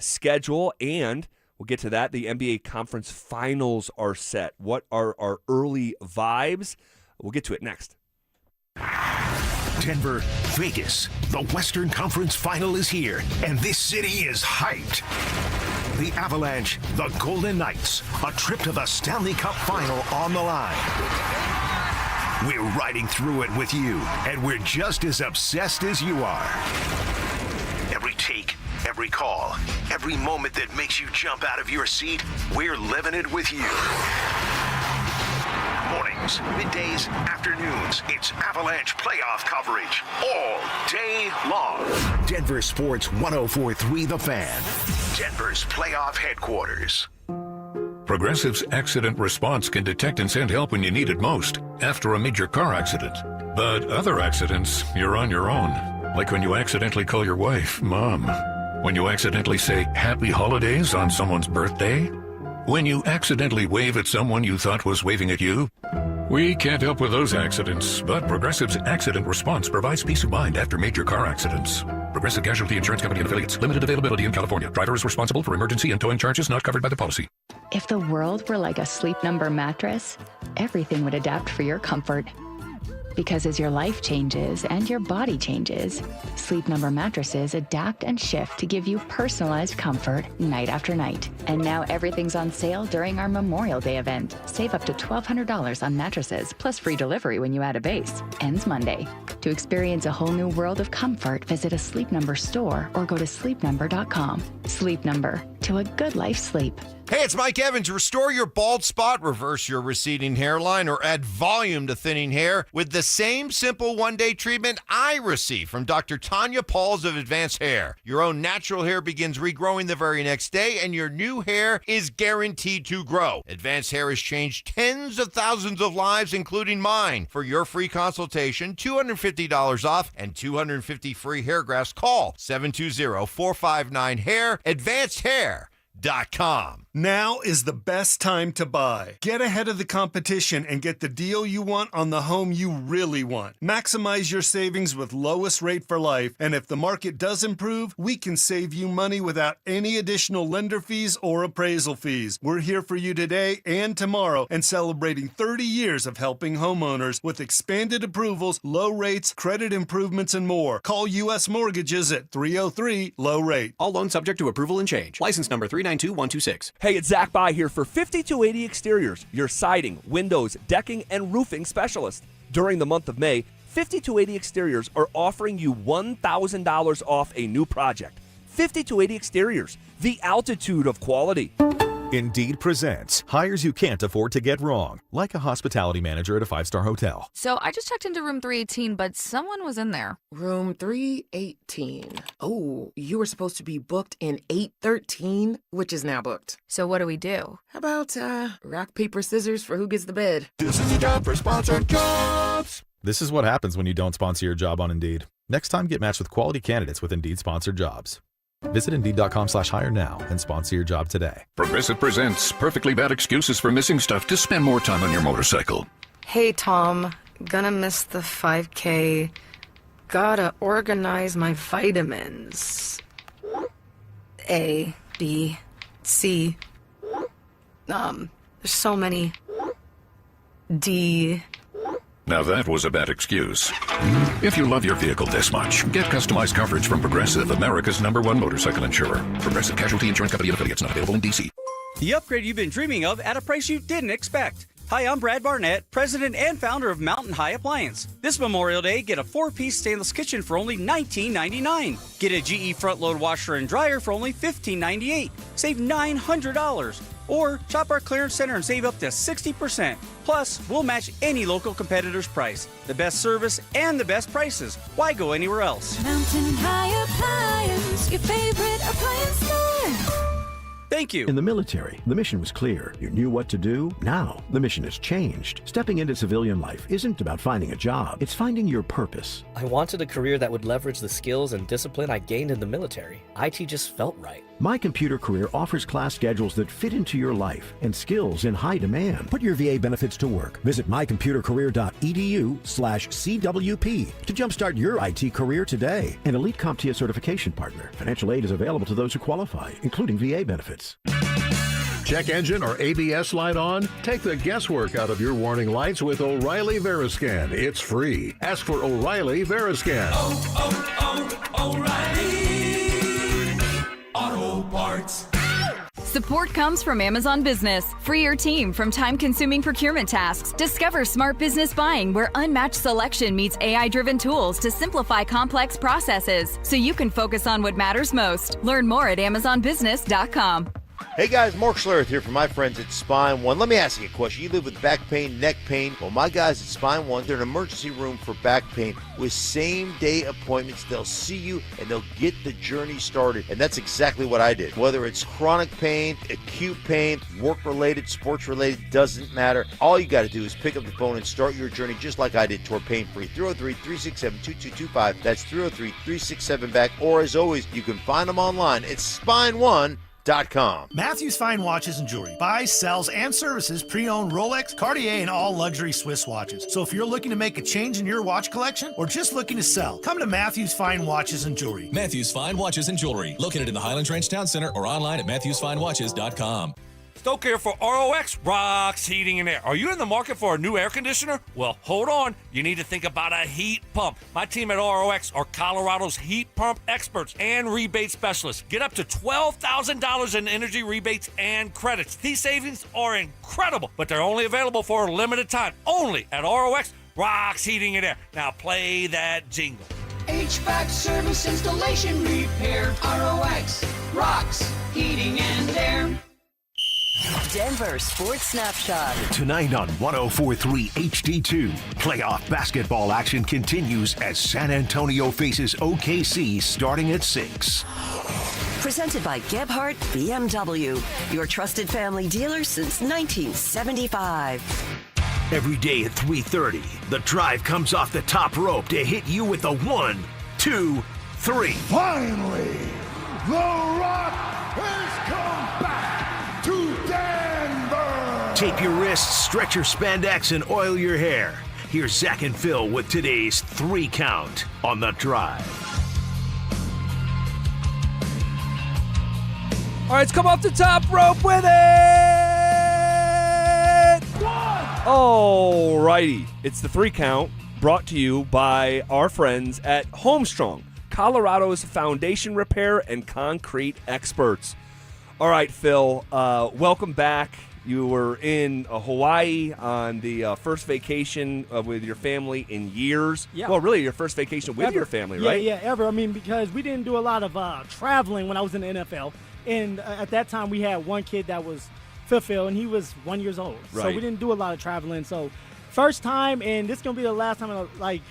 schedule, and we'll get to that. The NBA Conference Finals are set. What are our early vibes? We'll get to it next. Denver, Vegas. The Western Conference Final is here, and this city is hyped. The Avalanche, the Golden Knights, a trip to the Stanley Cup Final on the line. We're riding through it with you, and we're just as obsessed as you are. Every take, every call, every moment that makes you jump out of your seat, we're living it with you. Mornings, middays, afternoons, it's Avalanche playoff coverage all day long. Denver Sports 104.3 The Fan, Denver's playoff headquarters. Progressive's accident response can detect and send help when you need it most, after a major car accident. But other accidents, you're on your own. Like when you accidentally call your wife Mom. When you accidentally say Happy Holidays on someone's birthday. When you accidentally wave at someone you thought was waving at you. We can't help with those accidents, but Progressive's accident response provides peace of mind after major car accidents. Progressive Casualty Insurance Company and Affiliates. Limited availability in California. Driver is responsible for emergency and towing charges not covered by the policy. If the world were like a Sleep Number mattress, everything would adapt for your comfort. Because as your life changes and your body changes, Sleep Number mattresses adapt and shift to give you personalized comfort night after night. And now everything's on sale during our Memorial Day event. Save up to $1,200 on mattresses, plus free delivery when you add a base. Ends Monday. To experience a whole new world of comfort, visit a Sleep Number store or go to sleepnumber.com. Sleep Number, to a good life sleep. Hey, it's Mike Evans. Restore your bald spot, reverse your receding hairline, or add volume to thinning hair with the same simple one-day treatment I receive from Dr. Tanya Pauls of Advanced Hair. Your own natural hair begins regrowing the very next day, and your new hair is guaranteed to grow. Advanced Hair has changed tens of thousands of lives, including mine. For your free consultation, $250 off, and 250 free hair grafts, call 720-459-HAIR, AdvancedHair.com. Now is the best time to buy. Get ahead of the competition and get the deal you want on the home you really want. Maximize your savings with lowest rate for life, and if the market does improve, we can save you money without any additional lender fees or appraisal fees. We're here for you today and tomorrow and celebrating 30 years of helping homeowners with expanded approvals, low rates, credit improvements, and more. Call U.S. Mortgages at 303-LOW-RATE. All loans subject to approval and change. License number 392126. Hey, it's Zach By here for 5280 Exteriors, your siding, windows, decking, and roofing specialist. During the month of May, 5280 Exteriors are offering you $1,000 off a new project. 5280 Exteriors, the altitude of quality. Indeed presents hires you can't afford to get wrong, like a hospitality manager at a 5-star hotel. So I just checked into room 318, but someone was in there. Room 318. Oh, you were supposed to be booked in 813, which is now booked. So what do we do? How about rock, paper, scissors for who gets the bed? This is a job for sponsored jobs. This is what happens when you don't sponsor your job on Indeed. Next time, get matched with quality candidates with Indeed sponsored jobs. Visit Indeed.com/hire now and sponsor your job today. Progressive presents perfectly bad excuses for missing stuff to spend more time on your motorcycle. Hey, Tom. Gonna miss the 5K. Gotta organize my vitamins. A, B, C. There's so many. D. Now that was a bad excuse. If you love your vehicle this much, get customized coverage from Progressive, America's #1 motorcycle insurer. Progressive Casualty Insurance Company and affiliates, not available in D.C. The upgrade you've been dreaming of at a price you didn't expect. Hi, I'm Brad Barnett, president and founder of Mountain High Appliance. This Memorial Day, get a 4-piece stainless kitchen for only $19.99. Get a GE front-load washer and dryer for only $15.98. Save $900. Or shop our clearance center and save up to 60%. Plus, we'll match any local competitor's price. The best service and the best prices. Why go anywhere else? Mountain High Appliance, your favorite appliance store. Thank you. In the military, the mission was clear. You knew what to do. Now, the mission has changed. Stepping into civilian life isn't about finding a job. It's finding your purpose. I wanted a career that would leverage the skills and discipline I gained in the military. IT just felt right. My Computer Career offers class schedules that fit into your life and skills in high demand. Put your VA benefits to work. Visit mycomputercareer.edu/CWP to jumpstart your IT career today. An elite CompTIA certification partner. Financial aid is available to those who qualify, including VA benefits. Check engine or ABS light on? Take the guesswork out of your warning lights with O'Reilly Veriscan. It's free. Ask for O'Reilly Veriscan. O'Reilly Auto Parts. Support comes from Amazon Business. Free your team from time-consuming procurement tasks. Discover smart business buying where unmatched selection meets AI-driven tools to simplify complex processes so you can focus on what matters most. Learn more at amazonbusiness.com. Hey guys, Mark Schlereth here from my friends at Spine One. Let me ask you a question. You live with back pain, neck pain? Well, my guys at Spine One, they're an emergency room for back pain with same-day appointments. They'll see you and they'll get the journey started. And that's exactly what I did. Whether it's chronic pain, acute pain, work-related, sports-related, doesn't matter. All you got to do is pick up the phone and start your journey just like I did toward pain-free. 303-367-2225. That's 303-367-BACK. Or as always, you can find them online at SpineOne.com. Matthews Fine Watches and Jewelry buys, sells, and services pre-owned Rolex, Cartier, and all luxury Swiss watches. So if you're looking to make a change in your watch collection or just looking to sell, come to Matthews Fine Watches and Jewelry. Matthews Fine Watches and Jewelry, located in the Highlands Ranch Town Center or online at MatthewsFineWatches.com. Stoke here for ROX Rocks Heating and Air. Are you in the market for a new air conditioner? Well, hold on. You need to think about a heat pump. My team at ROX are Colorado's heat pump experts and rebate specialists. Get up to $12,000 in energy rebates and credits. These savings are incredible, but they're only available for a limited time. Only at ROX Rocks Heating and Air. Now play that jingle. HVAC service, installation, repair. ROX Rocks Heating and Air. Denver Sports Snapshot. Tonight on 104.3 HD2, playoff basketball action continues as San Antonio faces OKC starting at 6. Presented by Gebhardt BMW, your trusted family dealer since 1975. Every day at 3:30, the drive comes off the top rope to hit you with a 1, 2, 3. Finally, The Rock has come back to Denver. Tape your wrists, stretch your spandex, and oil your hair. Here's Zach and Phil with today's 3 count on the drive. All right, let's come off the top rope with it. All righty. It's the 3 count brought to you by our friends at Homestrong, Colorado's foundation repair and concrete experts. All right, Phil, welcome back. You were in Hawaii on the first vacation with your family in years. Yeah. Well, really, your first vacation with Ever. your family, right? Yeah, ever. I mean, because we didn't do a lot of traveling when I was in the NFL. And at that time, we had one kid that was Phil, and he was 1 year old. Right. So we didn't do a lot of traveling. So first time, and this is going to be the last time, like,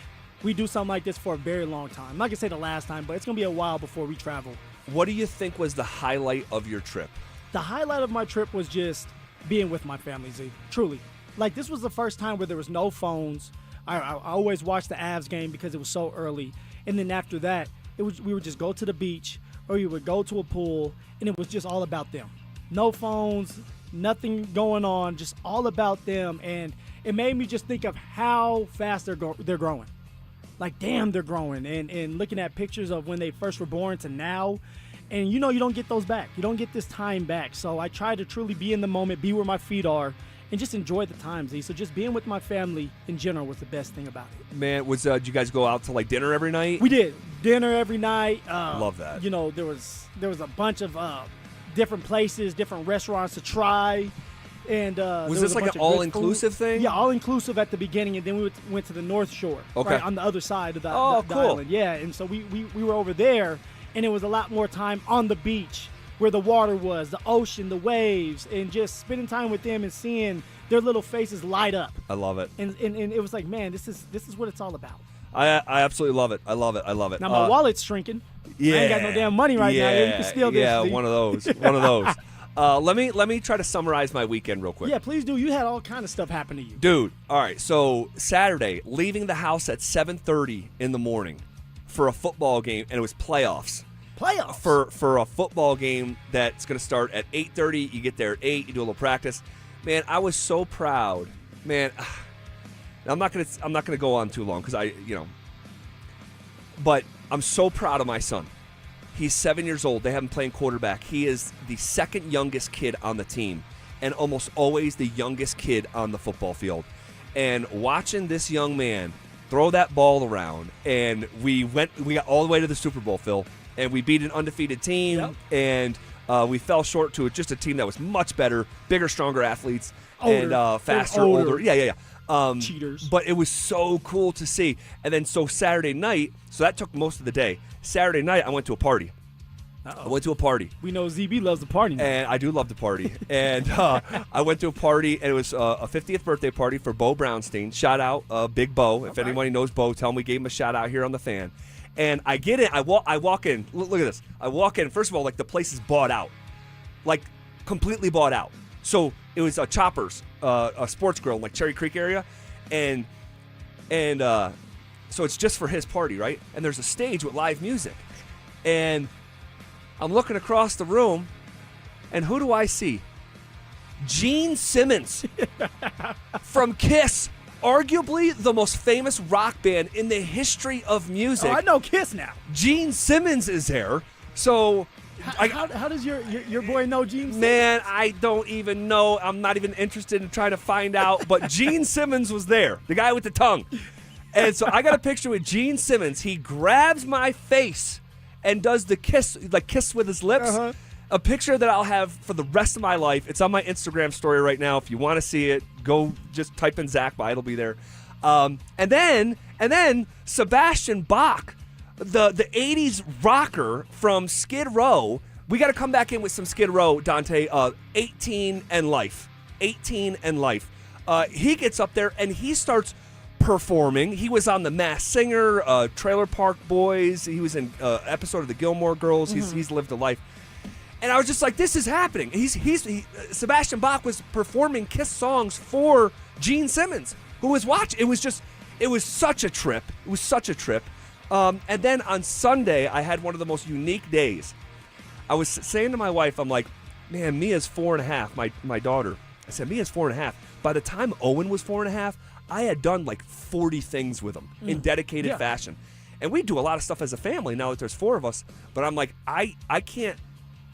we do something like this for a very long time. I'm not going to say the last time, but it's going to be a while before we travel. What do you think was the highlight of your trip? The highlight of my trip was just being with my family, Z. Truly. Like, this was the first time where there was no phones. I always watched the Avs game because it was so early. And then after that, we would just go to the beach or we would go to a pool, and it was just all about them. No phones, nothing going on, just all about them. And it made me just think of how fast they're growing. Like, damn, they're growing. And looking at pictures of when they first were born to now, and you don't get those back. You don't get this time back. So I try to truly be in the moment, be where my feet are, and just enjoy the time, Z. So just being with my family in general was the best thing about it. Man, did you guys go out to like dinner every night? We did. Dinner every night. Love that. There was a bunch of different places, different restaurants to try. And was this like an all-inclusive thing? Yeah, all-inclusive at the beginning, and then we went to the North Shore, right, on the other side of the cool. island. Yeah, and so we were over there, and it was a lot more time on the beach where the water was, the ocean, the waves, and just spending time with them and seeing their little faces light up. I love it. And it was like, man, this is what it's all about. I absolutely love it. I love it. Now my wallet's shrinking. Yeah, I ain't got no damn money right now. You can steal this. Yeah, one of those. Let me try to summarize my weekend real quick. Yeah, please do. You had all kind of stuff happen to you. Dude, all right. So Saturday, leaving the house at 7:30 in the morning for a football game, and it was playoffs. For a football game that's going to start at 8:30. You get there at 8. You do a little practice. Man, I was so proud. Man, I'm not gonna go on too long because but I'm so proud of my son. He's 7 years old. They have him playing quarterback. He is the second youngest kid on the team and almost always the youngest kid on the football field. And watching this young man throw that ball around, and we got all the way to the Super Bowl, Phil, and we beat an undefeated team, and we fell short to just a team that was much better, bigger, stronger athletes, and faster, older. Yeah. Cheaters. But it was so cool to see. And then so Saturday night, so that took most of the day. Saturday night, I went to a party. I went to a party. We know ZB loves the party. And I do love the party. And I went to a party, and it was a 50th birthday party for Bo Brownstein. Shout out, Big Bo. If anybody knows Bo, tell him we gave him a shout out here on the Fan. And I get in. I walk in. Look at this. I walk in. First of all, like, the place is bought out. Like, completely bought out. So it was a Choppers, a sports grill in like Cherry Creek area. And so it's just for his party, right? And there's a stage with live music. And I'm looking across the room, and who do I see? Gene Simmons from Kiss, arguably the most famous rock band in the history of music. Oh, I know Kiss now. Gene Simmons is there. So how does your boy know Gene Simmons? Man, I don't even know. I'm not even interested in trying to find out. But Gene Simmons was there, the guy with the tongue. And so I got a picture with Gene Simmons. He grabs my face and does the kiss with his lips. Uh-huh. A picture that I'll have for the rest of my life. It's on my Instagram story right now. If you want to see it, go just type in Zach by. It'll be there. And then Sebastian Bach, the 80s rocker from Skid Row. We got to come back in with some Skid Row, Dante. 18 and Life. 18 and Life. He gets up there and he starts performing. He was on The Masked Singer, Trailer Park Boys. He was in an episode of The Gilmore Girls. Mm-hmm. He's lived a life. And I was just like, this is happening. Sebastian Bach was performing Kiss songs for Gene Simmons, who was watching. It was such a trip. It was such a trip. And then on Sunday, I had one of the most unique days. I was saying to my wife, I'm like, man, Mia's 4.5, my daughter. I said, Mia's 4.5. By the time Owen was 4.5, I had done like 40 things with him in dedicated fashion. And we do a lot of stuff as a family now that there's 4 of us. But I'm like, I can't.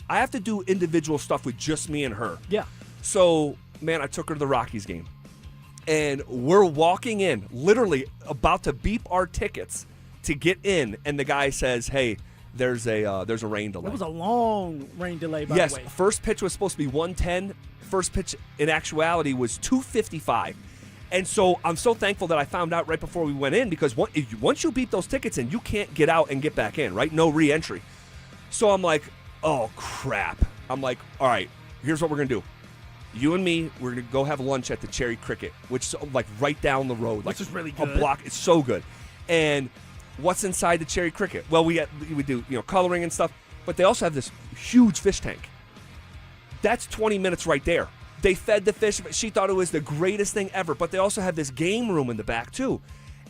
I have to do individual stuff with just me and her. Yeah. So, man, I took her to the Rockies game. And we're walking in, literally about to beep our tickets to get in. And the guy says, hey, there's a rain delay. It was a long rain delay, by the way. Yes, first pitch was supposed to be 110. First pitch, in actuality, was 255. And so I'm so thankful that I found out right before we went in, because once you beep those tickets in, you can't get out and get back in, right? No re-entry. So I'm like, oh, crap. I'm like, all right, here's what we're going to do. You and me, we're going to go have lunch at the Cherry Cricket, which is like right down the road. Which like is really good. A block. It's so good. And what's inside the Cherry Cricket? Well, we do coloring and stuff, but they also have this huge fish tank. That's 20 minutes right there. They fed the fish. She thought it was the greatest thing ever, but they also have this game room in the back too.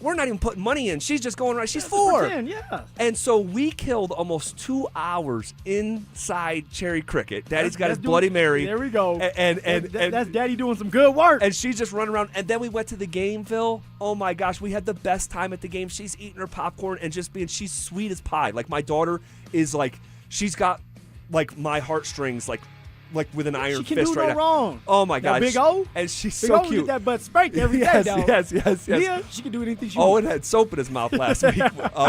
We're not even putting money in. She's just going right. She's 4. Yeah. And so we killed almost 2 hours inside Cherry Cricket. Daddy's got his Bloody Mary. There we go. And that's Daddy doing some good work. And she's just running around. And then we went to the game, Phil. Oh my gosh, we had the best time at the game. She's eating her popcorn and she's sweet as pie. Like my daughter is like, she's got like my heartstrings like with an iron fist right now. She can do no wrong. Oh my gosh. Big O. And she's Big so O cute. get that butt spanked every day, dog. Yes. Mia, she can do anything she Owen wants. had soap in his mouth last week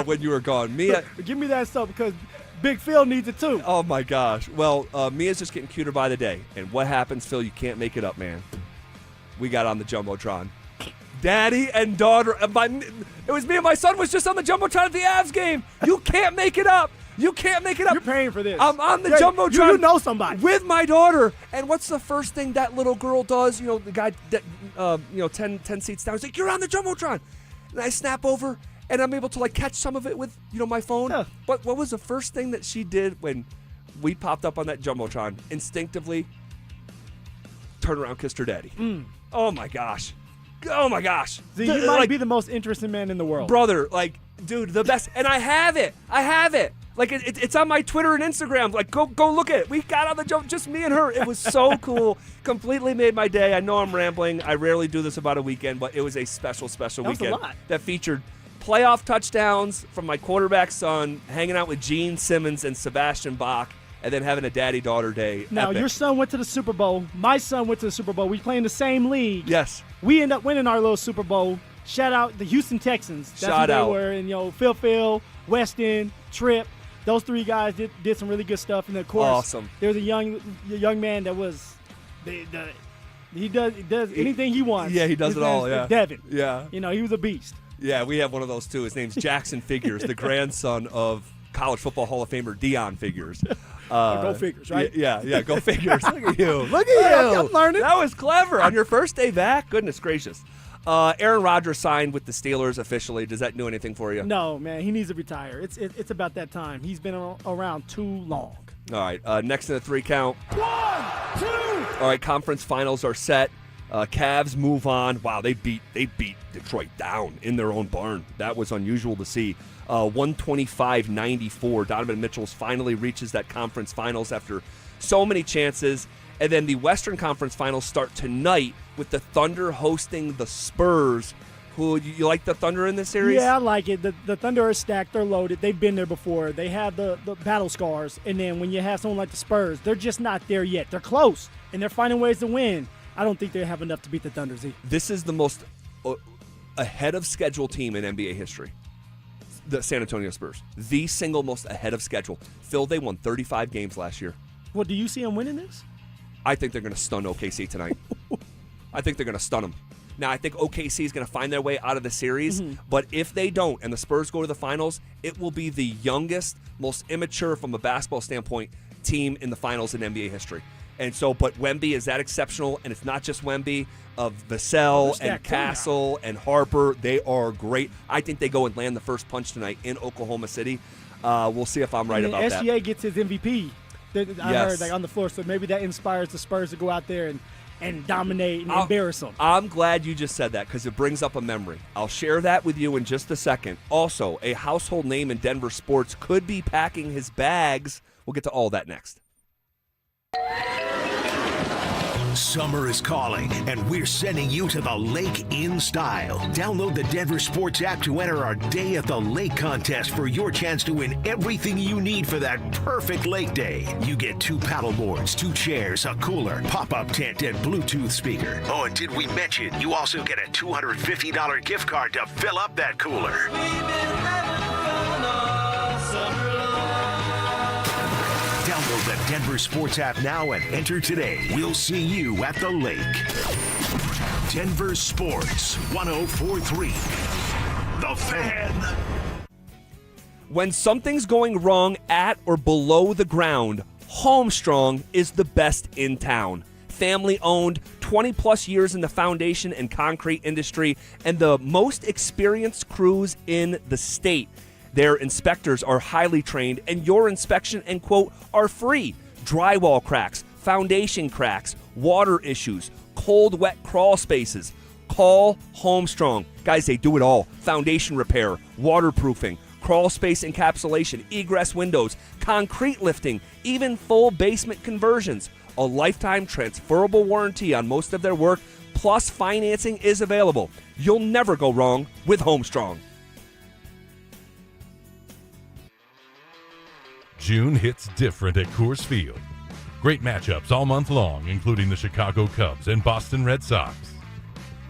when you were gone. Mia, give me that soap because Big Phil needs it too. Oh my gosh. Well, Mia's just getting cuter by the day. And what happens, Phil? You can't make it up, man. We got on the Jumbotron. Daddy and daughter. It was me and my son was just on the Jumbotron at the Avs game. You can't make it up. You can't make it up. You're paying for this. I'm on the Jumbotron. You know somebody. With my daughter. And what's the first thing that little girl does? You know, the guy, 10 seats down. He's like, you're on the Jumbotron. And I snap over, and I'm able to, like, catch some of it with, my phone. Yeah. But what was the first thing that she did when we popped up on that Jumbotron? Instinctively, turn around, kissed her daddy. Oh, my gosh. Oh, my gosh. See, you might be the most interesting man in the world. Brother, like, dude, the best. And I have it. Like, it's on my Twitter and Instagram. Like, go look at it. We got on the jump, just me and her. It was so cool. Completely made my day. I know I'm rambling. I rarely do this about a weekend, but it was a special weekend a lot. that featured playoff touchdowns from my quarterback son, hanging out with Gene Simmons and Sebastian Bach, and then having a daddy-daughter day. Now, Epic. your son went to the Super Bowl. My son went to the Super Bowl. We play in the same league. Yes. We end up winning our little Super Bowl. Shout out the Houston Texans. That's Shout who out. They were. And, Phil, Weston, Tripp. Those 3 guys did some really good stuff. And, of course, awesome. There's a young man that was he does anything he wants. Yeah, he does His it all, name's yeah. Devin. Yeah. He was a beast. Yeah, we have one of those, too. His name's Jackson Figures, the grandson of College Football Hall of Famer Deion Figures. Go Figures, right? Yeah, go Figures. Look at you. Look at you. I'm learning. That was clever. On your first day back? Goodness gracious. Aaron Rodgers signed with the Steelers officially. Does that do anything for you? No, man. He needs to retire. It's about that time. He's been around too long. All right. Next in the 3 count. 1, 2. All right. Conference finals are set. Cavs move on. Wow, they beat Detroit down in their own barn. That was unusual to see. 125-94. Donovan Mitchell finally reaches that conference finals after so many chances. And then the Western Conference Finals start tonight with the Thunder hosting the Spurs. Who you like the Thunder in this series? Yeah, I like it. The Thunder are stacked. They're loaded. They've been there before. They have the battle scars. And then when you have someone like the Spurs, they're just not there yet. They're close, and they're finding ways to win. I don't think they have enough to beat the Thunder, Z. This is the most ahead of schedule team in NBA history. The San Antonio Spurs. The single most ahead of schedule. Phil, they won 35 games last year. Well, do you see them winning this? I think they're going to stun OKC tonight. I think they're going to stun them. Now, I think OKC is going to find their way out of the series, but if they don't and the Spurs go to the finals, it will be the youngest, most immature from a basketball standpoint team in the finals in NBA history. And so, but Wemby is that exceptional, and it's not just Wemby, of Vassell and Castle and Harper. They are great. I think they go and land the first punch tonight in Oklahoma City. We'll see if I'm right about that. SGA gets his MVP. I heard on the floor, so maybe that inspires the Spurs to go out there and dominate and embarrass them. I'm glad you just said that because it brings up a memory. I'll share that with you in just a second. Also, a household name in Denver sports could be packing his bags. We'll get to all that next. Summer is calling, and we're sending you to the lake in style. Download the Denver Sports app to enter our Day at the Lake contest for your chance to win everything you need for that perfect lake day. You get 2 paddle boards, 2 chairs, a cooler, pop-up tent, and Bluetooth speaker. Oh, and did we mention you also get a $250 gift card to fill up that cooler? Download the Denver Sports app now and enter today. We'll see you at the lake. Denver Sports 104.3. The Fan. When something's going wrong at or below the ground, Homestrong is the best in town. Family owned, 20 plus years in the foundation and concrete industry, and the most experienced crews in the state. Their inspectors are highly trained, and your inspection and quote are free. Drywall cracks, foundation cracks, water issues, cold, wet crawl spaces. Call Homestrong. Guys, they do it all. Foundation repair, waterproofing, crawl space encapsulation, egress windows, concrete lifting, even full basement conversions. A lifetime transferable warranty on most of their work, plus financing is available. You'll never go wrong with Homestrong. June hits different at Coors Field. Great matchups all month long, including the Chicago Cubs and Boston Red Sox.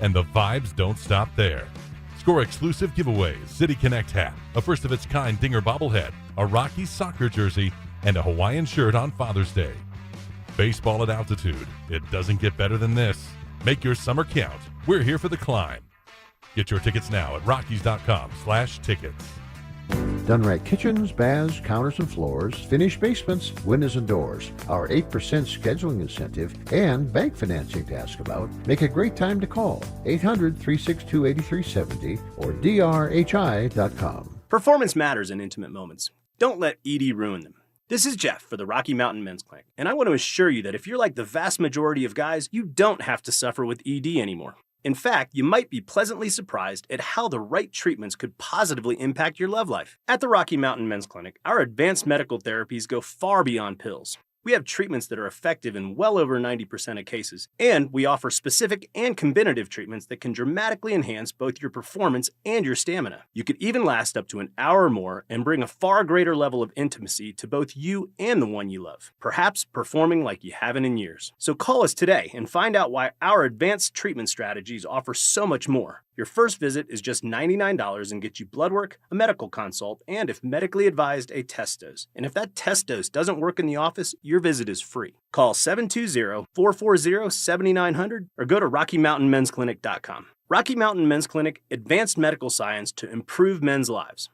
And the vibes don't stop there. Score exclusive giveaways, City Connect hat, a first-of-its-kind Dinger bobblehead, a Rockies soccer jersey, and a Hawaiian shirt on Father's Day. Baseball at altitude. It doesn't get better than this. Make your summer count. We're here for the climb. Get your tickets now at Rockies.com/tickets. Dunrack Kitchens, baths, counters and floors, finished basements, windows and doors. Our 8% scheduling incentive and bank financing to ask about make a great time to call 800-362-8370 or drhi.com. Performance matters in intimate moments. Don't let ED ruin them. This is Jeff for the Rocky Mountain Men's Clinic, and I want to assure you that if you're like the vast majority of guys, you don't have to suffer with ED anymore. In fact, you might be pleasantly surprised at how the right treatments could positively impact your love life. At the Rocky Mountain Men's Clinic, our advanced medical therapies go far beyond pills. We have treatments that are effective in well over 90% of cases, and we offer specific and combinative treatments that can dramatically enhance both your performance and your stamina. You could even last up to an hour or more and bring a far greater level of intimacy to both you and the one you love, perhaps performing like you haven't in years. So call us today and find out why our advanced treatment strategies offer so much more. Your first visit is just $99 and gets you blood work, a medical consult, and if medically advised, a test dose. And if that test dose doesn't work in the office, your visit is free. Call 720-440-7900 or go to RockyMountainMen'sClinic.com. Rocky Mountain Men's Clinic, advanced medical science to improve men's lives.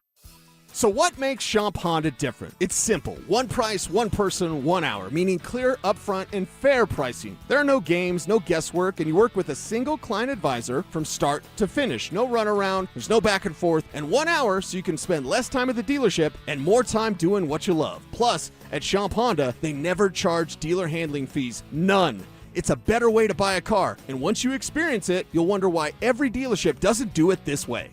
So what makes Champ Honda different? It's simple. One price, one person, 1 hour, meaning clear, upfront, and fair pricing. There are no games, no guesswork, and you work with a single client advisor from start to finish. No runaround, there's no back and forth, and 1 hour so you can spend less time at the dealership and more time doing what you love. Plus, at Champ Honda, they never charge dealer handling fees. None. It's a better way to buy a car, and once you experience it, you'll wonder why every dealership doesn't do it this way.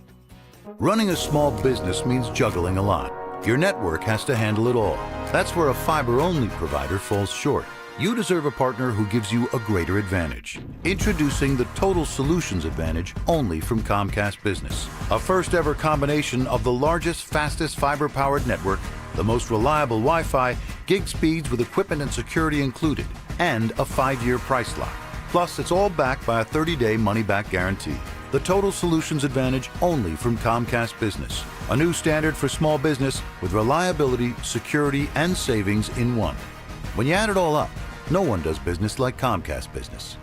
Running a small business means juggling a lot. Your network has to handle it all. That's where a fiber-only provider falls short. You deserve a partner who gives you a greater advantage. Introducing the Total Solutions Advantage only from Comcast Business. A first-ever combination of the largest, fastest fiber-powered network, the most reliable Wi-Fi, gig speeds with equipment and security included, and a 5-year price lock. Plus, it's all backed by a 30-day money-back guarantee. The Total Solutions Advantage only from Comcast Business. A new standard for small business with reliability, security, and savings in one. When you add it all up, no one does business like Comcast Business.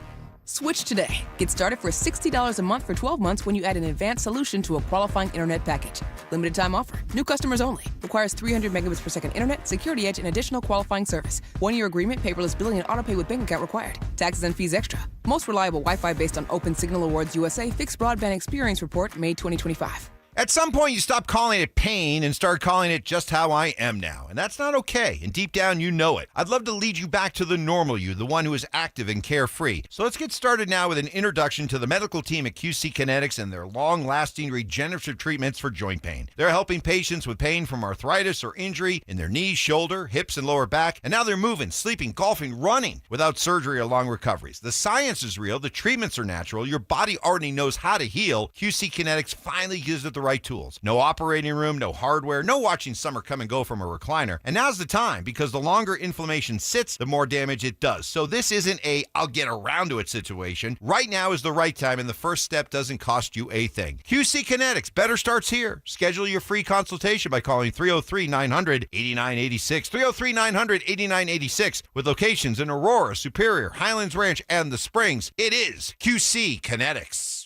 Switch today. Get started for $60 a month for 12 months when you add an advanced solution to a qualifying internet package. Limited time offer. New customers only. Requires 300 megabits per second internet, security edge, and additional qualifying service. 1-year agreement, paperless billing, and autopay with bank account required. Taxes and fees extra. Most reliable Wi-Fi based on Open Signal Awards USA Fixed Broadband Experience Report, May 2025. At some point, you stop calling it pain and start calling it just how I am now. And that's not okay. And deep down, you know it. I'd love to lead you back to the normal you, the one who is active and carefree. So let's get started now with an introduction to the medical team at QC Kinetics and their long-lasting regenerative treatments for joint pain. They're helping patients with pain from arthritis or injury in their knees, shoulder, hips, and lower back. And now they're moving, sleeping, golfing, running without surgery or long recoveries. The science is real. The treatments are natural. Your body already knows how to heal. QC Kinetics finally gives it the right tools. No operating room, no hardware, no watching summer come and go from a recliner. And now's the time, because the longer inflammation sits, the more damage it does. So this isn't a I'll get around to it situation. Right now is the right time, and the first step doesn't cost you a thing. QC Kinetics, better starts here. Schedule your free consultation by calling 303-900-8986, 303-900-8986, with locations in Aurora, Superior, Highlands Ranch, and The Springs. It is QC Kinetics.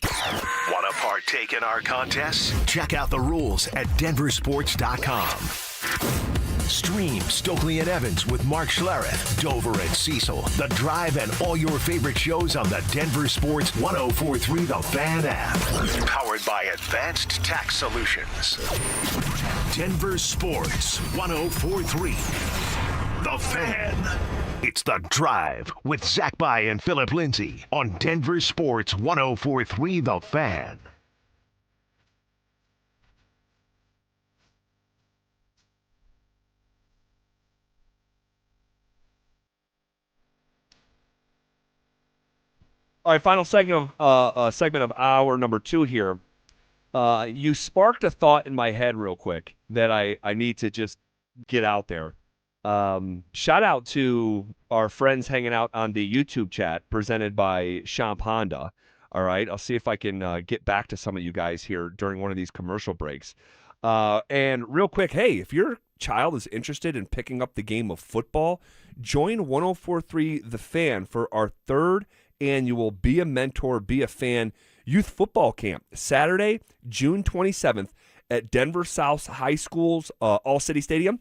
Want to partake in our contest? Check out the rules at DenverSports.com. Stream Stokely and Evans with Mark Schlereth, Dover and Cecil, The Drive, and all your favorite shows on the Denver Sports 104.3 The Fan app. Powered by Advanced Tax Solutions. Denver Sports 104.3 The Fan. It's The Drive with Zach By and Phillip Lindsay on Denver Sports 104.3 The Fan. All right, final segment of hour number 2 here. You sparked a thought in my head real quick that I need to just get out there. Shout out to our friends hanging out on the YouTube chat presented by Champ Honda. All right, I'll see if I can get back to some of you guys here during one of these commercial breaks. And real quick, hey, if your child is interested in picking up the game of football, join 104.3 The Fan for our 3rd annual Be a Mentor, Be a Fan Youth Football Camp, Saturday, June 27th at Denver South High School's All-City Stadium.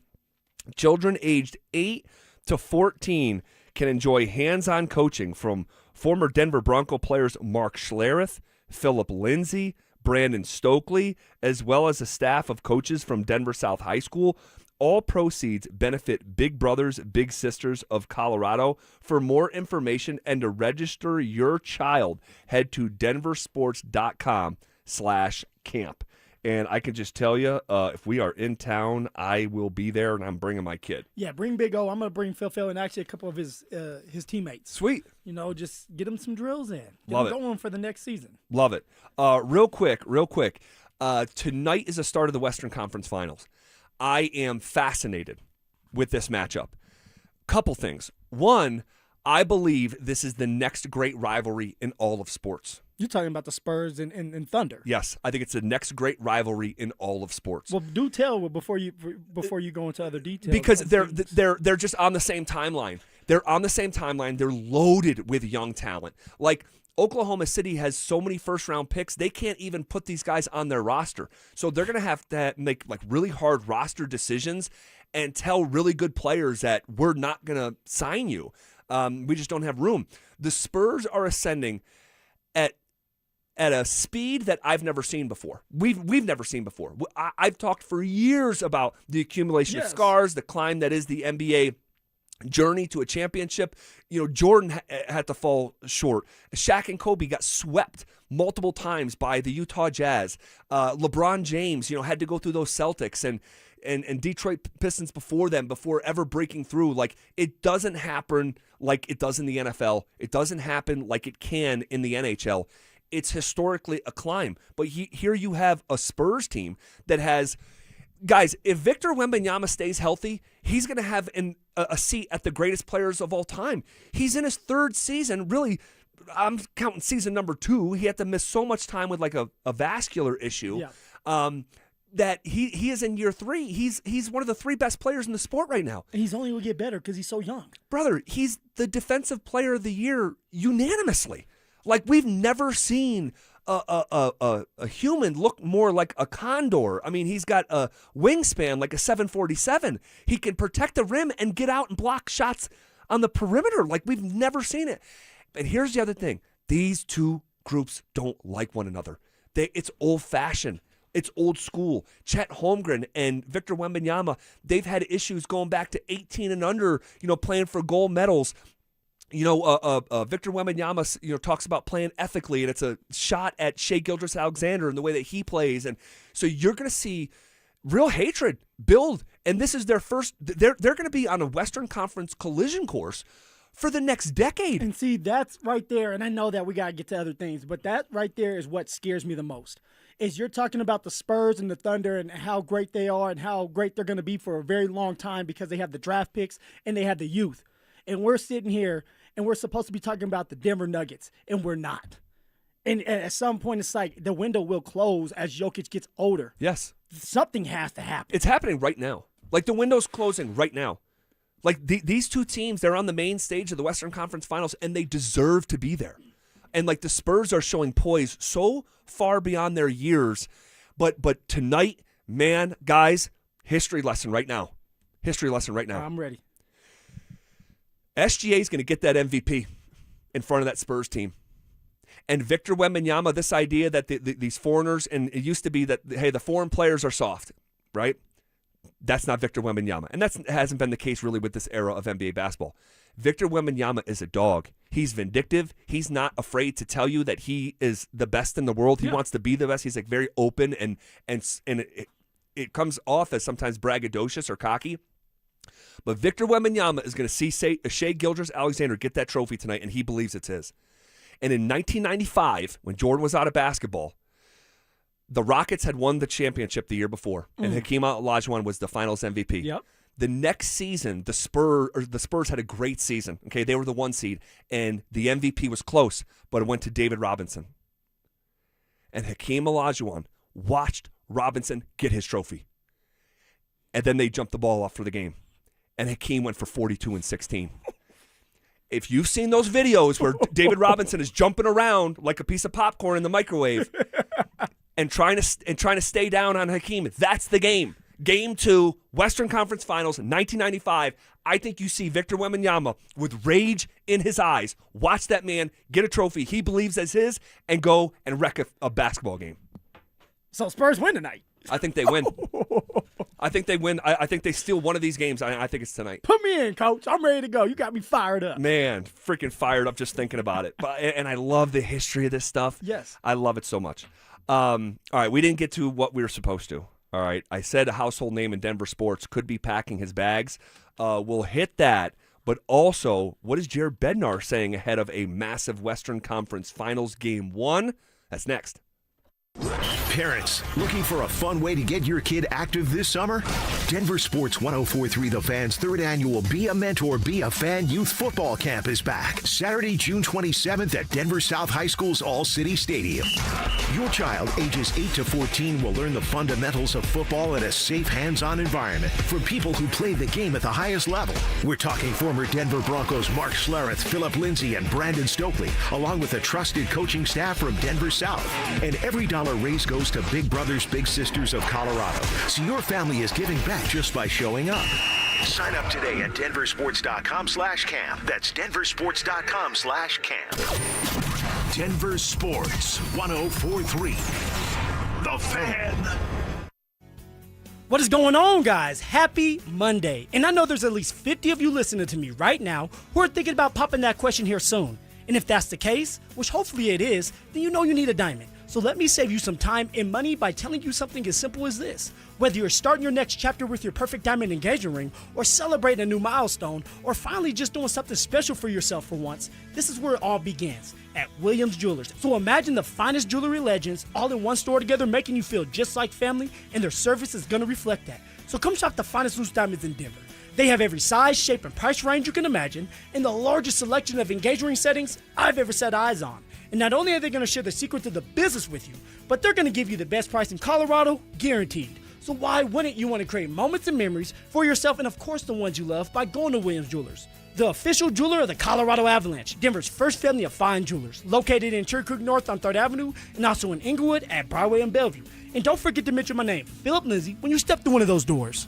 Children aged 8 to 14 can enjoy hands-on coaching from former Denver Bronco players Mark Schlereth, Phillip Lindsay, Brandon Stokely, as well as a staff of coaches from Denver South High School. All proceeds benefit Big Brothers Big Sisters of Colorado. For more information and to register your child, head to denversports.com/camp. And I can just tell you, if we are in town, I will be there, and I'm bringing my kid. Yeah, bring Big O. I'm going to bring Phil and actually a couple of his teammates. Sweet. You know, just get him some drills in. Get Love him it. going for the next season. Love it. Real quick. Tonight is the start of the Western Conference Finals. I am fascinated with this matchup. Couple things. One, I believe this is the next great rivalry in all of sports. You're talking about the Spurs and Thunder. Yes, I think it's the next great rivalry in all of sports. Well, do tell before you go into other details. Because they're just on the same timeline. They're on the same timeline. They're loaded with young talent. Like Oklahoma City has so many first-round picks, they can't even put these guys on their roster. So they're going to have to make like really hard roster decisions and tell really good players that we're not going to sign you. We just don't have room. The Spurs are ascending at a speed that I've never seen before. We've never seen before. I've talked for years about the accumulation of scars, the climb that is the NBA journey to a championship. You know, Jordan had to fall short. Shaq and Kobe got swept multiple times by the Utah Jazz. LeBron James, had to go through those Celtics and Detroit Pistons before them, before ever breaking through. Like, it doesn't happen like it does in the NFL. It doesn't happen like it can in the NHL. It's historically a climb. But here you have a Spurs team that has, guys, if Victor Wembanyama stays healthy, he's going to have a seat at the greatest players of all time. He's in his 3rd season. Really, I'm counting season number 2. He had to miss so much time with like a vascular issue. Yeah. That he is in year 3. He's one of the 3 best players in the sport right now. And he's only going to get better because he's so young. Brother, he's the defensive player of the year unanimously. Like, we've never seen a human look more like a condor. I mean, he's got a wingspan like a 747. He can protect the rim and get out and block shots on the perimeter like we've never seen it. And here's the other thing. These two groups don't like one another. It's old-fashioned. It's old school. Chet Holmgren and Victor Wembanyama, they've had issues going back to 18 and under, playing for gold medals. Victor Wembanyama, talks about playing ethically, and it's a shot at Shai Gilgeous-Alexander and the way that he plays. And so you're going to see real hatred build, and this is their first. They're going to be on a Western Conference collision course for the next decade. And see, that's right there, and I know that we got to get to other things, but that right there is what scares me the most. Is you're talking about the Spurs and the Thunder and how great they are and how great they're going to be for a very long time because they have the draft picks and they have the youth. And we're sitting here and we're supposed to be talking about the Denver Nuggets, and we're not. And at some point, it's like the window will close as Jokic gets older. Yes. Something has to happen. It's happening right now. Like, the window's closing right now. Like, these two teams, they're on the main stage of the Western Conference Finals, and they deserve to be there. And, like, the Spurs are showing poise so far beyond their years. But tonight, man, guys, history lesson right now. History lesson right now. I'm ready. SGA is going to get that MVP in front of that Spurs team. And Victor Wembanyama, this idea that these foreigners, and it used to be that, hey, the foreign players are soft, right? That's not Victor Wembanyama. And that hasn't been the case really with this era of NBA basketball. Victor Wembanyama is a dog. He's vindictive. He's not afraid to tell you that he is the best in the world. He wants to be the best. He's like very open, and it comes off as sometimes braggadocious or cocky. But Victor Wembanyama is going to see Shai Gilgeous-Alexander get that trophy tonight, and he believes it's his. And in 1995, when Jordan was out of basketball, the Rockets had won the championship the year before, and Hakeem Olajuwon was the Finals MVP. Yep. The next season, the Spurs had a great season. Okay, they were the 1 seed, and the MVP was close, but it went to David Robinson. And Hakeem Olajuwon watched Robinson get his trophy, and then they jumped the ball off for the game, and Hakeem went for 42 and 16. If you've seen those videos where David Robinson is jumping around like a piece of popcorn in the microwave and trying to stay down on Hakeem, that's the game. Game 2, Western Conference Finals, 1995. I think you see Victor Wembanyama with rage in his eyes. Watch that man get a trophy he believes is his and go and wreck a basketball game. So Spurs win tonight. I think they win. I think they win. I think they steal one of these games. I think it's tonight. Put me in, Coach. I'm ready to go. You got me fired up. Man, freaking fired up just thinking about it. And I love the history of this stuff. Yes. I love it so much. All right, we didn't get to what we were supposed to. All right, I said a household name in Denver sports could be packing his bags. We'll hit that. But also, what is Jared Bednar saying ahead of a massive Western Conference Finals Game 1? That's next. Parents, looking for a fun way to get your kid active this summer? Denver Sports 104.3 The Fan's 3rd annual Be a Mentor, Be a Fan Youth Football Camp is back. Saturday, June 27th at Denver South High School's All-City Stadium. Your child, ages 8 to 14, will learn the fundamentals of football in a safe, hands-on environment from people who play the game at the highest level. We're talking former Denver Broncos Mark Schlereth, Phillip Lindsay, and Brandon Stokely, along with a trusted coaching staff from Denver South. And every dollar raised goes to Big Brothers Big Sisters of Colorado, so your family is giving back just by showing up. Sign up today at DenverSports.com/camp. That's DenverSports.com/camp. Denver Sports 104.3 The Fan. What is going on, guys? Happy Monday. And I know there's at least 50 of you listening to me right now who are thinking about popping that question here soon. And if that's the case, which hopefully it is, then you know you need a diamond. So let me save you some time and money by telling you something as simple as this. Whether you're starting your next chapter with your perfect diamond engagement ring, or celebrating a new milestone, or finally just doing something special for yourself for once, this is where it all begins, at Williams Jewelers. So imagine the finest jewelry legends all in one store together, making you feel just like family, and their service is going to reflect that. So come shop the finest loose diamonds in Denver. They have every size, shape, and price range you can imagine, and the largest selection of engagement ring settings I've ever set eyes on. And not only are they going to share the secret to the business with you, but they're going to give you the best price in Colorado, guaranteed. So why wouldn't you want to create moments and memories for yourself and, of course, the ones you love by going to Williams Jewelers, the official jeweler of the Colorado Avalanche, Denver's first family of fine jewelers, located in Cherry Creek North on 3rd Avenue and also in Inglewood at Broadway and Bellevue. And don't forget to mention my name, Phillip Lindsay, when you step through one of those doors.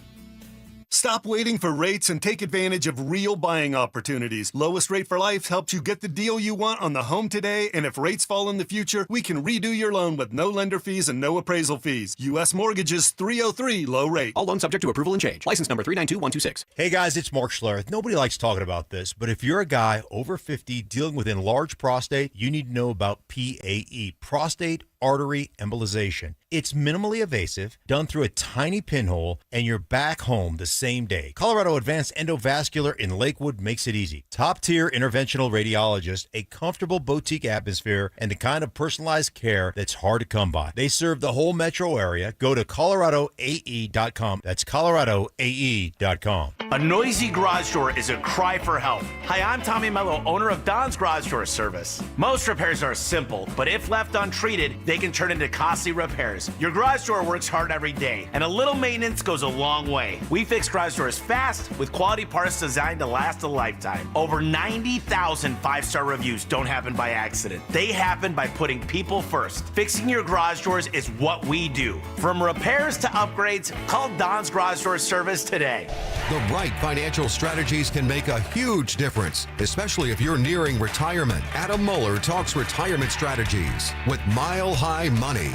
Stop waiting for rates and take advantage of real buying opportunities. Lowest Rate for Life helps you get the deal you want on the home today, and if rates fall in the future, we can redo your loan with no lender fees and no appraisal fees. U.S. Mortgages 303 low rate. All loans subject to approval and change. License number 392126. Hey guys, it's Mark Schlereth. Nobody likes talking about this, but if you're a guy over 50 dealing with enlarged prostate, you need to know about PAE, prostate artery embolization. It's minimally invasive, done through a tiny pinhole, and you're back home the same day. Colorado Advanced Endovascular in Lakewood makes it easy. Top-tier interventional radiologist, a comfortable boutique atmosphere, and the kind of personalized care that's hard to come by. They serve the whole metro area. Go to coloradoae.com. That's coloradoae.com. A noisy garage door is a cry for help. Hi, I'm Tommy Mello, owner of Don's Garage Door Service. Most repairs are simple, but if left untreated, they can turn into costly repairs. Your garage door works hard every day, and a little maintenance goes a long way. We fix garage doors fast with quality parts designed to last a lifetime. Over 90,000 five-star reviews don't happen by accident. They happen by putting people first. Fixing your garage doors is what we do. From repairs to upgrades, call Don's Garage Door Service today. The right financial strategies can make a huge difference, especially if you're nearing retirement. Adam Mueller talks retirement strategies with Mile High Money.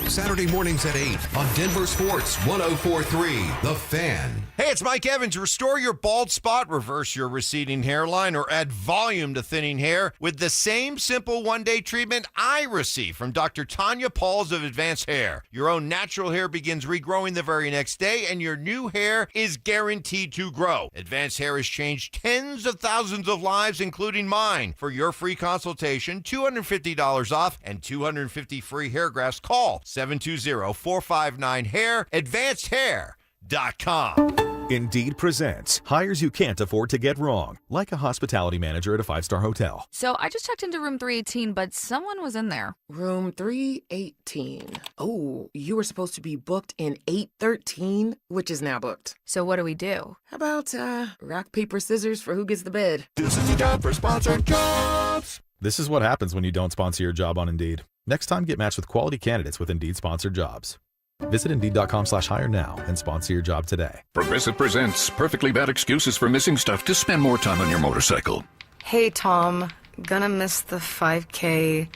Saturday mornings at 8 on Denver Sports 104.3 The Fan. Hey, it's Mike Evans. Restore your bald spot, reverse your receding hairline, or add volume to thinning hair with the same simple one-day treatment I receive from Dr. Tanya Pauls of Advanced Hair. Your own natural hair begins regrowing the very next day, and your new hair is guaranteed to grow. Advanced Hair has changed tens of thousands of lives, including mine. For your free consultation, $250 off and 250 free hair grafts, call 720-459-HAIR, AdvancedHair.com. Indeed presents hires you can't afford to get wrong, like a hospitality manager at a five-star hotel. So I just checked into room 318, but someone was in there. Room 318. Oh, you were supposed to be booked in 813, which is now booked. So what do we do? How about rock, paper, scissors for who gets the bed? This is the job for sponsored jobs. This is what happens when you don't sponsor your job on Indeed. Next time, get matched with quality candidates with Indeed sponsored jobs. Visit Indeed.com/hire now and sponsor your job today. Progressive presents perfectly bad excuses for missing stuff to spend more time on your motorcycle. Hey, Tom. Gonna miss the 5K.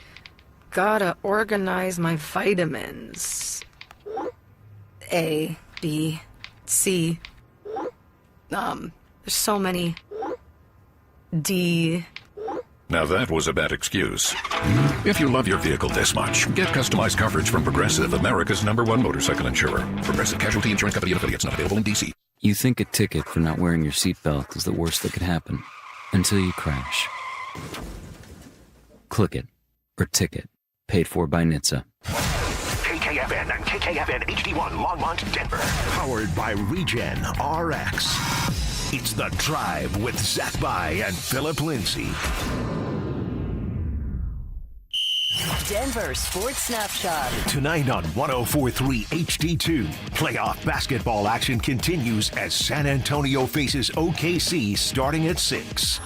Gotta organize my vitamins. A, B, C. There's so many. D. Now that was a bad excuse. If you love your vehicle this much, get customized coverage from Progressive, America's #1 motorcycle insurer. Progressive Casualty Insurance Company and affiliates, not available in D.C. You think a ticket for not wearing your seatbelt is the worst that could happen until you crash. Click it or ticket. Paid for by NHTSA. KKFN and KKFN HD1 Longmont, Denver. Powered by Regen RX. It's The Drive with Zach By and Phillip Lindsay. Denver Sports Snapshot. Tonight on 104.3 HD2, playoff basketball action continues as San Antonio faces OKC starting at 6.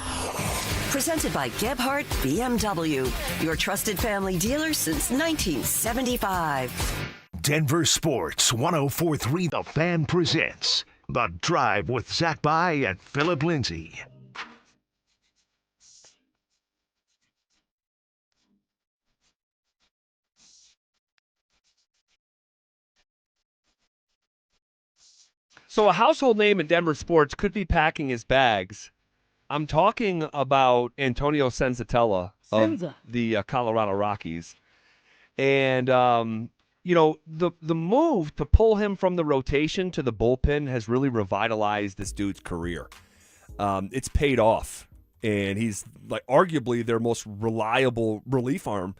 Presented by Gebhardt BMW, your trusted family dealer since 1975. Denver Sports 104.3 The Fan presents The Drive with Zach By and Phillip Lindsay. So a household name in Denver sports could be packing his bags. I'm talking about Antonio Senzatella of the Colorado Rockies. And, the move to pull him from the rotation to the bullpen has really revitalized this dude's career. It's paid off. And he's like arguably their most reliable relief arm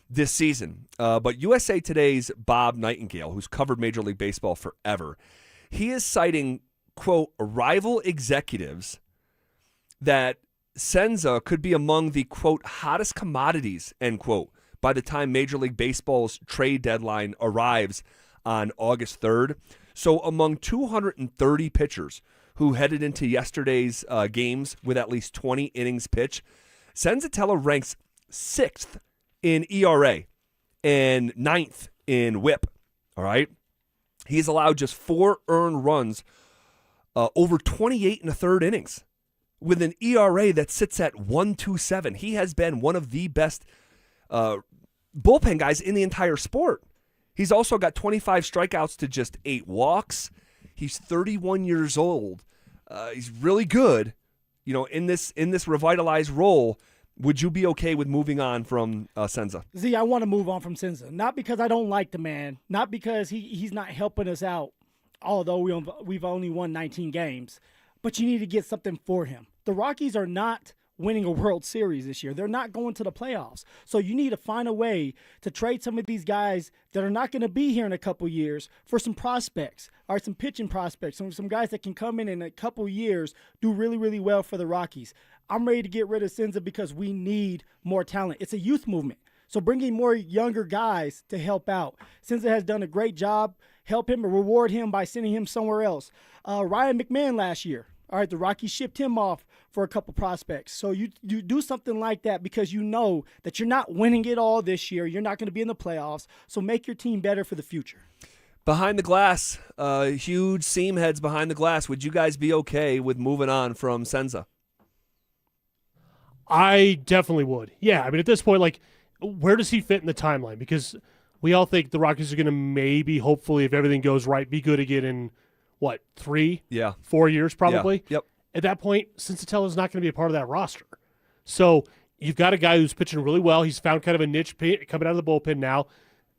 this season. But USA Today's Bob Nightingale, who's covered Major League Baseball forever, he is citing, quote, rival executives that Senza could be among the, quote, hottest commodities, end quote, by the time Major League Baseball's trade deadline arrives on August 3rd. So among 230 pitchers who headed into yesterday's games with at least 20 innings pitched, Senzatella ranks 6th in ERA and 9th in WHIP, all right? He's allowed just 4 earned runs over 28 and a third innings with an ERA that sits at 1.27. He has been one of the best bullpen guys in the entire sport. He's also got 25 strikeouts to just 8 walks. He's 31 years old. He's really good. In this revitalized role. Would you be okay with moving on from Senza? Z, I want to move on from Senza. Not because I don't like the man. Not because he's not helping us out, although we've only won 19 games. But you need to get something for him. The Rockies are not winning a World Series this year. They're not going to the playoffs. So you need to find a way to trade some of these guys that are not going to be here in a couple years for some prospects, or some pitching prospects, some guys that can come in a couple years, do really, really well for the Rockies. I'm ready to get rid of Senza because we need more talent. It's a youth movement. So bringing more younger guys to help out. Senza has done a great job. Help him or reward him by sending him somewhere else. Ryan McMahon last year. All right, the Rockies shipped him off for a couple prospects. So you do something like that because you know that you're not winning it all this year. You're not going to be in the playoffs. So make your team better for the future. Behind the glass, huge seam heads behind the glass. Would you guys be okay with moving on from Senza? I definitely would. Yeah, I mean, at this point, like, where does he fit in the timeline? Because we all think the Rockies are going to maybe, hopefully, if everything goes right, be good again in, 3? Yeah. 4 years probably? Yeah. Yep. At that point, Cincinnati's not going to be a part of that roster. So you've got a guy who's pitching really well. He's found kind of a niche coming out of the bullpen now.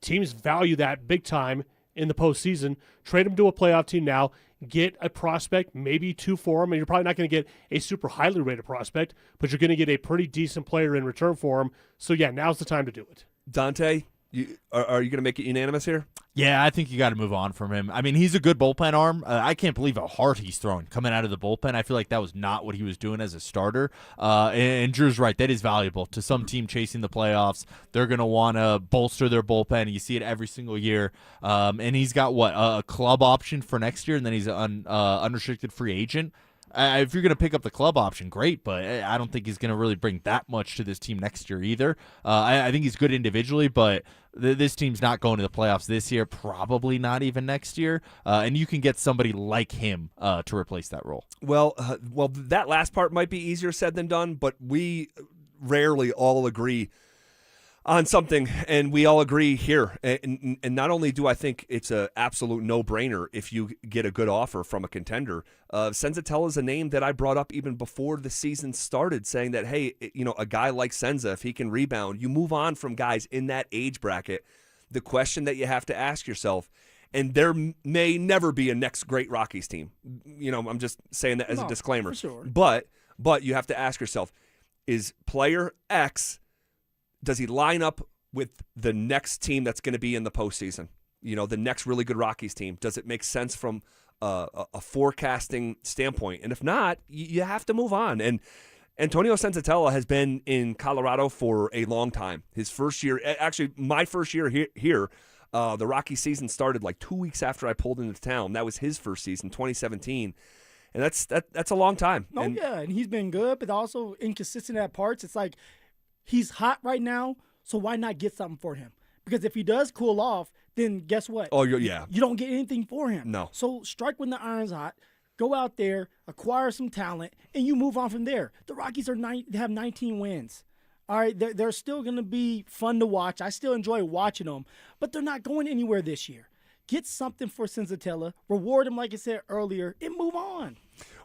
Teams value that big time in the postseason. Trade him to a playoff team now. Get a prospect, maybe 2 for him, and you're probably not going to get a super highly rated prospect, but you're going to get a pretty decent player in return for him. So, yeah, now's the time to do it. Dante, are you going to make it unanimous here? Yeah, I think you got to move on from him. I mean, he's a good bullpen arm. I can't believe how hard he's throwing coming out of the bullpen. I feel like that was not what he was doing as a starter. And Drew's right. That is valuable to some team chasing the playoffs. They're going to want to bolster their bullpen. You see it every single year. And he's got, a club option for next year, and then he's an unrestricted free agent. If you're going to pick up the club option, great, but I don't think he's going to really bring that much to this team next year either. I think he's good individually, but this team's not going to the playoffs this year, probably not even next year, and you can get somebody like him to replace that role. Well, that last part might be easier said than done, but we rarely all agree on something, and we all agree here. And not only do I think it's an absolute no-brainer if you get a good offer from a contender, Senzatella is a name that I brought up even before the season started, saying that, hey, a guy like Senza, if he can rebound, you move on from guys in that age bracket. The question that you have to ask yourself, and there may never be a next great Rockies team. I'm just saying that as a disclaimer. For sure. But you have to ask yourself, is player X, does he line up with the next team that's going to be in the postseason? The next really good Rockies team. Does it make sense from a forecasting standpoint? And if not, you have to move on. And Antonio Senzatella has been in Colorado for a long time. His first year, actually my first year here, the Rockies season started like 2 weeks after I pulled into town. That was his first season, 2017. And that's a long time. And he's been good, but also inconsistent at parts. It's like, he's hot right now, so why not get something for him? Because if he does cool off, then guess what? Oh, yeah. You don't get anything for him. No. So strike when the iron's hot, go out there, acquire some talent, and you move on from there. The Rockies have 19 wins. All right, they're still going to be fun to watch. I still enjoy watching them, but they're not going anywhere this year. Get something for Senzatella, reward him like I said earlier, and move on.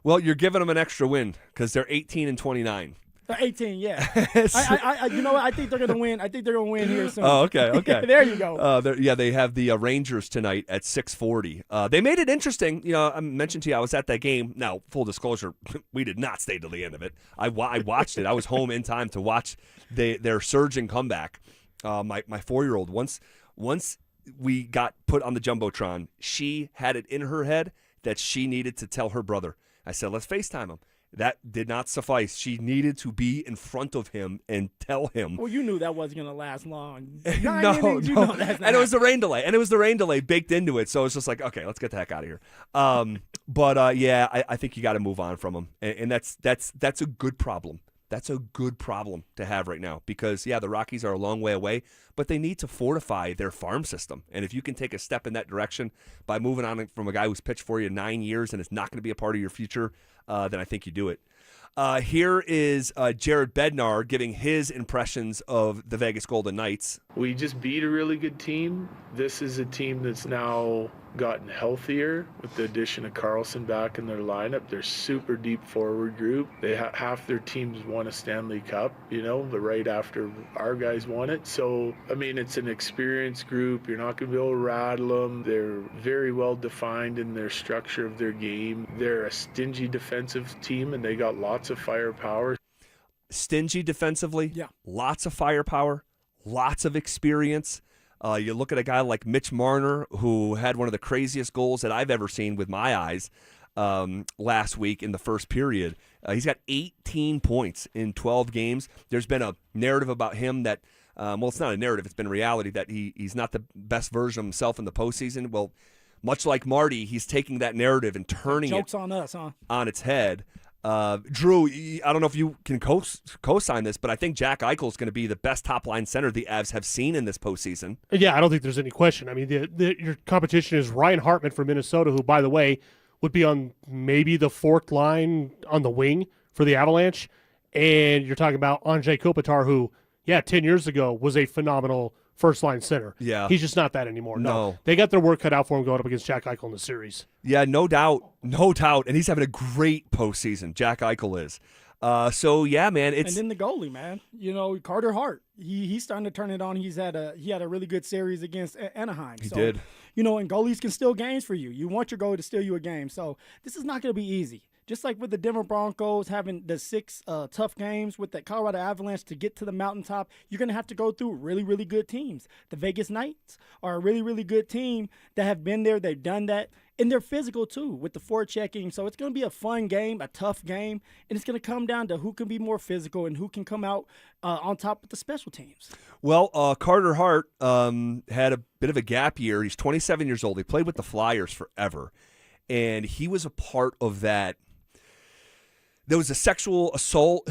Well, you're giving them an extra win because they're 18-29. 18, yeah. I think they're gonna win. I think they're gonna win here soon. Oh, okay. There you go. They have the Rangers tonight at 6:40. They made it interesting. I mentioned to you I was at that game. Now, full disclosure, we did not stay till the end of it. I watched it. I was home in time to watch their surging comeback. My 4-year-old once we got put on the jumbotron, she had it in her head that she needed to tell her brother. I said, let's FaceTime him. That did not suffice. She needed to be in front of him and tell him. Well, you knew that wasn't going to last long. No. And it was the rain delay. And it was the rain delay baked into it. So it's just like, okay, let's get the heck out of here. I think you got to move on from him. And that's a good problem. That's a good problem to have right now because, the Rockies are a long way away, but they need to fortify their farm system. And if you can take a step in that direction by moving on from a guy who's pitched for you 9 years and is not going to be a part of your future, then I think you do it. Here is Jared Bednar giving his impressions of the Vegas Golden Knights. We just beat a really good team. This is a team that's now gotten healthier with the addition of Carlson back in their lineup. They're super deep forward group. They half their teams won a Stanley Cup, but right after our guys won it. So, it's an experienced group. You're not going to be able to rattle them. They're very well defined in their structure of their game. They're a stingy defensive team, and they got lots of firepower. Stingy defensively, lots of firepower, lots of experience. You look at a guy like Mitch Marner, who had one of the craziest goals that I've ever seen with my eyes last week in the first period. He's got 18 points in 12 games. There's been a narrative about him that well, it's not a narrative, it's been reality that he's not the best version of himself in the postseason. Well, much like Marty, he's taking that narrative and turning Joke's on us, huh? on its head. Drew, I don't know if you can co-sign this, but I think Jack Eichel is going to be the best top-line center the Avs have seen in this postseason. Yeah, I don't think there's any question. I mean, your competition is Ryan Hartman from Minnesota, who, by the way, would be on maybe the fourth line on the wing for the Avalanche. And you're talking about Andrei Kopitar, who, 10 years ago was a phenomenal first-line center. Yeah. He's just not that anymore. No. They got their work cut out for him going up against Jack Eichel in the series. Yeah, no doubt. And he's having a great postseason. Jack Eichel is. So, yeah, man. And then the goalie, man. Carter Hart. He's starting to turn it on. He had a really good series against Anaheim. He did. And goalies can steal games for you. You want your goalie to steal you a game. So this is not going to be easy. Just like with the Denver Broncos having the 6 tough games with the Colorado Avalanche to get to the mountaintop, you're going to have to go through really, really good teams. The Vegas Knights are a really, really good team that have been there. They've done that. And they're physical, too, with the forechecking. So it's going to be a fun game, a tough game, and it's going to come down to who can be more physical and who can come out on top with the special teams. Well, Carter Hart had a bit of a gap year. He's 27 years old. He played with the Flyers forever, and he was a part of that. There was a sexual assault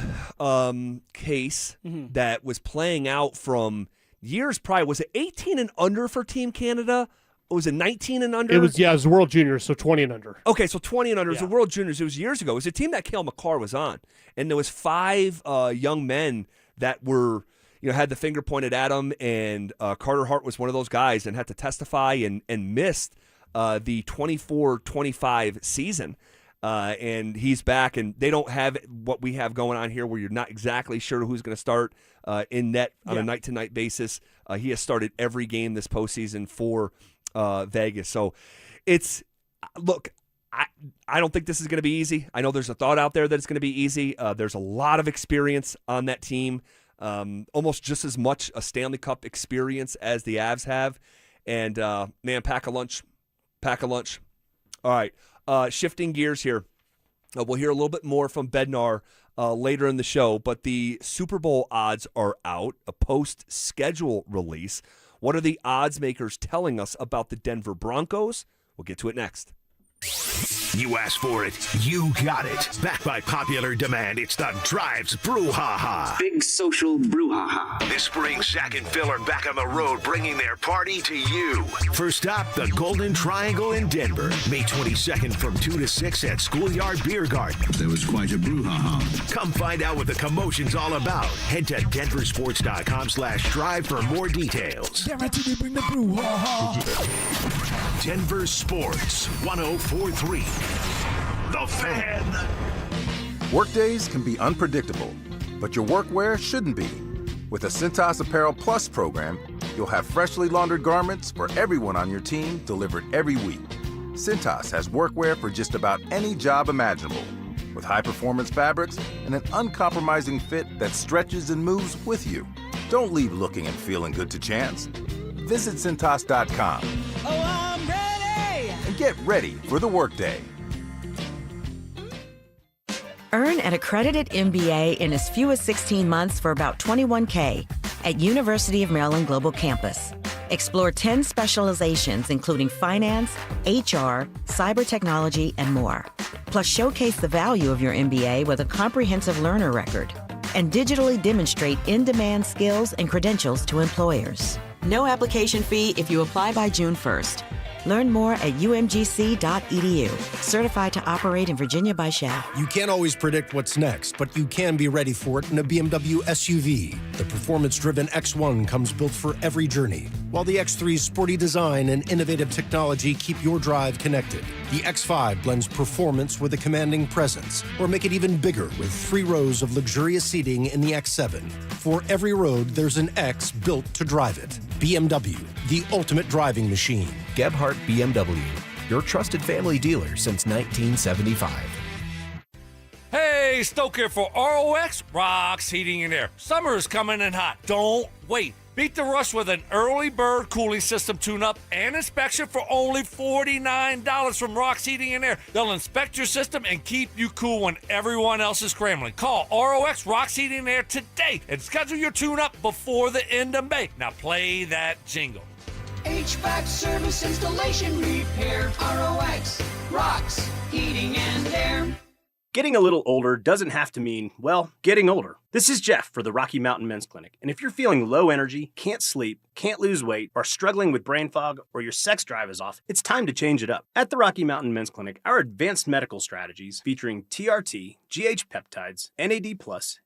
case that was playing out from years prior. Was it 18 and under for Team Canada? Or was it 19 and under? It was the World Juniors, so 20 and under. Okay, so 20 and under is the World Juniors. It was years ago. It was a team that Cale Makar was on. And there was 5 young men that were, had the finger pointed at them, and Carter Hart was one of those guys and had to testify and missed the 24-25 season. And he's back, and they don't have what we have going on here where you're not exactly sure who's going to start in net on a night-to-night basis. He has started every game this postseason for Vegas. So I don't think this is going to be easy. I know there's a thought out there that it's going to be easy. There's a lot of experience on that team, almost just as much a Stanley Cup experience as the Avs have. And, man, pack a lunch. All right. Shifting gears here, we'll hear a little bit more from Bednar later in the show, but the Super Bowl odds are out, a post-schedule release. What are the odds makers telling us about the Denver Broncos? We'll get to it next. You asked for it, you got it. Backed by popular demand, it's the Drives Brouhaha. Big social brouhaha. This spring, Zach and Phil are back on the road, bringing their party to you. First stop, the Golden Triangle in Denver. May 22nd from 2 to 6 at Schoolyard Beer Garden. There was quite a brouhaha. Come find out what the commotion's all about. Head to DenverSports.com/drive for more details. Guaranteed to bring the brouhaha. Denver Sports 104.3. The Fan. Workdays can be unpredictable, but your workwear shouldn't be. With the Cintas Apparel Plus program, you'll have freshly laundered garments for everyone on your team delivered every week. Cintas has workwear for just about any job imaginable, with high-performance fabrics and an uncompromising fit that stretches and moves with you. Don't leave looking and feeling good to chance. Visit Cintas.com. Oh, I'm ready! And get ready for the workday. Earn an accredited MBA in as few as 16 months for about $21K at University of Maryland Global Campus. Explore 10 specializations, including finance, HR, cyber technology, and more. Plus, showcase the value of your MBA with a comprehensive learner record and digitally demonstrate in-demand skills and credentials to employers. No application fee if you apply by June 1st. Learn more at umgc.edu. Certified to operate in Virginia by Shaft. You can't always predict what's next, but you can be ready for it in a BMW SUV. The performance-driven X1 comes built for every journey, while the X3's sporty design and innovative technology keep your drive connected. The X5 blends performance with a commanding presence, or make it even bigger with 3 rows of luxurious seating in the X7. For every road, there's an X built to drive it. BMW, the ultimate driving machine. Gebhardt BMW, your trusted family dealer since 1975. Hey, Stoke here for ROX Rocks Heating and Air. Summer is coming in hot. Don't wait. Beat the rush with an early bird cooling system tune-up and inspection for only $49 from Rock's Heating and Air. They'll inspect your system and keep you cool when everyone else is scrambling. Call ROX Rock's Heating and Air today and schedule your tune-up before the end of May. Now play that jingle. HVAC service, installation, repair. ROX Rocks Heating and Air. Getting a little older doesn't have to mean, well, getting older. This is Jeff for the Rocky Mountain Men's Clinic. And if you're feeling low energy, can't sleep, can't lose weight, are struggling with brain fog, or your sex drive is off, it's time to change it up. At the Rocky Mountain Men's Clinic, our advanced medical strategies featuring TRT, GH peptides, NAD+,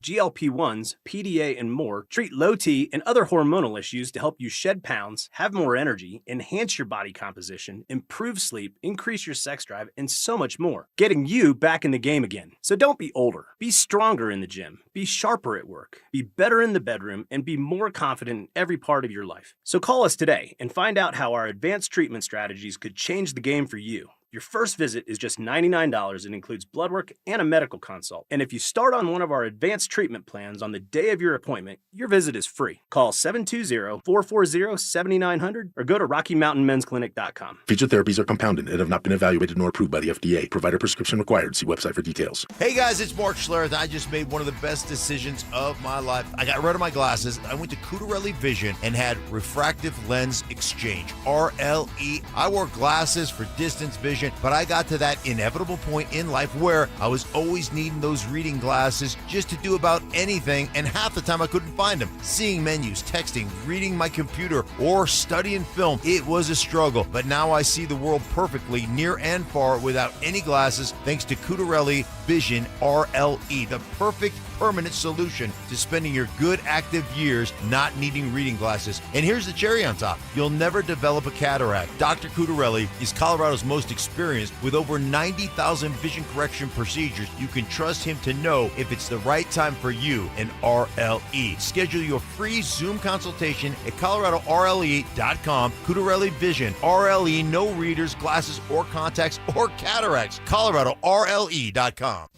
GLP-1s, PDA, and more treat low T and other hormonal issues to help you shed pounds, have more energy, enhance your body composition, improve sleep, increase your sex drive, and so much more. Getting you back in the game again. So don't be older. Be stronger in the gym. Be sharper at work. Be better in the bedroom, and be more confident in every part of your life. So call us today and find out how our advanced treatment strategies could change the game for you. Your first visit is just $99 and includes blood work and a medical consult. And if you start on one of our advanced treatment plans on the day of your appointment, your visit is free. Call 720-440-7900 or go to RockyMountainMen'sClinic.com. Featured therapies are compounded and have not been evaluated nor approved by the FDA. Provider prescription required. See website for details. Hey guys, it's Mark Schlereth. I just made one of the best decisions of my life. I got rid of my glasses. I went to Cutarelli Vision and had refractive lens exchange, RLE. I wore glasses for distance vision, but I got to that inevitable point in life where I was always needing those reading glasses just to do about anything, and half the time I couldn't find them. Seeing menus, texting, reading my computer, or studying film, it was a struggle. But now I see the world perfectly, near and far, without any glasses, thanks to Cutarelli Vision RLE, the perfect permanent solution to spending your good active years not needing reading glasses. And here's the cherry on top. You'll never develop a cataract. Dr. Cutarelli is Colorado's most experienced with over 90,000 vision correction procedures. You can trust him to know if it's the right time for you and RLE. Schedule your free Zoom consultation at ColoradoRLE.com. Cutarelli Vision, RLE, no readers, glasses, or contacts, or cataracts. ColoradoRLE.com.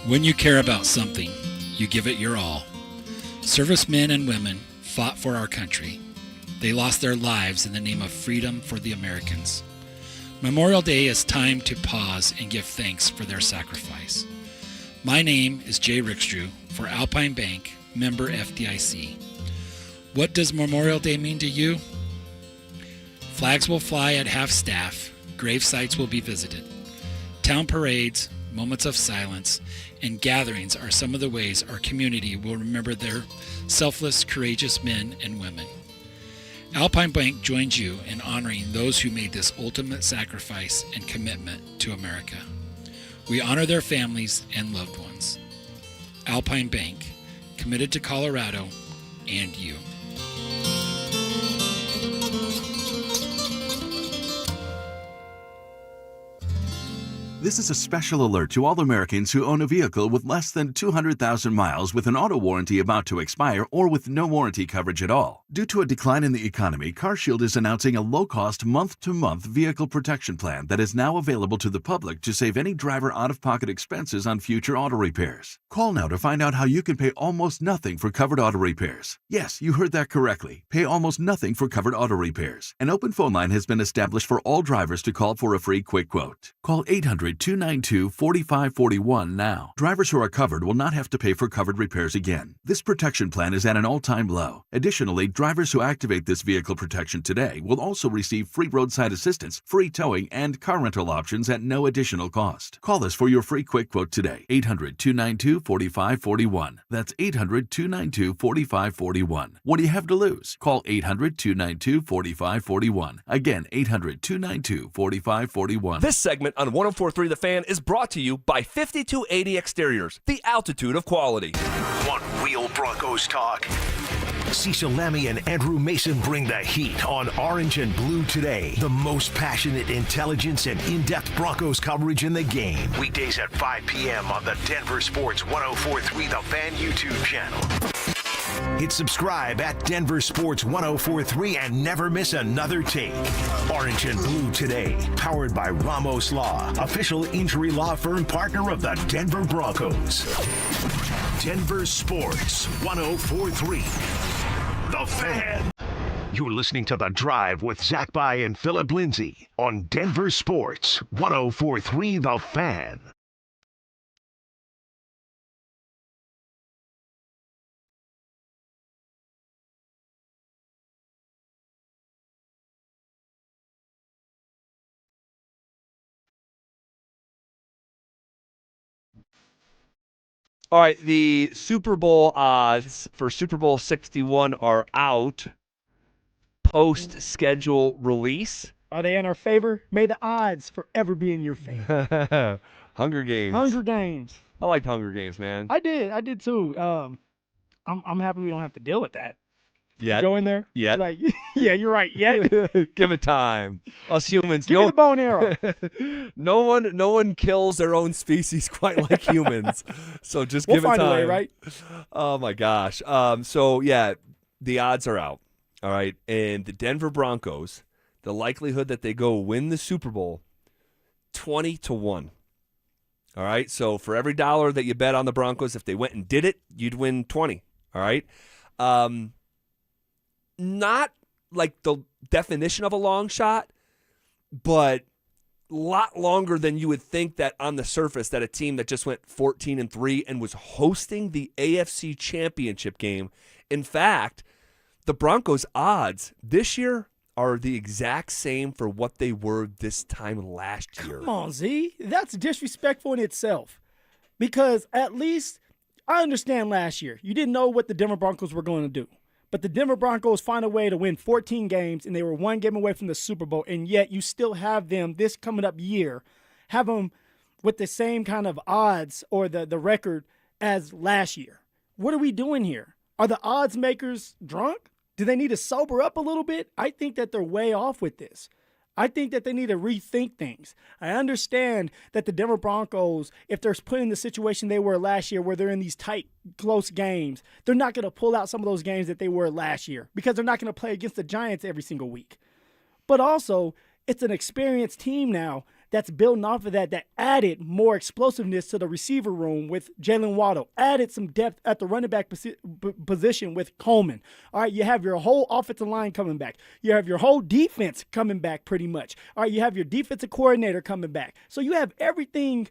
When you care about something, you give it your all. Servicemen and women fought for our country. They lost their lives in the name of freedom for the Americans. Memorial Day is time to pause and give thanks for their sacrifice. My name is Jay Rickstrew for Alpine Bank, member FDIC. What does Memorial Day mean to you? Flags will fly at half-staff, grave sites will be visited. Town parades, moments of silence, and gatherings are some of the ways our community will remember their selfless, courageous men and women. Alpine Bank joins you in honoring those who made this ultimate sacrifice and commitment to America. We honor their families and loved ones. Alpine Bank, committed to Colorado and you. This is a special alert to all Americans who own a vehicle with less than 200,000 miles with an auto warranty about to expire or with no warranty coverage at all. Due to a decline in the economy, CarShield is announcing a low-cost month-to-month vehicle protection plan that is now available to the public to save any driver out-of-pocket expenses on future auto repairs. Call now to find out how you can pay almost nothing for covered auto repairs. Yes, you heard that correctly. Pay almost nothing for covered auto repairs. An open phone line has been established for all drivers to call for a free quick quote. Call 800-292-4541 now. Drivers who are covered will not have to pay for covered repairs again. This protection plan is at an all-time low. Additionally, drivers who activate this vehicle protection today will also receive free roadside assistance, free towing, and car rental options at no additional cost. Call us for your free quick quote today. 800-292-4541. That's 800-292-4541. What do you have to lose? Call 800-292-4541. Again, 800-292-4541. This segment on 104.3 The Fan is brought to you by 5280 Exteriors, the altitude of quality. One Wheel Broncos talk. Cecil Lemmy and Andrew Mason bring the heat on Orange and Blue Today. The most passionate intelligence and in-depth Broncos coverage in the game. Weekdays at 5 p.m. on the Denver Sports 104.3 The Fan YouTube channel. Hit subscribe at Denver Sports 104.3 and never miss another take. Orange and Blue Today, powered by Ramos Law, official injury law firm partner of the Denver Broncos. Denver Sports 104.3 The Fan. You're listening to The Drive with Zach By and Phillip Lindsay on Denver Sports 1043 The Fan. All right, the Super Bowl odds for Super Bowl 61 are out post-schedule release. Are they in our favor? May the odds forever be in your favor. Hunger Games. Hunger Games. I liked Hunger Games, man. I did too. I'm happy we don't have to deal with that. Yet. Go in there. Yet. Like, yeah, you're right. Yet. Give it time. Us humans. Give me the bow and arrow. No one kills their own species quite like humans. So just We'll give it find time. a way, right? Oh my gosh. So yeah, the odds are out. All right, and the Denver Broncos, the likelihood that they go win the Super Bowl, 20-1. All right, so for every dollar that you bet on the Broncos, if they went and did it, you'd win 20. All right. Not like the definition of a long shot, but a lot longer than you would think that on the surface that a team that just went 14-3 and was hosting the AFC Championship game. In fact, the Broncos' odds this year are the exact same for what they were this time last year. Come on, Z. That's disrespectful in itself. Because at least I understand last year. You didn't know what the Denver Broncos were going to do. But the Denver Broncos find a way to win 14 games, and they were one game away from the Super Bowl, and yet you still have them this coming up year, have them with the same kind of odds or the record as last year. What are we doing here? Are the odds makers drunk? Do they need to sober up a little bit? I think that they're way off with this. I think that they need to rethink things. I understand that the Denver Broncos, if they're put in the situation they were last year where they're in these tight, close games, they're not going to pull out some of those games that they were last year because they're not going to play against the Giants every single week. But also, it's an experienced team now that's building off of that added more explosiveness to the receiver room with Jalen Waddle, added some depth at the running back position with Coleman. All right, you have your whole offensive line coming back. You have your whole defense coming back pretty much. All right, you have your defensive coordinator coming back. So you have everything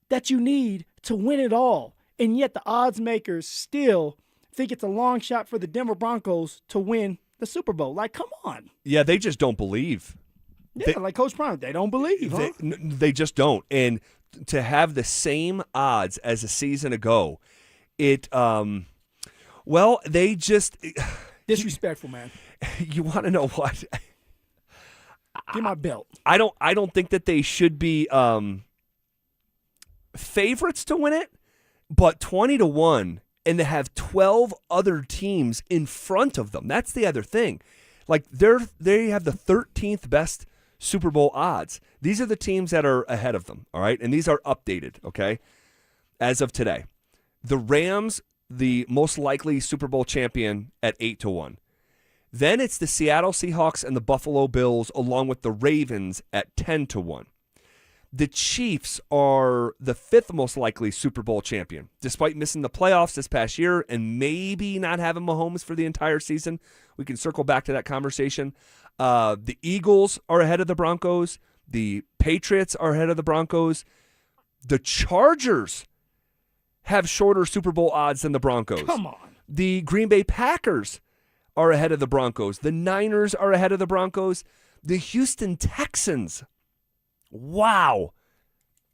that you need to win it all. And yet the odds makers still think it's a long shot for the Denver Broncos to win the Super Bowl. Like, come on. Yeah, they just don't believe. Yeah, like Coach Prime, they don't believe. Huh? They just don't. And to have the same odds as a season ago, they just disrespectful, man. You want to know what? Give my belt. I don't think that they should be favorites to win it, but 20-1, and to have 12 other teams in front of them. That's the other thing. Like they have the 13th best Super Bowl odds. These are the teams that are ahead of them, all right? And these are updated, okay, as of today. The Rams, the most likely Super Bowl champion at 8-1. Then it's the Seattle Seahawks and the Buffalo Bills along with the Ravens at 10-1. The Chiefs are the 5th most likely Super Bowl champion, despite missing the playoffs this past year and maybe not having Mahomes for the entire season. We can circle back to that conversation. The Eagles are ahead of the Broncos. The Patriots are ahead of the Broncos. The Chargers have shorter Super Bowl odds than the Broncos. Come on. The Green Bay Packers are ahead of the Broncos. The Niners are ahead of the Broncos. The Houston Texans, wow,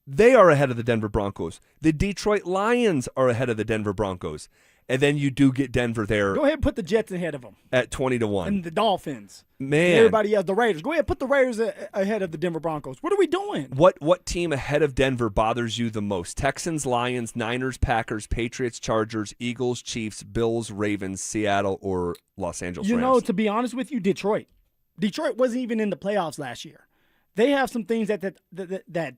they are ahead of the Denver Broncos. The Detroit Lions are ahead of the Denver Broncos. And then you do get Denver there. Go ahead and put the Jets ahead of them. At 20-1. And the Dolphins. Man. And everybody else, the Raiders. Go ahead and put the Raiders ahead of the Denver Broncos. What are we doing? What team ahead of Denver bothers you the most? Texans, Lions, Niners, Packers, Patriots, Chargers, Eagles, Chiefs, Bills, Ravens, Seattle, or Los Angeles Rams? You know, to be honest with you, Detroit. Detroit wasn't even in the playoffs last year. They have some things that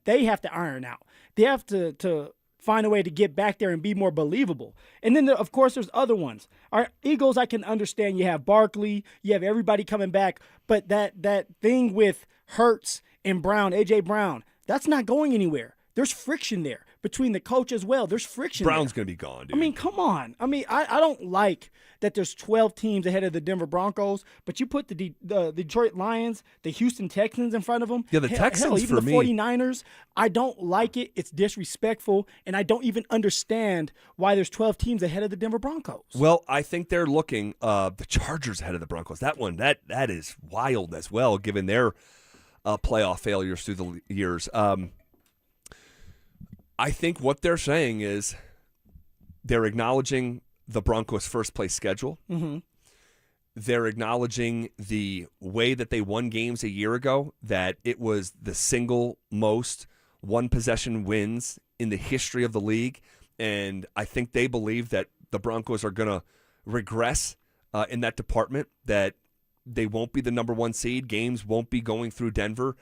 they have to iron out. They have to find a way to get back there and be more believable. And then, of course, there's other ones. Our Eagles, I can understand. You have Barkley. You have everybody coming back. But that thing with Hurts and Brown, A.J. Brown, that's not going anywhere. There's friction there. between the coach as well. There's friction. Brown's there. going to be gone, dude. I mean, come on. I mean, I don't like that there's 12 teams ahead of the Denver Broncos, but you put the Detroit Lions, the Houston Texans in front of them. Yeah, the Texans even for the me. 49ers. I don't like it. It's disrespectful, and I don't even understand why there's 12 teams ahead of the Denver Broncos. Well, I think they're looking the Chargers ahead of the Broncos. That one, that is wild as well, given their playoff failures through the years. I think what they're saying is they're acknowledging the Broncos' first-place schedule. Mm-hmm. They're acknowledging the way that they won games a year ago, that it was the single most one-possession wins in the history of the league. And I think they believe that the Broncos are going to regress in that department, that they won't be the number one seed. Games won't be going through Denver.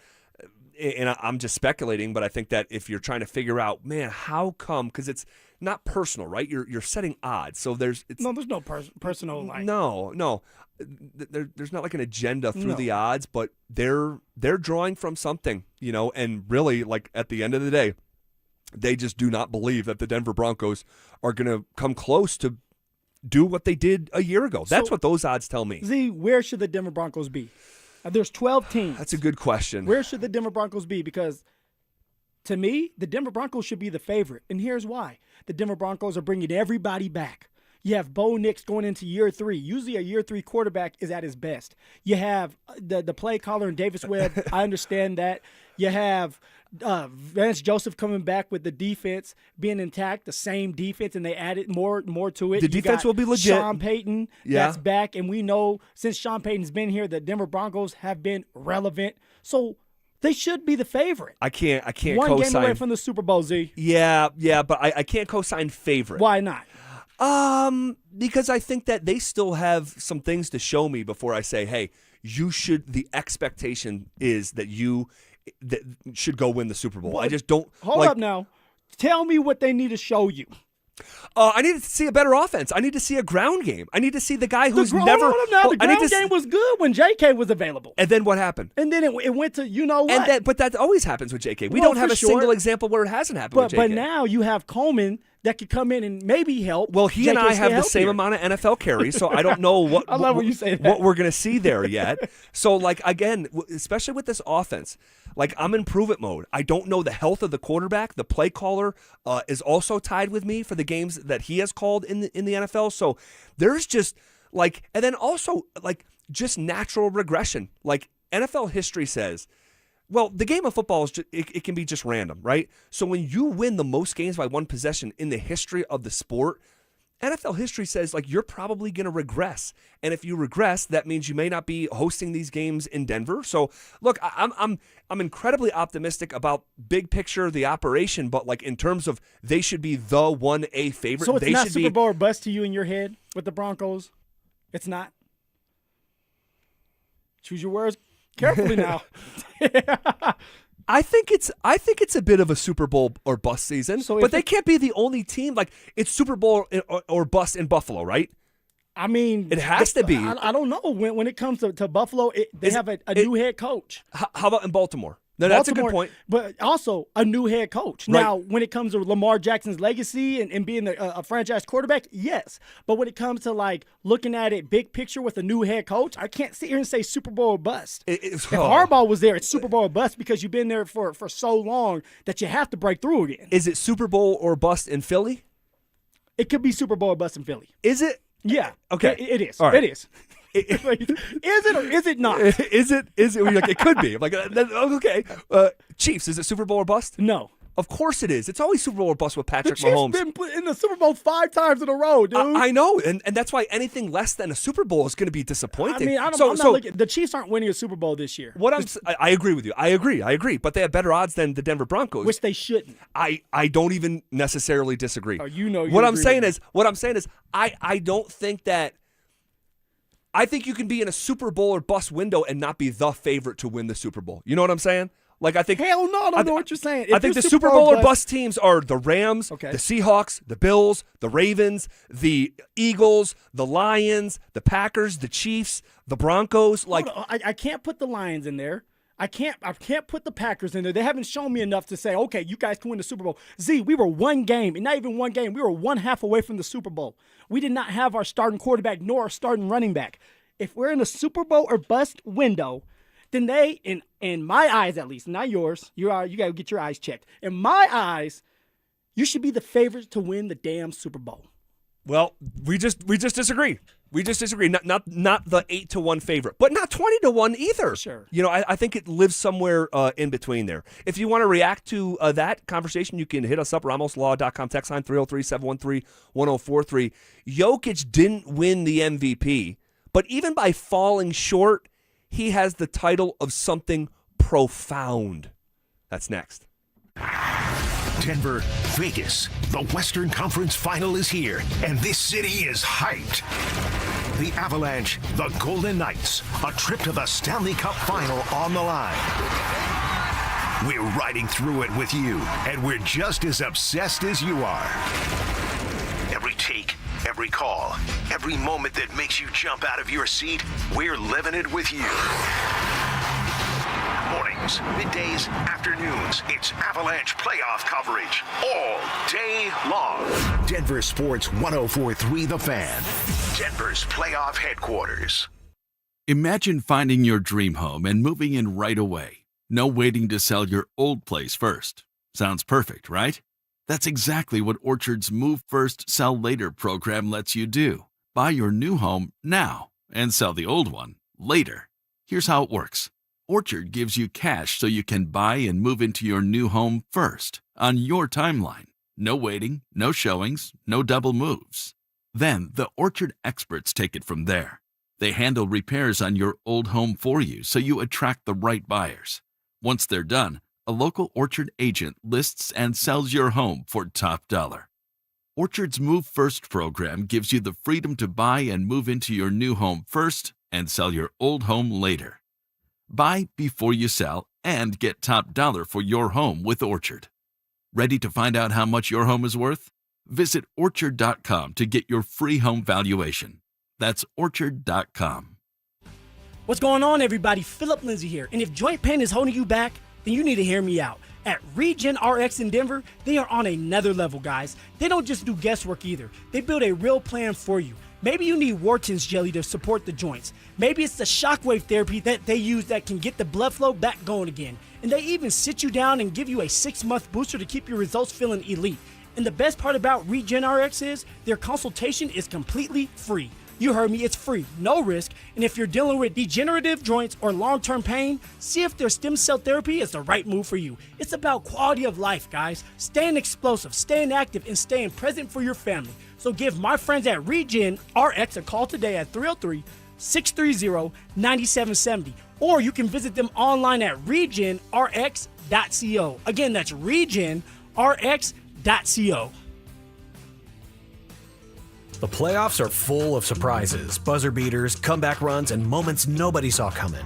And I'm just speculating, but I think that if you're trying to figure out, man, how come? Because it's not personal, right? You're setting odds. So there's no personal like. No. There's not like an agenda through the odds, but they're drawing from something, and really, like, at the end of the day, they just do not believe that the Denver Broncos are going to come close to do what they did a year ago. That's what those odds tell me. Z, where should the Denver Broncos be? There's 12 teams. That's a good question. Where should the Denver Broncos be? Because to me, the Denver Broncos should be the favorite. And here's why. The Denver Broncos are bringing everybody back. You have Bo Nix going into year 3. Usually a year 3 quarterback is at his best. You have the play caller and Davis Webb. I understand that. You have Vance Joseph coming back with the defense being intact, the same defense, and they added more to it. The defense will be legit. Sean Payton, that's back, and we know since Sean Payton's been here, the Denver Broncos have been relevant. So they should be the favorite. I can't One co-sign. game away from the Super Bowl, Z. Yeah, but I can't co-sign favorite. Why not? Because I think that they still have some things to show me before I say, hey, the expectation is that you should go win the Super Bowl. I just don't. Hold up now. Tell me what they need to show you. I need to see a better offense. I need to see a ground game. I need to see the guy who's never. The ground game was good when J.K. was available. And then what happened? And then it went to what? But that always happens with J.K. We don't have a single example where it hasn't happened with J.K. But now you have Coleman that could come in and maybe help. Well, he and I have the same amount of NFL carries, so I don't know what I love when you say that. What we're going to see there yet. So, like, again, especially with this offense, like, I'm in prove-it mode. I don't know the health of the quarterback. The play caller is also tied with me for the games that he has called in the NFL. So there's just, like, and then also, like, just natural regression. Like, NFL history says, well, the game of football is it can be just random, right? So when you win the most games by one possession in the history of the sport, NFL history says, like, you're probably going to regress. And if you regress, that means you may not be hosting these games in Denver. So, look, I'm incredibly optimistic about big picture, the operation, but, like, in terms of they should be the 1A favorite. So it's not Super Bowl or bust to you in your head with the Broncos? It's not? Choose your words carefully now. I think it's a bit of a Super Bowl or bust season, but they can't be the only team. Like, it's Super Bowl or bust in Buffalo, right? I mean, it has to be. I don't know. When it comes to Buffalo, they have a new head coach. How about in Baltimore? No, that's a good point. But also a new head coach. Right. Now, when it comes to Lamar Jackson's legacy and being a franchise quarterback, yes. But when it comes to, like, looking at it big picture with a new head coach, I can't sit here and say Super Bowl or bust. If Harbaugh was there, it's Super Bowl or bust because you've been there for so long that you have to break through again. Is it Super Bowl or bust in Philly? It could be Super Bowl or bust in Philly. Is it? Yeah. Okay. It is. All right. It is. Is it or is it not? Is it? Like, it could be. I'm like, okay. Chiefs, is it Super Bowl or bust? No. Of course it is. It's always Super Bowl or bust with Patrick Mahomes. The Chiefs been in the Super Bowl 5 times in a row, dude. I know, and that's why anything less than a Super Bowl is going to be disappointing. I mean, I'm not looking. The Chiefs aren't winning a Super Bowl this year. I agree with you. I agree. But they have better odds than the Denver Broncos, which they shouldn't. I don't even necessarily disagree. Oh, you know. What I'm saying is, I don't think that. I think you can be in a Super Bowl or bust window and not be the favorite to win the Super Bowl. You know what I'm saying? Like, I think. Hell no, I don't know what you're saying. I think the Super Bowl or bust teams are the Rams, the Seahawks, the Bills, the Ravens, the Eagles, the Lions, the Packers, the Chiefs, the Broncos. Like, I can't put the Lions in there. I can't put the Packers in there. They haven't shown me enough to say, okay, you guys can win the Super Bowl. We were one game, and not even one game. We were one half away from the Super Bowl. We did not have our starting quarterback nor our starting running back. If we're in a Super Bowl or bust window, then they, in my eyes at least, not yours, you got to get your eyes checked. In my eyes, you should be the favorites to win the damn Super Bowl. Well, we just disagree. We just disagree. Not the 8-1 favorite, but not 20-1 either. Sure. You know, I think it lives somewhere in between there. If you want to react to that conversation, you can hit us up, RamosLaw.com, text line 303-713-1043. Jokic didn't win the MVP, but even by falling short, he has the title of something profound. That's next. Denver, Vegas. The Western Conference Final is here, and this city is hyped. The Avalanche, the Golden Knights, a trip to the Stanley Cup Final on the line. We're riding through it with you, and we're just as obsessed as you are. Every take, every call, every moment that makes you jump out of your seat, we're living it with you. Mornings, middays, afternoons, it's Avalanche playoff coverage all day long. Denver Sports 104.3 The Fan, Denver's playoff headquarters. Imagine finding your dream home and moving in right away. No waiting to sell your old place first. Sounds perfect, right? That's exactly what Orchard's Move First, Sell Later program lets you do. Buy your new home now and sell the old one later. Here's how it works. Orchard gives you cash so you can buy and move into your new home first, on your timeline. No waiting, no showings, no double moves. Then the Orchard experts take it from there. They handle repairs on your old home for you so you attract the right buyers. Once they're done, a local Orchard agent lists and sells your home for top dollar. Orchard's Move First program gives you the freedom to buy and move into your new home first and sell your old home later. Buy before you sell and get top dollar for your home with Orchard. Ready to find out how much your home is worth? Visit Orchard.com to get your free home valuation. That's Orchard.com. What's going on, everybody? Phillip Lindsay here. And if joint pain is holding you back, then you need to hear me out. At Regen RX in Denver, they are on another level, guys. They don't just do guesswork either. They build a real plan for you. Maybe you need Wharton's jelly to support the joints. Maybe it's the shockwave therapy that they use that can get the blood flow back going again. And they even sit you down and give you a 6-month booster to keep your results feeling elite. And the best part about Regen RX is their consultation is completely free. You heard me, it's free, no risk. And if you're dealing with degenerative joints or long-term pain, see if their stem cell therapy is the right move for you. It's about quality of life, guys. Staying explosive, staying active, and staying present for your family. So give my friends at Regen RX a call today at 303-630-9770. Or you can visit them online at regenrx.co. Again, that's regenrx.co. The playoffs are full of surprises, buzzer beaters, comeback runs, and moments nobody saw coming.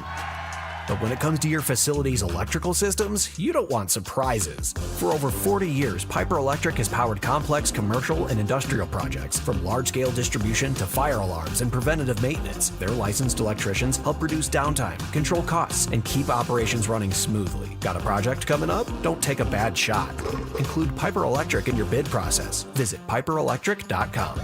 But when it comes to your facility's electrical systems, you don't want surprises. For over 40 years, Piper Electric has powered complex commercial and industrial projects, from large-scale distribution to fire alarms and preventative maintenance. Their licensed electricians help reduce downtime, control costs, and keep operations running smoothly. Got a project coming up? Don't take a bad shot. Include Piper Electric in your bid process. Visit piperelectric.com.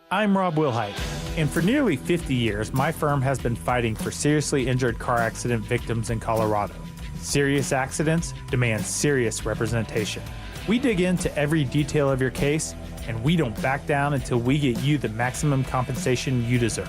I'm Rob Wilhite, and for nearly 50 years, my firm has been fighting for seriously injured car accident victims in Colorado. Serious accidents demand serious representation. We dig into every detail of your case, and we don't back down until we get you the maximum compensation you deserve.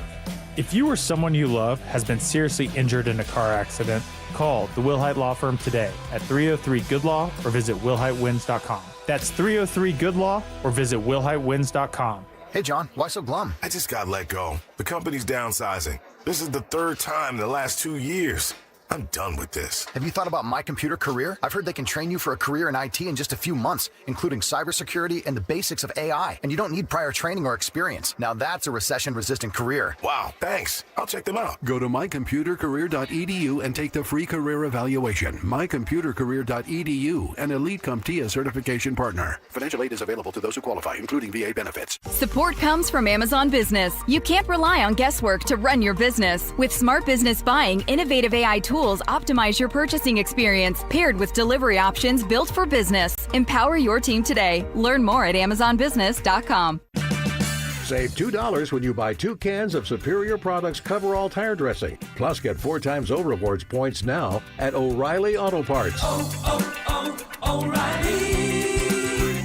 If you or someone you love has been seriously injured in a car accident, call the Wilhite Law Firm today at 303-GOOD-LAW or visit wilhitewins.com. That's 303-GOOD-LAW or visit wilhitewins.com. Hey, John, why so glum? I just got let go. The company's downsizing. This is the third time in the last 2 years. I'm done with this. Have you thought about My Computer Career? I've heard they can train you for a career in IT in just a few months, including cybersecurity and the basics of AI. And you don't need prior training or experience. Now that's a recession-resistant career. Wow, thanks. I'll check them out. Go to mycomputercareer.edu and take the free career evaluation. mycomputercareer.edu, an elite CompTIA certification partner. Financial aid is available to those who qualify, including VA benefits. Support comes from Amazon Business. You can't rely on guesswork to run your business. With smart business buying, innovative AI tools, tools optimize your purchasing experience, paired with delivery options built for business. Empower your team today. Learn more at AmazonBusiness.com. Save $2 when you buy 2 cans of Superior Products Coverall Tire Dressing. Plus, get 4 times O-Rewards points now at O'Reilly Auto Parts. O'Reilly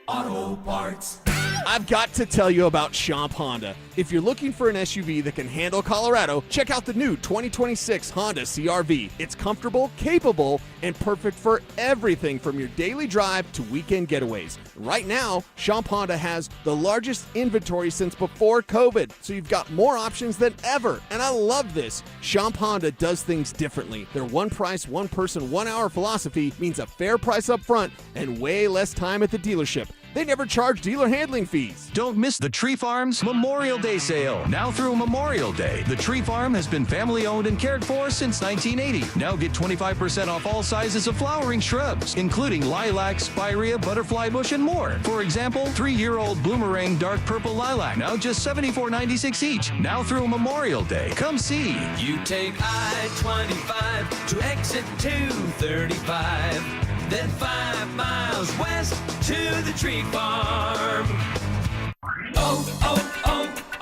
Auto Parts. I've got to tell you about Champ Honda. If you're looking for an SUV that can handle Colorado, check out the new 2026 Honda CR-V. It's comfortable, capable, and perfect for everything from your daily drive to weekend getaways. Right now, Champ Honda has the largest inventory since before COVID, so you've got more options than ever. And I love this. Champ Honda does things differently. Their one price, one person, 1 hour philosophy means a fair price up front and way less time at the dealership. They never charge dealer handling fees. Don't miss the Tree Farm's Memorial Day sale. Now through Memorial Day, the Tree Farm has been family owned and cared for since 1980. Now get 25% off all sizes of flowering shrubs, including lilac, spirea, butterfly bush, and more. For example, 3-year-old Bloomerang dark purple lilac, now just $74.96 each. Now through Memorial Day. Come see. You take I-25 to exit 235. Then 5 miles west to the Tree Farm.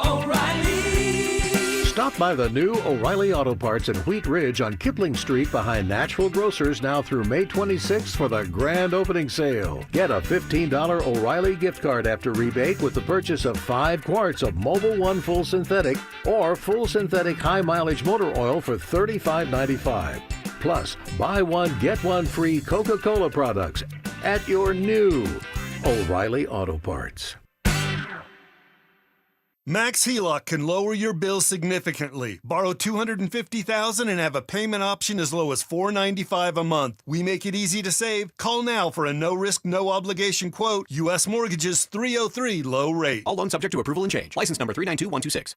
O'Reilly. Stop by the new O'Reilly Auto Parts in Wheat Ridge on Kipling Street behind Natural Grocers now through May 26th for the grand opening sale. Get a $15 O'Reilly gift card after rebate with the purchase of 5 quarts of Mobil 1 Full Synthetic or Full Synthetic High Mileage Motor Oil for $35.95. Plus, buy one, get one free Coca-Cola products at your new O'Reilly Auto Parts. Max HELOC can lower your bill significantly. Borrow $250,000 and have a payment option as low as $495 a month. We make it easy to save. Call now for a no-risk, no-obligation quote. U.S. Mortgages 303 low rate. All loans subject to approval and change. License number 392126.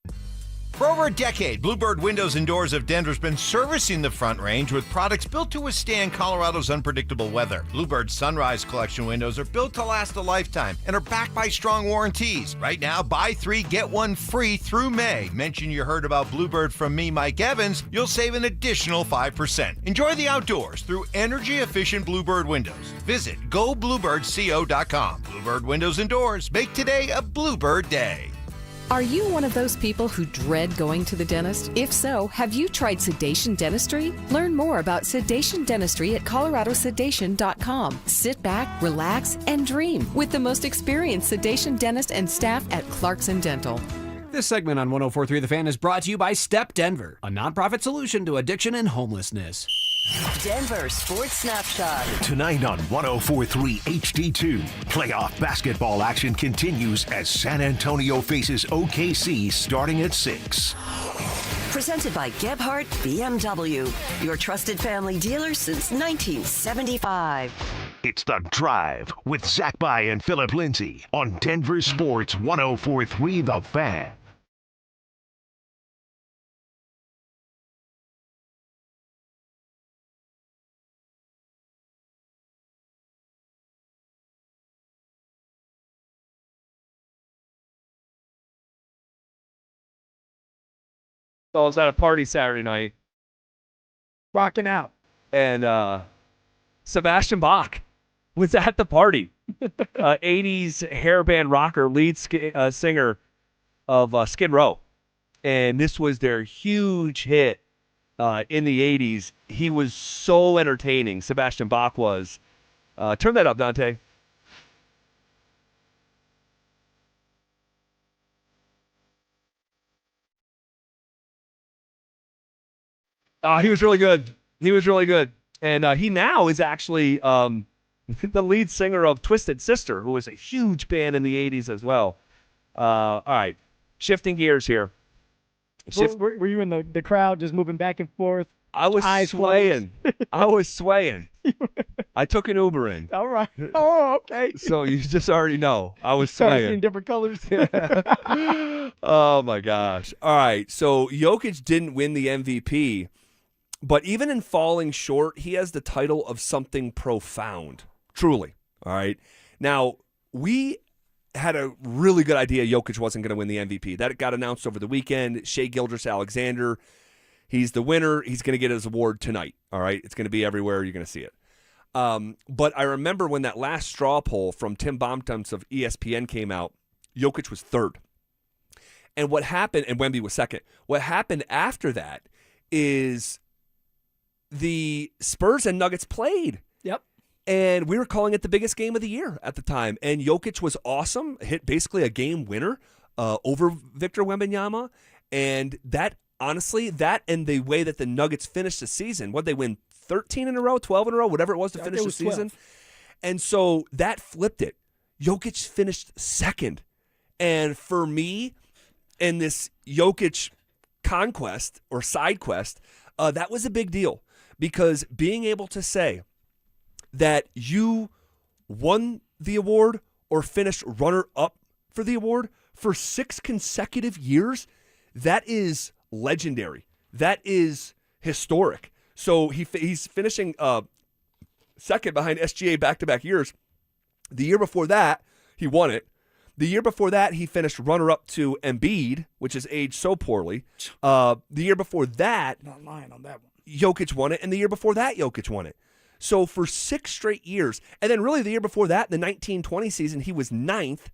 For over a decade, Bluebird Windows and Doors of Denver's been servicing the Front Range with products built to withstand Colorado's unpredictable weather. Bluebird's Sunrise Collection windows are built to last a lifetime and are backed by strong warranties. Right now, buy 3, get 1 free through May. Mention you heard about Bluebird from me, Mike Evans. You'll save an additional 5%. Enjoy the outdoors through energy-efficient Bluebird windows. Visit gobluebirdco.com. Bluebird Windows and Doors. Make today a Bluebird day. Are you one of those people who dread going to the dentist? If so, have you tried sedation dentistry? Learn more about sedation dentistry at coloradosedation.com. Sit back, relax, and dream with the most experienced sedation dentist and staff at Clarkson Dental. This segment on 104.3 The Fan is brought to you by Step Denver, a nonprofit solution to addiction and homelessness. Denver Sports Snapshot. Tonight on 104.3 HD2, playoff basketball action continues as San Antonio faces OKC starting at 6. Presented by Gebhardt BMW, your trusted family dealer since 1975. It's The Drive with Zach By and Phillip Lindsay on Denver Sports 104.3 The Fan. So I was at a party Saturday night. Rocking out. And Sebastian Bach was at the party. 80s hairband rocker, lead singer of Skid Row. And this was their huge hit in the 80s. He was so entertaining, Sebastian Bach was. Turn that up, Dante. He was really good. He was really good. And he now is actually the lead singer of Twisted Sister, who was a huge band in the 80s as well. All right. Shifting gears here. Were you in the crowd just moving back and forth? I was swaying. I was swaying. I took an Uber in. All right. Oh, okay. So you just already know. I was Started swaying. seeing different colors. Oh, my gosh. All right. So Jokic didn't win the MVP. But even in falling short, he has the title of something profound. Truly. All right. Now, we had a really good idea Jokic wasn't going to win the MVP. That got announced over the weekend. Shai Gilgeous-Alexander, He's the winner. He's going to get his award tonight. All right, it's going to be everywhere. You're going to see it. But I remember when that last straw poll from Tim Bontemps of ESPN came out, Jokic was third. And what happened, and Wemby was second. What happened after that is the Spurs and Nuggets played. Yep. And we were calling it the biggest game of the year at the time. And Jokic was awesome, hit basically a game winner over Victor Wembanyama. And that, honestly, that and the way that the Nuggets finished the season, what they win 13 in a row, 12 in a row, whatever it was to finish the season. 12. And so that flipped it. Jokic finished second. And for me, in this Jokic conquest or side quest, that was a big deal. Because being able to say that you won the award or finished runner-up for the award for 6 consecutive years, that is legendary. That is historic. So he's finishing second behind SGA back-to-back years. The year before that, he won it. The year before that, he finished runner-up to Embiid, which has aged so poorly. The year before that, not lying on that one, Jokic won it, and the year before that, Jokic won it. So for 6 straight years, and then really the year before that, in the 19-20 season, he was 9th.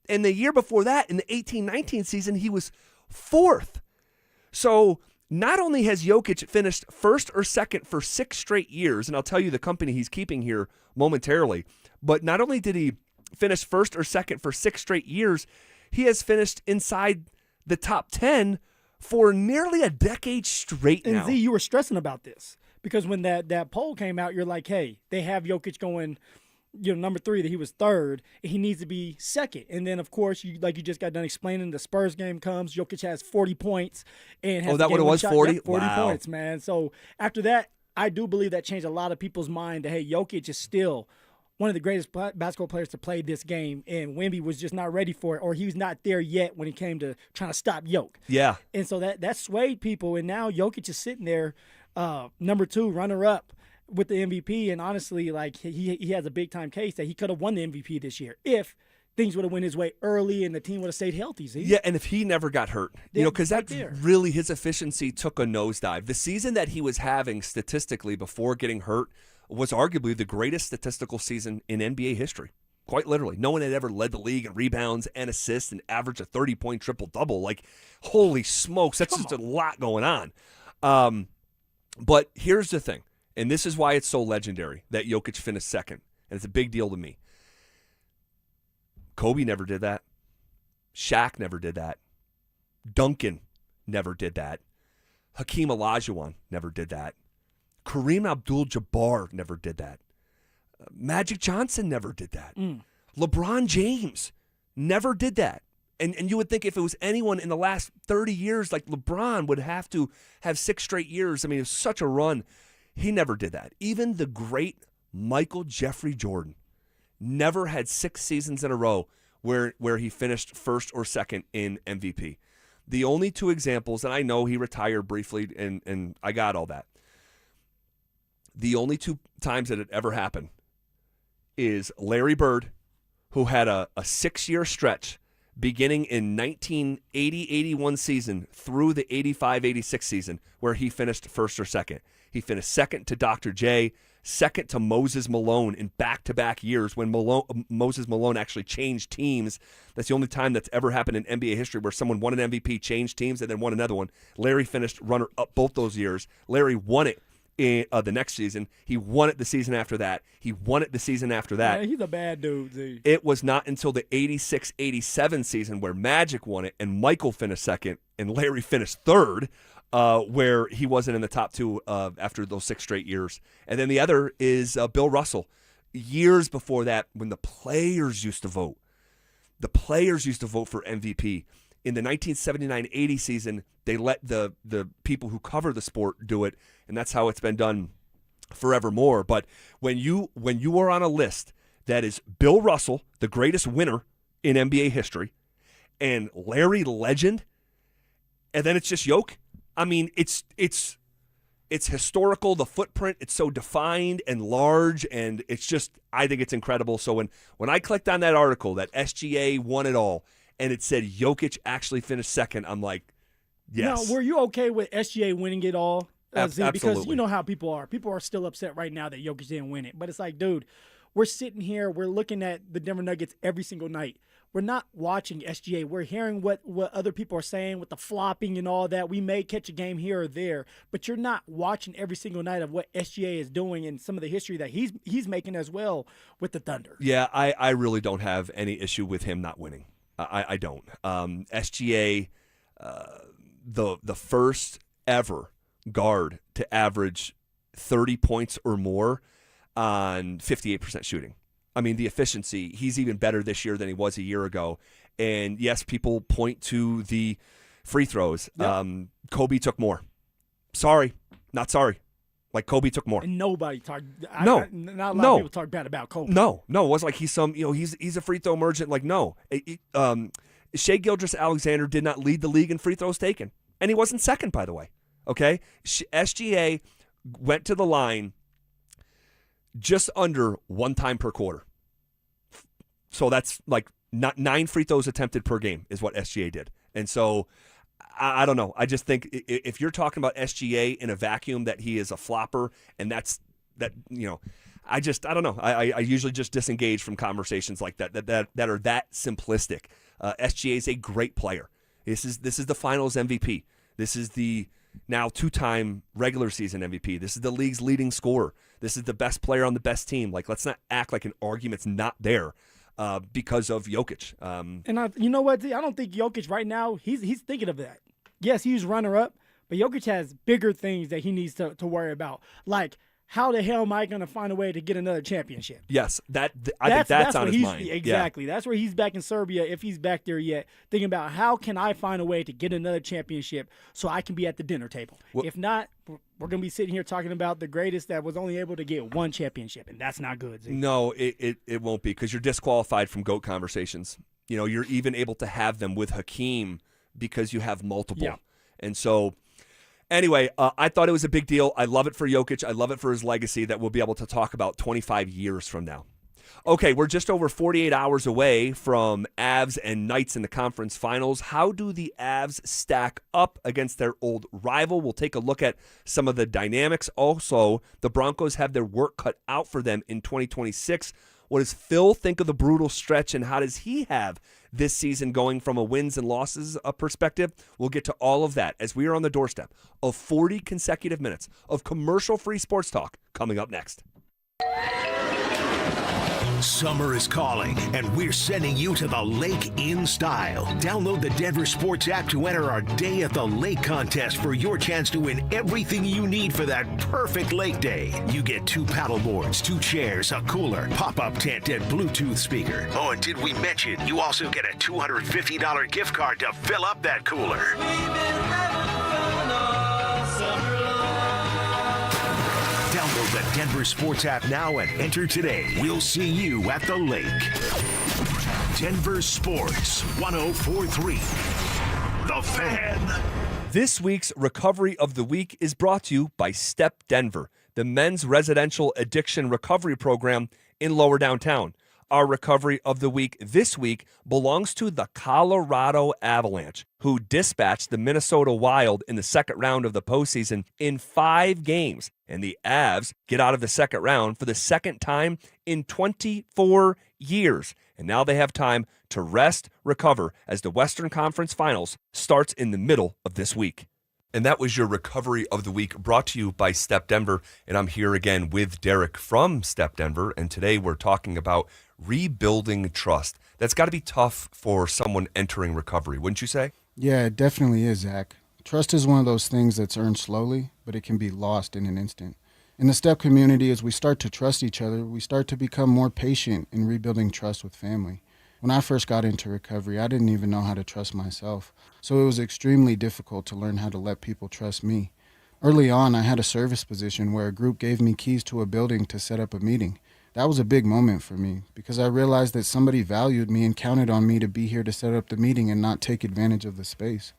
And the year before that, in the 18-19 season, he was 4th. So not only has Jokic finished first or second for 6 straight years, and I'll tell you the company he's keeping here momentarily, but not only did he finish first or second for 6 straight years, he has finished inside the top 10 for nearly a decade straight now. And Z, you were stressing about this because when that poll came out, you're like, hey, they have Jokic going, number 3, that he was third, and he needs to be second. And then, of course, you just got done explaining, the Spurs game comes, Jokic has 40 points. And has that what it was, 40? Yep, 40 wow. points, man. So after that, I do believe that changed a lot of people's mind that, hey, Jokic is still one of the greatest basketball players to play this game, and Wemby was just not ready for it, or he was not there yet when it came to trying to stop Jokic. Yeah. And so that swayed people, and now Jokic is sitting there, number 2, runner-up with the MVP, and honestly, like he has a big-time case that he could have won the MVP this year if things would have went his way early and the team would have stayed healthy. See? Yeah, and if he never got hurt, because right that there. really, his efficiency took a nosedive. The season that he was having statistically before getting hurt was arguably the greatest statistical season in NBA history. Quite literally. No one had ever led the league in rebounds and assists and averaged a 30-point triple-double. Like, holy smokes, that's just a lot going on. But here's the thing, and this is why it's so legendary that Jokic finished second, and it's a big deal to me. Kobe never did that. Shaq never did that. Duncan never did that. Hakeem Olajuwon never did that. Kareem Abdul-Jabbar never did that. Magic Johnson never did that. LeBron James never did that. And you would think if it was anyone in the last 30 years, like LeBron would have to have 6 straight years. I mean, it was such a run. He never did that. Even the great Michael Jeffrey Jordan never had 6 seasons in a row where he finished first or second in MVP. The only 2 examples, and I know he retired briefly, and I got all that. The only 2 times that it ever happened is Larry Bird, who had a 6-year stretch beginning in 1980-81 season through the 85-86 season where he finished first or second. He finished second to Dr. J, second to Moses Malone in back-to-back years when Moses Malone actually changed teams. That's the only time that's ever happened in NBA history where someone won an MVP, changed teams, and then won another one. Larry finished runner-up both those years. Larry won it the next season. He won it the season after that. He won it the season after that. Yeah, he's a bad dude, dude. It was not until the 86-87 season where Magic won it and Michael finished second and Larry finished third, where he wasn't in the top 2 after those 6 straight years. And then the other is Bill Russell. Years before that, when the players used to vote. The players used to vote for MVP. In the 1979-80 season, they let the people who cover the sport do it, and that's how it's been done forevermore. But when you are on a list that is Bill Russell, the greatest winner in NBA history, and Larry Legend, and then it's just Jokic, I mean, it's historical, the footprint, it's so defined and large, and it's just, I think it's incredible. So when I clicked on that article that SGA won it all, and it said Jokic actually finished second, I'm like, Yes. Now, were you okay with SGA winning it all? Z? Because Absolutely. you know how people are. People are still upset right now that Jokic didn't win it. But it's like, dude, we're sitting here, we're looking at the Denver Nuggets every single night. We're not watching SGA. We're hearing what other people are saying with the flopping and all that. We may catch a game here or there, but you're not watching every single night of what SGA is doing and some of the history that he's making as well with the Thunder. Yeah, I really don't have any issue with him not winning. I don't. SGA, the first ever guard to average 30 points or more on 58% shooting. I mean, the efficiency, he's even better this year than he was a year ago. And yes, people point to the free throws. Yep. Kobe took more. Sorry, not sorry. Like, Kobe took more. And nobody talked. No, not a lot of people talk bad about Kobe. No, it wasn't like he's some. He's a free throw merchant. Like, no, Shai Gilgeous-Alexander did not lead the league in free throws taken, and he wasn't second, by the way. Okay, SGA went to the line just under one time per quarter. So that's like 9 free throws attempted per game is what SGA did. And so I don't know. I just think if you're talking about SGA in a vacuum, that he is a flopper, and I don't know. I usually just disengage from conversations like that are that simplistic. SGA is a great player. This is the Finals MVP. This is the now 2-time regular season MVP. This is the league's leading scorer. This is the best player on the best team. Like, let's not act like an argument's not there because of Jokic. And you know what? I don't think Jokic right now, he's thinking of that. Yes, he's runner-up, but Jokic has bigger things that he needs to worry about. Like, how the hell am I going to find a way to get another championship? Yes, I think that's on his mind. Exactly. Yeah. That's where he's back in Serbia, if he's back there yet, thinking about how can I find a way to get another championship so I can be at the dinner table. Well, if not, we're going to be sitting here talking about the greatest that was only able to get one championship, and that's not good. No, it won't be, because you're disqualified from GOAT conversations. You're even able to have them with Hakeem because you have multiple. Yeah. And so anyway, I thought it was a big deal. I love it for Jokic. I love it for his legacy that we'll be able to talk about 25 years from now. Okay, we're just over 48 hours away from Avs and Knights in the conference finals. How do the Avs stack up against their old rival? We'll take a look at some of the dynamics. Also, the Broncos have their work cut out for them in 2026. What does Phil think of the brutal stretch, and how does he have this season going from a wins and losses perspective? We'll get to all of that as we are on the doorstep of 40 consecutive minutes of commercial-free sports talk coming up next. Summer is calling, and we're sending you to the lake in style. Download the Denver Sports app to enter our Day at the Lake contest for your chance to win everything you need for that perfect lake day. You get 2 paddle boards, 2 chairs, a cooler, pop-up tent, and Bluetooth speaker. Oh, and did we mention you also get a $250 gift card to fill up that cooler? Download the Denver Sports app now and enter today. We'll see you at the lake. Denver Sports 104.3. The Fan. This week's Recovery of the Week is brought to you by Step Denver, the men's residential addiction recovery program in Lower Downtown. Our Recovery of the Week this week belongs to the Colorado Avalanche, who dispatched the Minnesota Wild in the second round of the postseason in 5 games. And the Avs get out of the second round for the second time in 24 years. And now they have time to rest, recover, as the Western Conference Finals starts in the middle of this week. And that was your Recovery of the Week, brought to you by Step Denver. And I'm here again with Derek from Step Denver. And today we're talking about rebuilding trust. That's got to be tough for someone entering recovery, wouldn't you say? Yeah, it definitely is, Zach. Trust is one of those things that's earned slowly, but it can be lost in an instant. In the Step community, as we start to trust each other, we start to become more patient in rebuilding trust with family. When I first got into recovery, I didn't even know how to trust myself, so it was extremely difficult to learn how to let people trust me. Early on, I had a service position where a group gave me keys to a building to set up a meeting. That was a big moment for me because I realized that somebody valued me and counted on me to be here to set up the meeting and not take advantage of the space.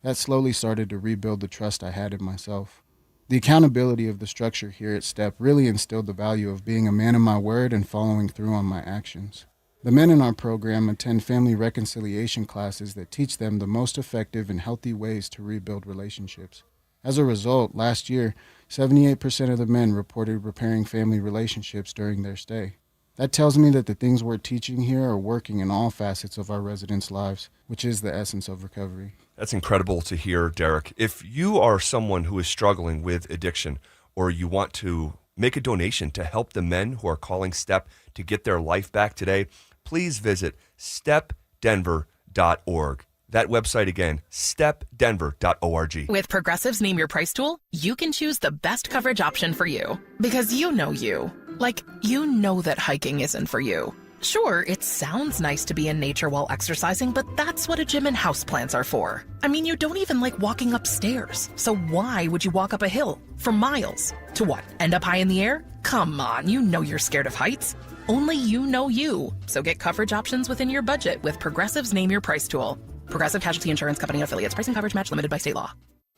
That slowly started to rebuild the trust I had in myself. The accountability of the structure here at Step really instilled the value of being a man of my word and following through on my actions. The men in our program attend family reconciliation classes that teach them the most effective and healthy ways to rebuild relationships. As a result, last year, 78% of the men reported repairing family relationships during their stay. That tells me that the things we're teaching here are working in all facets of our residents' lives, which is the essence of recovery. That's incredible to hear, Derek. If you are someone who is struggling with addiction, or you want to make a donation to help the men who are calling STEP to get their life back today, please visit stepdenver.org. That website again, stepdenver.org. With Progressive's Name Your Price tool, you can choose the best coverage option for you. Because you know you. Like, you know that hiking isn't for you. Sure, it sounds nice to be in nature while exercising, but that's what a gym and houseplants are for. I mean, you don't even like walking upstairs. So why would you walk up a hill for miles? To what, end up high in the air? Come on, you know you're scared of heights. Only you know you. So get coverage options within your budget with Progressive's Name Your Price tool. Progressive Casualty Insurance Company affiliates. Price and coverage match limited by state law.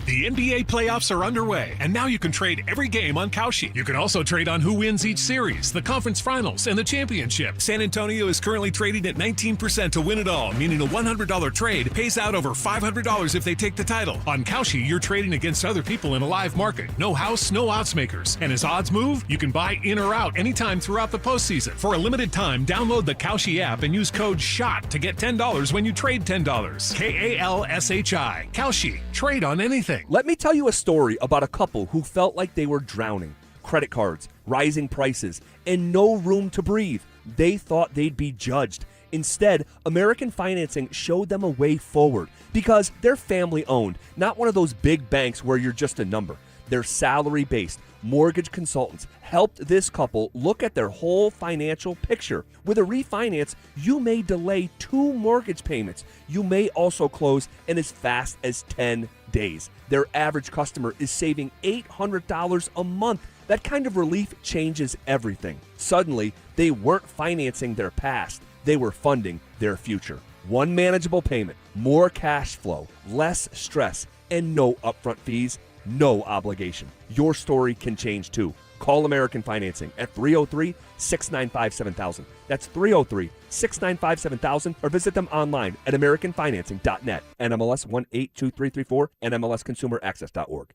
The NBA playoffs are underway, and now you can trade every game on Kalshi. You can also trade on who wins each series, the conference finals, and the championship. San Antonio is currently trading at 19% to win it all, meaning a $100 trade pays out over $500 if they take the title. On Kalshi, you're trading against other people in a live market. No house, no odds makers. And as odds move, you can buy in or out anytime throughout the postseason. For a limited time, download the Kalshi app and use code SHOT to get $10 when you trade $10. KALSHI. Kalshi. Trade on anything. Let me tell you a story about a couple who felt like they were drowning. Credit cards, rising prices, and no room to breathe. They thought they'd be judged. Instead, American Financing showed them a way forward because they're family owned, not one of those big banks where you're just a number. They're salary-based. Mortgage consultants helped this couple look at their whole financial picture. With a refinance, you may delay 2 mortgage payments. You may also close in as fast as 10 days. Their average customer is saving $800 a month. That kind of relief changes everything. Suddenly, they weren't financing their past. They were funding their future. One manageable payment, more cash flow, less stress, and no upfront fees. No obligation. Your story can change too. Call American Financing at 303-695-7000. That's 303-695-7000 or visit them online at americanfinancing.net. NMLS 182334 and MLSconsumeraccess.org.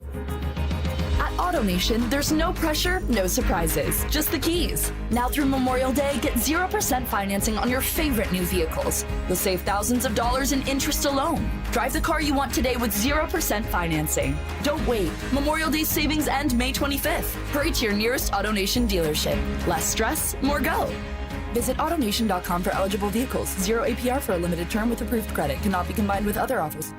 At AutoNation, there's no pressure, no surprises, just the keys. Now through Memorial Day, get 0% financing on your favorite new vehicles. You'll save thousands of dollars in interest alone. Drive the car you want today with 0% financing. Don't wait. Memorial Day savings end May 25th. Hurry to your nearest AutoNation dealership. Less stress, more go. Visit AutoNation.com for eligible vehicles. 0 APR for a limited term with approved credit. Cannot be combined with other offers.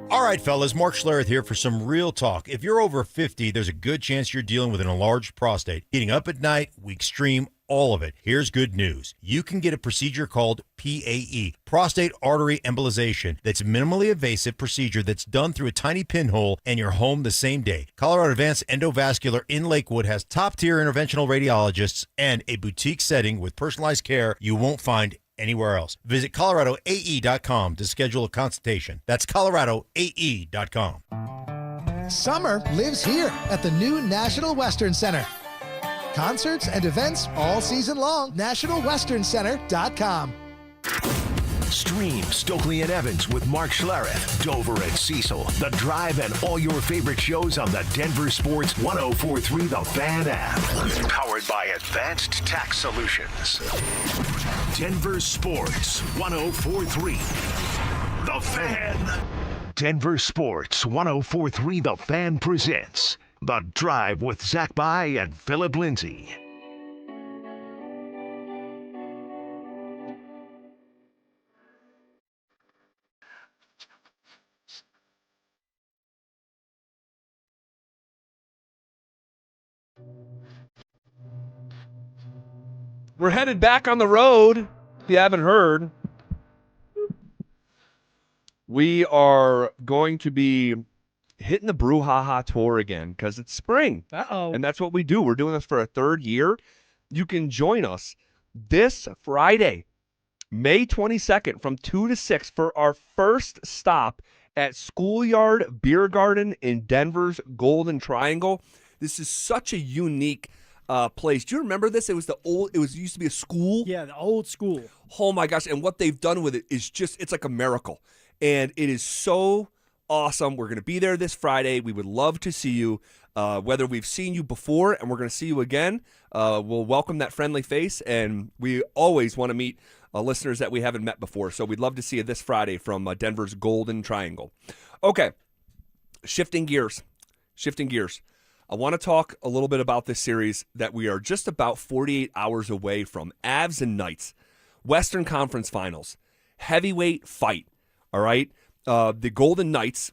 All right, fellas, Mark Schlereth here for some real talk. If you're over 50, there's a good chance you're dealing with an enlarged prostate. Getting up at night, weak stream, all of it. Here's good news. You can get a procedure called PAE, prostate artery embolization. That's a minimally invasive procedure that's done through a tiny pinhole and you're home the same day. Colorado Advanced Endovascular in Lakewood has top-tier interventional radiologists and a boutique setting with personalized care you won't find anywhere else. Visit coloradoae.com to schedule a consultation. That's coloradoae.com. Summer lives here at the new National Western Center. Concerts and events all season long. NationalWesternCenter.com. Stream Stokely and Evans with Mark Schlereth, Dover and Cecil, The Drive, and all your favorite shows on the Denver Sports 104.3 The Fan app. Powered by Advanced Tax Solutions. Denver Sports 104.3 The Fan. Denver Sports 104.3 The Fan presents The Drive with Zach By and Phillip Lindsay. We're headed back on the road. If you haven't heard, we are going to be hitting the Brouhaha Tour again because it's spring. Uh-oh. And that's what we do. We're doing this for a 3rd year. You can join us this Friday, May 22nd from 2 to 6 for our first stop at Schoolyard Beer Garden in Denver's Golden Triangle. This is such a unique place. Do you remember this? It used to be a school. Yeah, the old school. Oh my gosh! And what they've done with it is it's like a miracle, and it is so awesome. We're going to be there this Friday. We would love to see you. Whether we've seen you before and we're going to see you again, we'll welcome that friendly face, and we always want to meet listeners that we haven't met before. So we'd love to see you this Friday from Denver's Golden Triangle. Okay, shifting gears. I want to talk a little bit about this series that we are just about 48 hours away from. Avs and Knights, Western Conference Finals, heavyweight fight, all right? The Golden Knights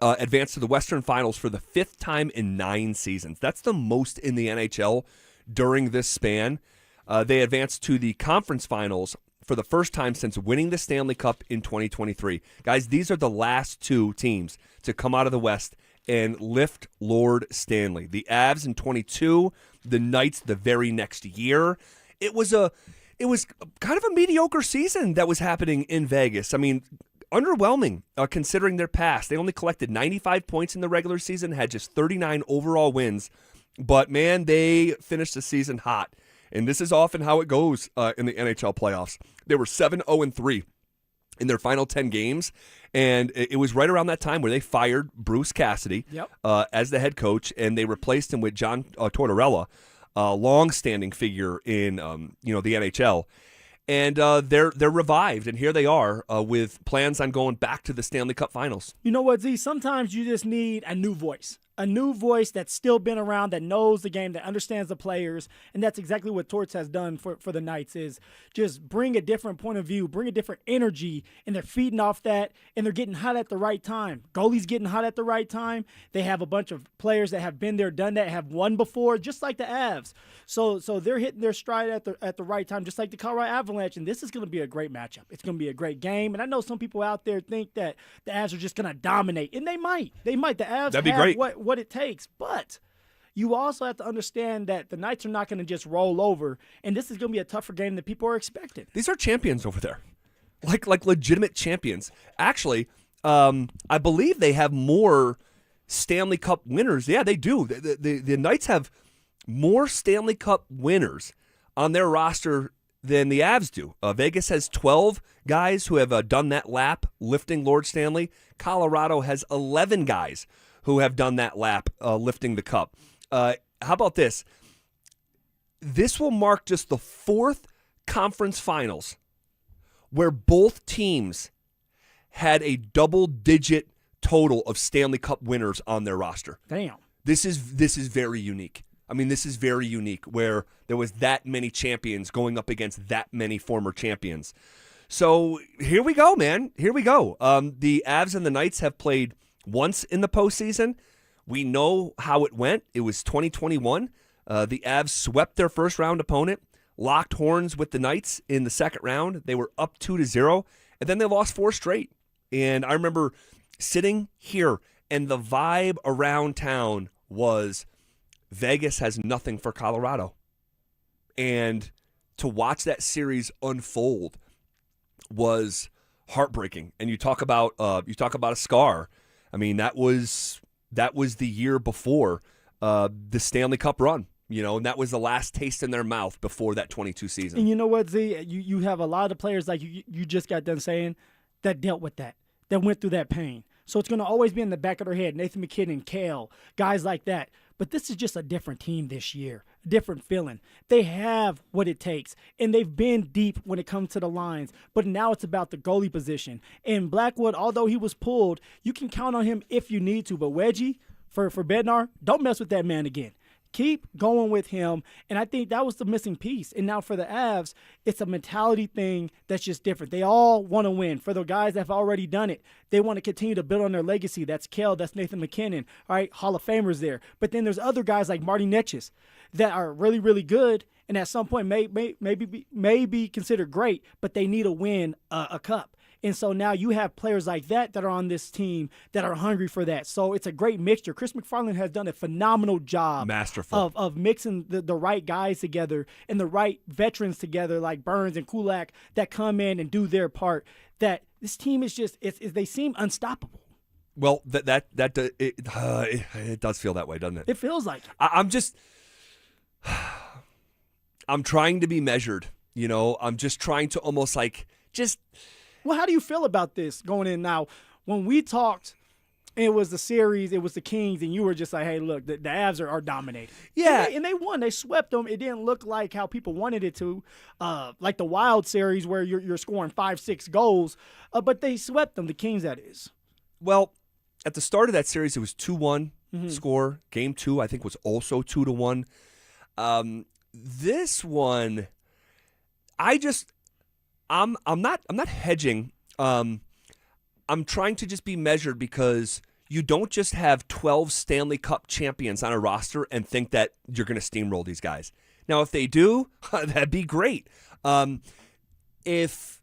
advanced to the Western Finals for the 5th time in 9 seasons. That's the most in the NHL during this span. They advanced to the Conference Finals for the first time since winning the Stanley Cup in 2023. Guys, these are the last 2 teams to come out of the West and lift Lord Stanley. The Avs in 22, the Knights the very next year. It was kind of a mediocre season that was happening in Vegas. I mean, underwhelming considering their past. They only collected 95 points in the regular season, had just 39 overall wins. But, man, they finished the season hot. And this is often how it goes in the NHL playoffs. They were 7-0-3 in their final 10 games. And it was right around that time where they fired Bruce Cassidy as the head coach, and they replaced him with John Tortorella, a long-standing figure in the NHL. And they're revived, and here they are with plans on going back to the Stanley Cup Finals. You know what, Z? Sometimes you just need a new voice. A new voice that's still been around, that knows the game, that understands the players, and that's exactly what Torts has done for the Knights, is just bring a different point of view, bring a different energy, and they're feeding off that, and they're getting hot at the right time. Goalie's getting hot at the right time. They have a bunch of players that have been there, done that, have won before, just like the Avs. So they're hitting their stride at the right time, just like the Colorado Avalanche, and this is going to be a great matchup. It's going to be a great game, and I know some people out there think that the Avs are just going to dominate, and they might. The Avs That'd be have great. What it takes, but you also have to understand that the Knights are not going to just roll over, and this is going to be a tougher game than people are expecting. These are champions over there, like legitimate champions. Actually, I believe they have more Stanley Cup winners. Yeah, they do. The Knights have more Stanley Cup winners on their roster than the Avs do. Vegas has 12 guys who have done that lap lifting Lord Stanley. Colorado has 11 guys who have done that lap lifting the cup. How about this? This will mark just the 4th conference finals where both teams had a double-digit total of Stanley Cup winners on their roster. Damn. This is very unique. I mean, this is very unique where there was that many champions going up against that many former champions. So here we go, man. Here we go. The Avs and the Knights have played once in the postseason. We know how it went. It was 2021. The Avs swept their first-round opponent, locked horns with the Knights in the second round. They were up 2-0, and then they lost 4 straight. And I remember sitting here, and the vibe around town was Vegas has nothing for Colorado. And to watch that series unfold was heartbreaking. And you talk about a scar. I mean, that was the year before the Stanley Cup run, and that was the last taste in their mouth before that 22 season. And you know what, Z? You have a lot of players, like you just got done saying, that dealt with that went through that pain. So it's going to always be in the back of their head. Nathan McKinnon, Kale, guys like that. But this is just a different team this year, a different feeling. They have what it takes, and they've been deep when it comes to the lines. But now it's about the goalie position. And Blackwood, although he was pulled, you can count on him if you need to. But Wedgie, for Bednar, don't mess with that man again. Keep going with him, and I think that was the missing piece. And now for the Avs, it's a mentality thing that's just different. They all want to win. For the guys that have already done it, they want to continue to build on their legacy. That's Kell, that's Nathan McKinnon, all right, Hall of Famers there. But then there's other guys like Marty Netches that are really, really good, and at some point may be considered great, but they need to win a cup. And so now you have players like that are on this team that are hungry for that. So it's a great mixture. Chris McFarland has done a phenomenal job of mixing the right guys together and the right veterans together like Burns and Kulak that come in and do their part. That this team is just they seem unstoppable. Well, it does feel that way, doesn't it? It feels like it. I'm just I'm trying to be measured. I'm just trying to almost Well, how do you feel about this going in now? When we talked, it was the series, it was the Kings, and you were just like, hey, look, the Avs are dominating. Yeah. And they won. They swept them. It didn't look like how people wanted it to, like the Wild series where you're scoring 5-6 goals, but they swept them, the Kings, that is. Well, at the start of that series, it was 2-1 score. Game 2, I think, was also 2-1. This one, I'm not hedging. I'm trying to just be measured because you don't just have 12 Stanley Cup champions on a roster and think that you're going to steamroll these guys. Now, if they do, that'd be great. If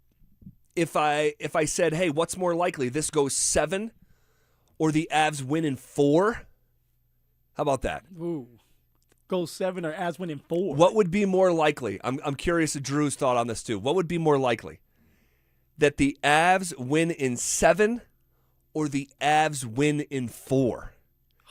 I said, hey, what's more likely? This goes 7 or the Avs win in 4? How about that? Ooh. Goes 7 or Avs win in 4. What would be more likely? I'm curious of Drew's thought on this too. What would be more likely? That the Avs win in 7 or the Avs win in 4?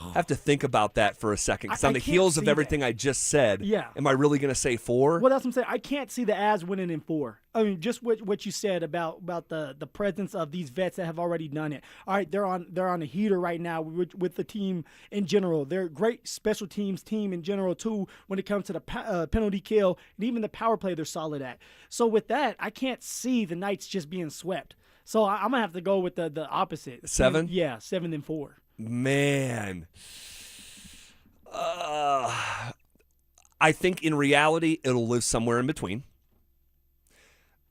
I have to think about that for a second because on the heels of everything I just said, am I really going to say 4? Well, that's what I'm saying. I can't see the Avs winning in 4. I mean, just what you said about the presence of these vets that have already done it. All right, they're on a heater right now with the team in general. They're a great special teams team in general too when it comes to the penalty kill and even the power play. They're solid at. So with that, I can't see the Knights just being swept. So I'm gonna have to go with the opposite. 7? Yeah, 7 and 4. Man. I think in reality it'll live somewhere in between.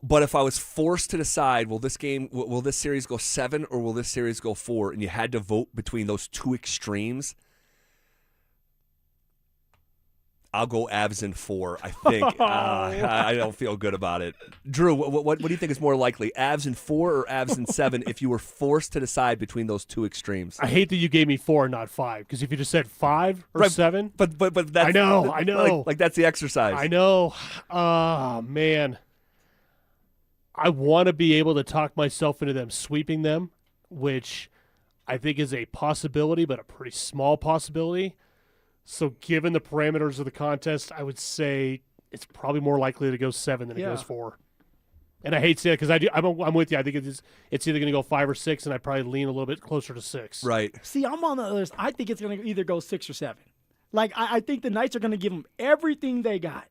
But if I was forced to decide, will this series go 7 or will this series go 4, and you had to vote between those two extremes, I'll go Avs in 4, I think. I don't feel good about it. Drew, what do you think is more likely, Avs in 4 or Avs in 7 if you were forced to decide between those two extremes? I hate that you gave me 4 and not 5, because if you just said 5 or 7. But that's, I know. Like that's the exercise. I know. Man. I want to be able to talk myself into them sweeping them, which I think is a possibility, but a pretty small possibility. So given the parameters of the contest, I would say it's probably more likely to go 7 than it goes 4. And I hate to say it because I'm with you. I think it's either going to go 5 or 6, and I probably lean a little bit closer to 6. Right. See, I'm on the other side. I think it's going to either go 6 or 7. Like, I think the Knights are going to give them everything they got.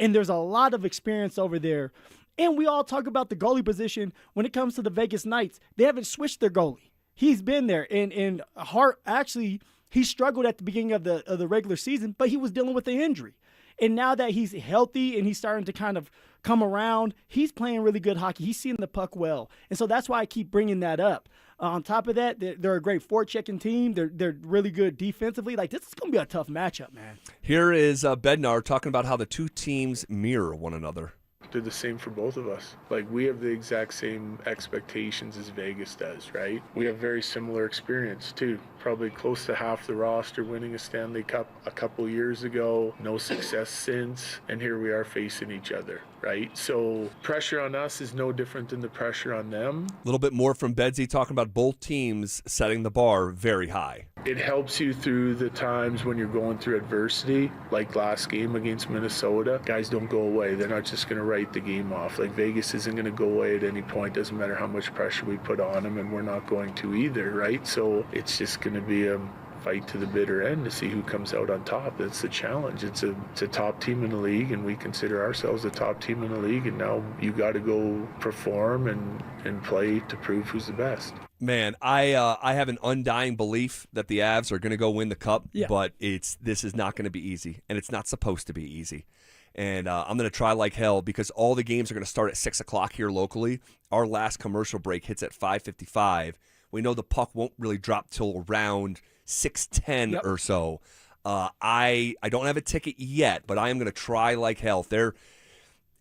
And there's a lot of experience over there. And we all talk about the goalie position when it comes to the Vegas Knights. They haven't switched their goalie. He's been there. And Hart actually – he struggled at the beginning of the regular season, but he was dealing with the injury. And now that he's healthy and he's starting to kind of come around, he's playing really good hockey. He's seeing the puck well. And so that's why I keep bringing that up. On top of that, they're a great forechecking team. They're really good defensively. Like, this is going to be a tough matchup, man. Here is Bednar talking about how the two teams mirror one another. They're the same for both of us. Like, we have the exact same expectations as Vegas does, right? We have very similar experience, too. Probably close to half the roster winning a Stanley Cup a couple years ago. No success since. And here we are facing each other, right? So pressure on us is no different than the pressure on them. A little bit more from Bedsy talking about both teams setting the bar very high. It helps you through the times when you're going through adversity, like last game against Minnesota. Guys don't go away. They're not just going to write the game off. Like, Vegas isn't going to go away at any point. Doesn't matter how much pressure we put on them, and we're not going to either, right? So it's just going to be a fight to the bitter end to see who comes out on top. That's the challenge. It's a top team in the league, and we consider ourselves a top team in the league, and now you got to go perform and play to prove who's the best. Man, I have an undying belief that the Avs are going to go win the Cup, but this is not going to be easy, and it's not supposed to be easy. And I'm going to try like hell because all the games are going to start at 6 o'clock here locally. Our last commercial break hits at 5:55. We know the puck won't really drop till around 6:10 or so. I don't have a ticket yet, but I am going to try like hell. If they're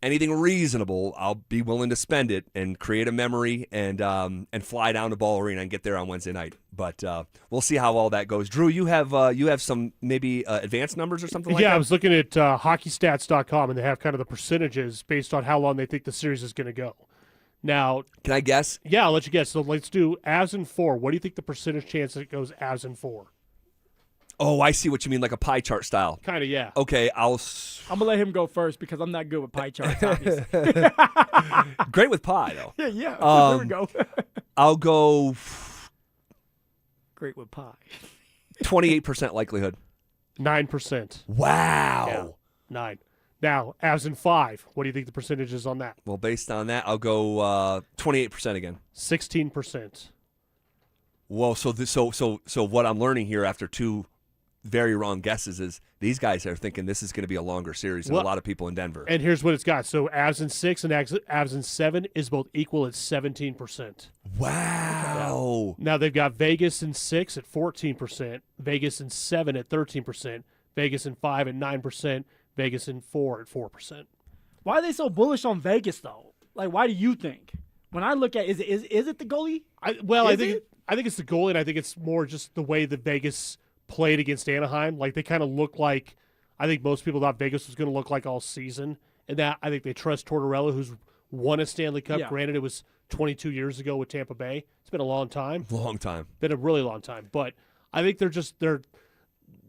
anything reasonable, I'll be willing to spend it and create a memory and fly down to Ball Arena and get there on Wednesday night. But we'll see how all that goes. Drew, you have some maybe advanced numbers or something like that? Yeah, I was looking at hockeystats.com, and they have kind of the percentages based on how long they think the series is going to go. Now, can I guess? Yeah, I'll let you guess. So let's do Avs in 4. What do you think the percentage chance that it goes Avs in 4? Oh, I see what you mean, like a pie chart style. Kind of, yeah. Okay, I'm going to let him go first because I'm not good with pie charts, obviously. Great with pie, though. Yeah. There we go. I'll go Great with pie. 28% likelihood. 9%. Wow. Yeah, 9. Now, Avs in 5. What do you think the percentage is on that? Well, based on that, I'll go 28% again. 16%. Whoa, so what I'm learning here after two very wrong guesses is these guys are thinking this is going to be a longer series than a lot of people in Denver. And here's what it's got. So Avs in 6 and Avs in 7 is both equal at 17%. Wow. Now they've got Vegas in 6 at 14%, Vegas in 7 at 13%, Vegas in 5 at 9%, Vegas in 4 at 4%. Why are they so bullish on Vegas, though? Like, why do you think? When I look at is it the goalie? I think it's the goalie, and I think it's more just the way that Vegas played against Anaheim. Like, they kind of look like, I think most people thought Vegas was going to look like all season. And that I think they trust Tortorella, who's won a Stanley Cup. Yeah. Granted, it was 22 years ago with Tampa Bay. It's been a long time. Long time. Been a really long time. But I think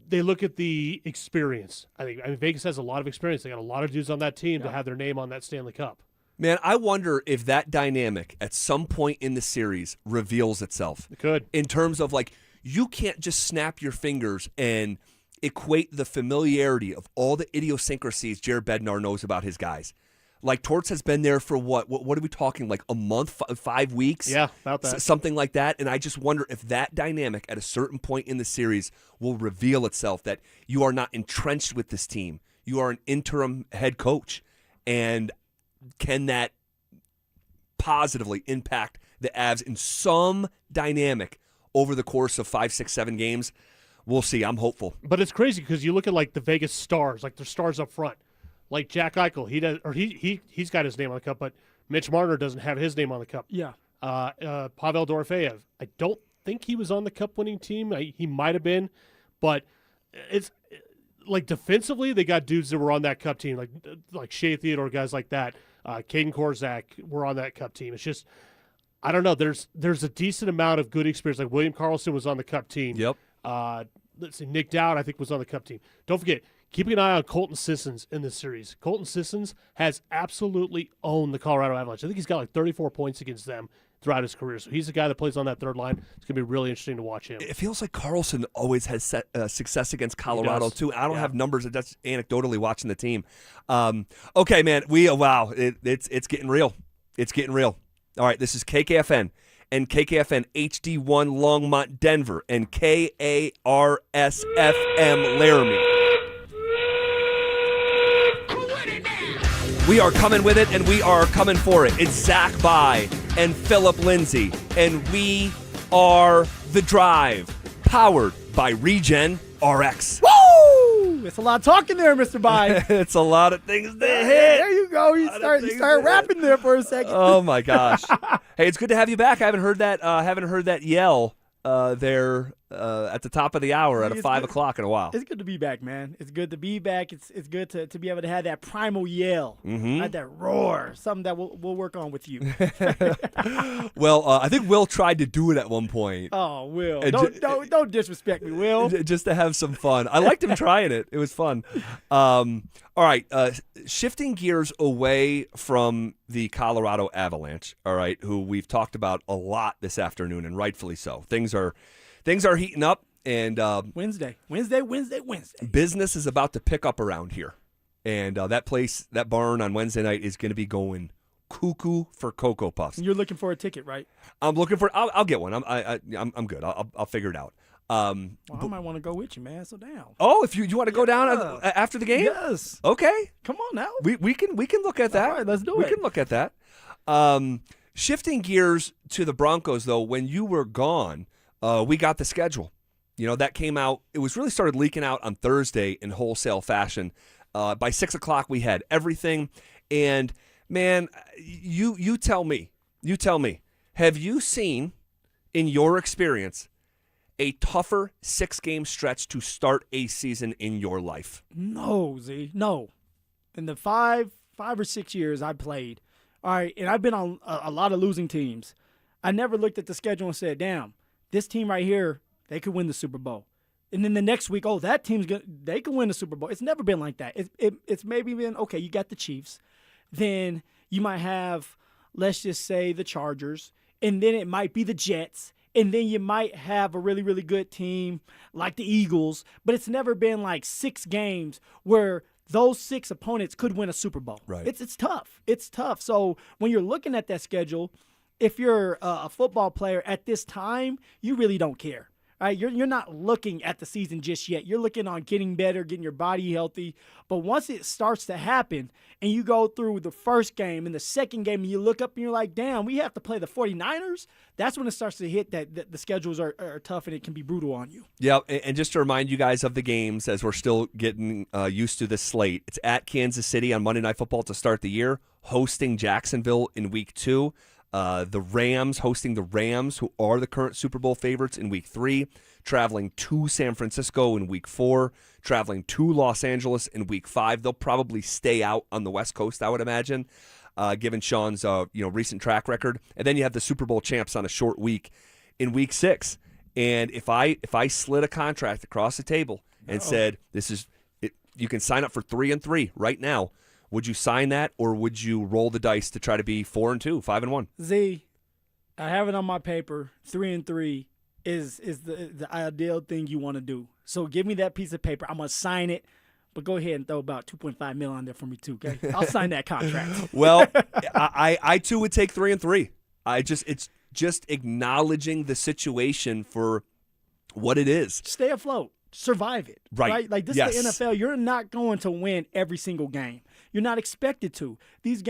they look at the experience. I mean, Vegas has a lot of experience. They got a lot of dudes on that team to have their name on that Stanley Cup. Man, I wonder if that dynamic at some point in the series reveals itself. It could. In terms of, like, you can't just snap your fingers and equate the familiarity of all the idiosyncrasies Jared Bednar knows about his guys. Like, Torts has been there for what are we talking, like a month, 5 weeks? Yeah, about that. Something like that. And I just wonder if that dynamic at a certain point in the series will reveal itself, that you are not entrenched with this team. You are an interim head coach. And can that positively impact the Avs in some dynamic over the course of 5, 6, 7 games? We'll see. I'm hopeful. But it's crazy because you look at, like, the Vegas stars, like their stars up front. Like Jack Eichel, he's got his name on the cup, but Mitch Marner doesn't have his name on the cup. Yeah. Pavel Dorofeyev, I don't think he was on the cup-winning team. He might have been, but it's like defensively, they got dudes that were on that cup team, like Shea Theodore, guys like that. Caden Korzak were on that cup team. It's just, I don't know. There's a decent amount of good experience. Like William Karlsson was on the cup team. Yep. Let's see, Nick Dowd, I think, was on the cup team. Don't forget, keeping an eye on Colton Sissons in this series. Colton Sissons has absolutely owned the Colorado Avalanche. I think he's got like 34 points against them throughout his career. So he's the guy that plays on that third line. It's going to be really interesting to watch him. It feels like Karlsson always has success against Colorado, too. I don't have numbers. That's anecdotally watching the team. Okay, man. It's getting real. It's getting real. All right, this is KKFN. And KKFN HD1 Longmont, Denver, and KARSFM Laramie. We are coming with it, and we are coming for it. It's Zach By and Phillip Lindsay, and we are The Drive, powered by Regen RX. Woo! It's a lot of talking there, Mr. By. It's a lot of things to hit. There you go. You start rapping there for a second. Oh my gosh! Hey, it's good to have you back. I haven't heard that yell there at the top of the hour at 5 o'clock in a while. It's good to be back, man. It's good to be back. It's good to be able to have that primal yell, that roar, something that we'll work on with you. Well, I think Will tried to do it at one point. Oh, Will, don't disrespect me, Will. Just to have some fun. I liked him trying it. It was fun. All right, shifting gears away from the Colorado Avalanche, all right, who we've talked about a lot this afternoon, and rightfully so. Things are heating up, and Wednesday. Business is about to pick up around here, and that barn on Wednesday night is going to be going cuckoo for Cocoa Puffs. You're looking for a ticket, right? I'm looking for. I'll get one. I'm good. I'll figure it out. I might want to go with you, man. So down. Oh, if you want to go down after the game? Yes. Okay. Come on now. We can look at that. All right, let's do it. We can look at that. Shifting gears to the Broncos, though, when you were gone, we got the schedule. You know, that came out. It was really started leaking out on Thursday in wholesale fashion. By 6 o'clock, we had everything. And man, you tell me. Have you seen, in your experience, a tougher 6-game stretch to start a season in your life? No, Z. No. In the 5 or 6 years I played, all right, and I've been on a lot of losing teams, I never looked at the schedule and said, damn, this team right here, they could win the Super Bowl. And then the next week, that team's they can win the Super Bowl. It's never been like that. It's maybe been, okay, you got the Chiefs. Then you might have, let's just say, the Chargers. And then it might be the Jets. And then you might have a really, really good team like the Eagles. But it's never been like 6 games where those 6 opponents could win a Super Bowl. Right. It's tough. It's tough. So when you're looking at that schedule, if you're a football player at this time, you really don't care. Right, you're not looking at the season just yet. You're looking on getting better, getting your body healthy. But once it starts to happen and you go through the first game and the second game and you look up and you're like, damn, we have to play the 49ers, that's when it starts to hit that the schedules are tough and it can be brutal on you. Yeah, and just to remind you guys of the games as we're still getting used to this slate, it's at Kansas City on Monday Night Football to start the year, hosting Jacksonville in Week 2. The Rams hosting the Rams, who are the current Super Bowl favorites, in Week 3, traveling to San Francisco in Week 4, traveling to Los Angeles in Week 5. They'll probably stay out on the West Coast, I would imagine, given Sean's recent track record. And then you have the Super Bowl champs on a short week in Week 6. And if I slid a contract across the table and said, "This is it, you can sign up for 3-3 right now," would you sign that, or would you roll the dice to try to be 4-2, 5-1? Z, I have it on my paper. 3-3 is the ideal thing you want to do. So give me that piece of paper. I'm gonna sign it, but go ahead and throw about $2.5 million on there for me too. Okay, I'll sign that contract. Well, I too would take 3-3. It's just acknowledging the situation for what it is. Stay afloat. Survive it. Right. Like this is the NFL. You're not going to win every single game. You're not expected to. These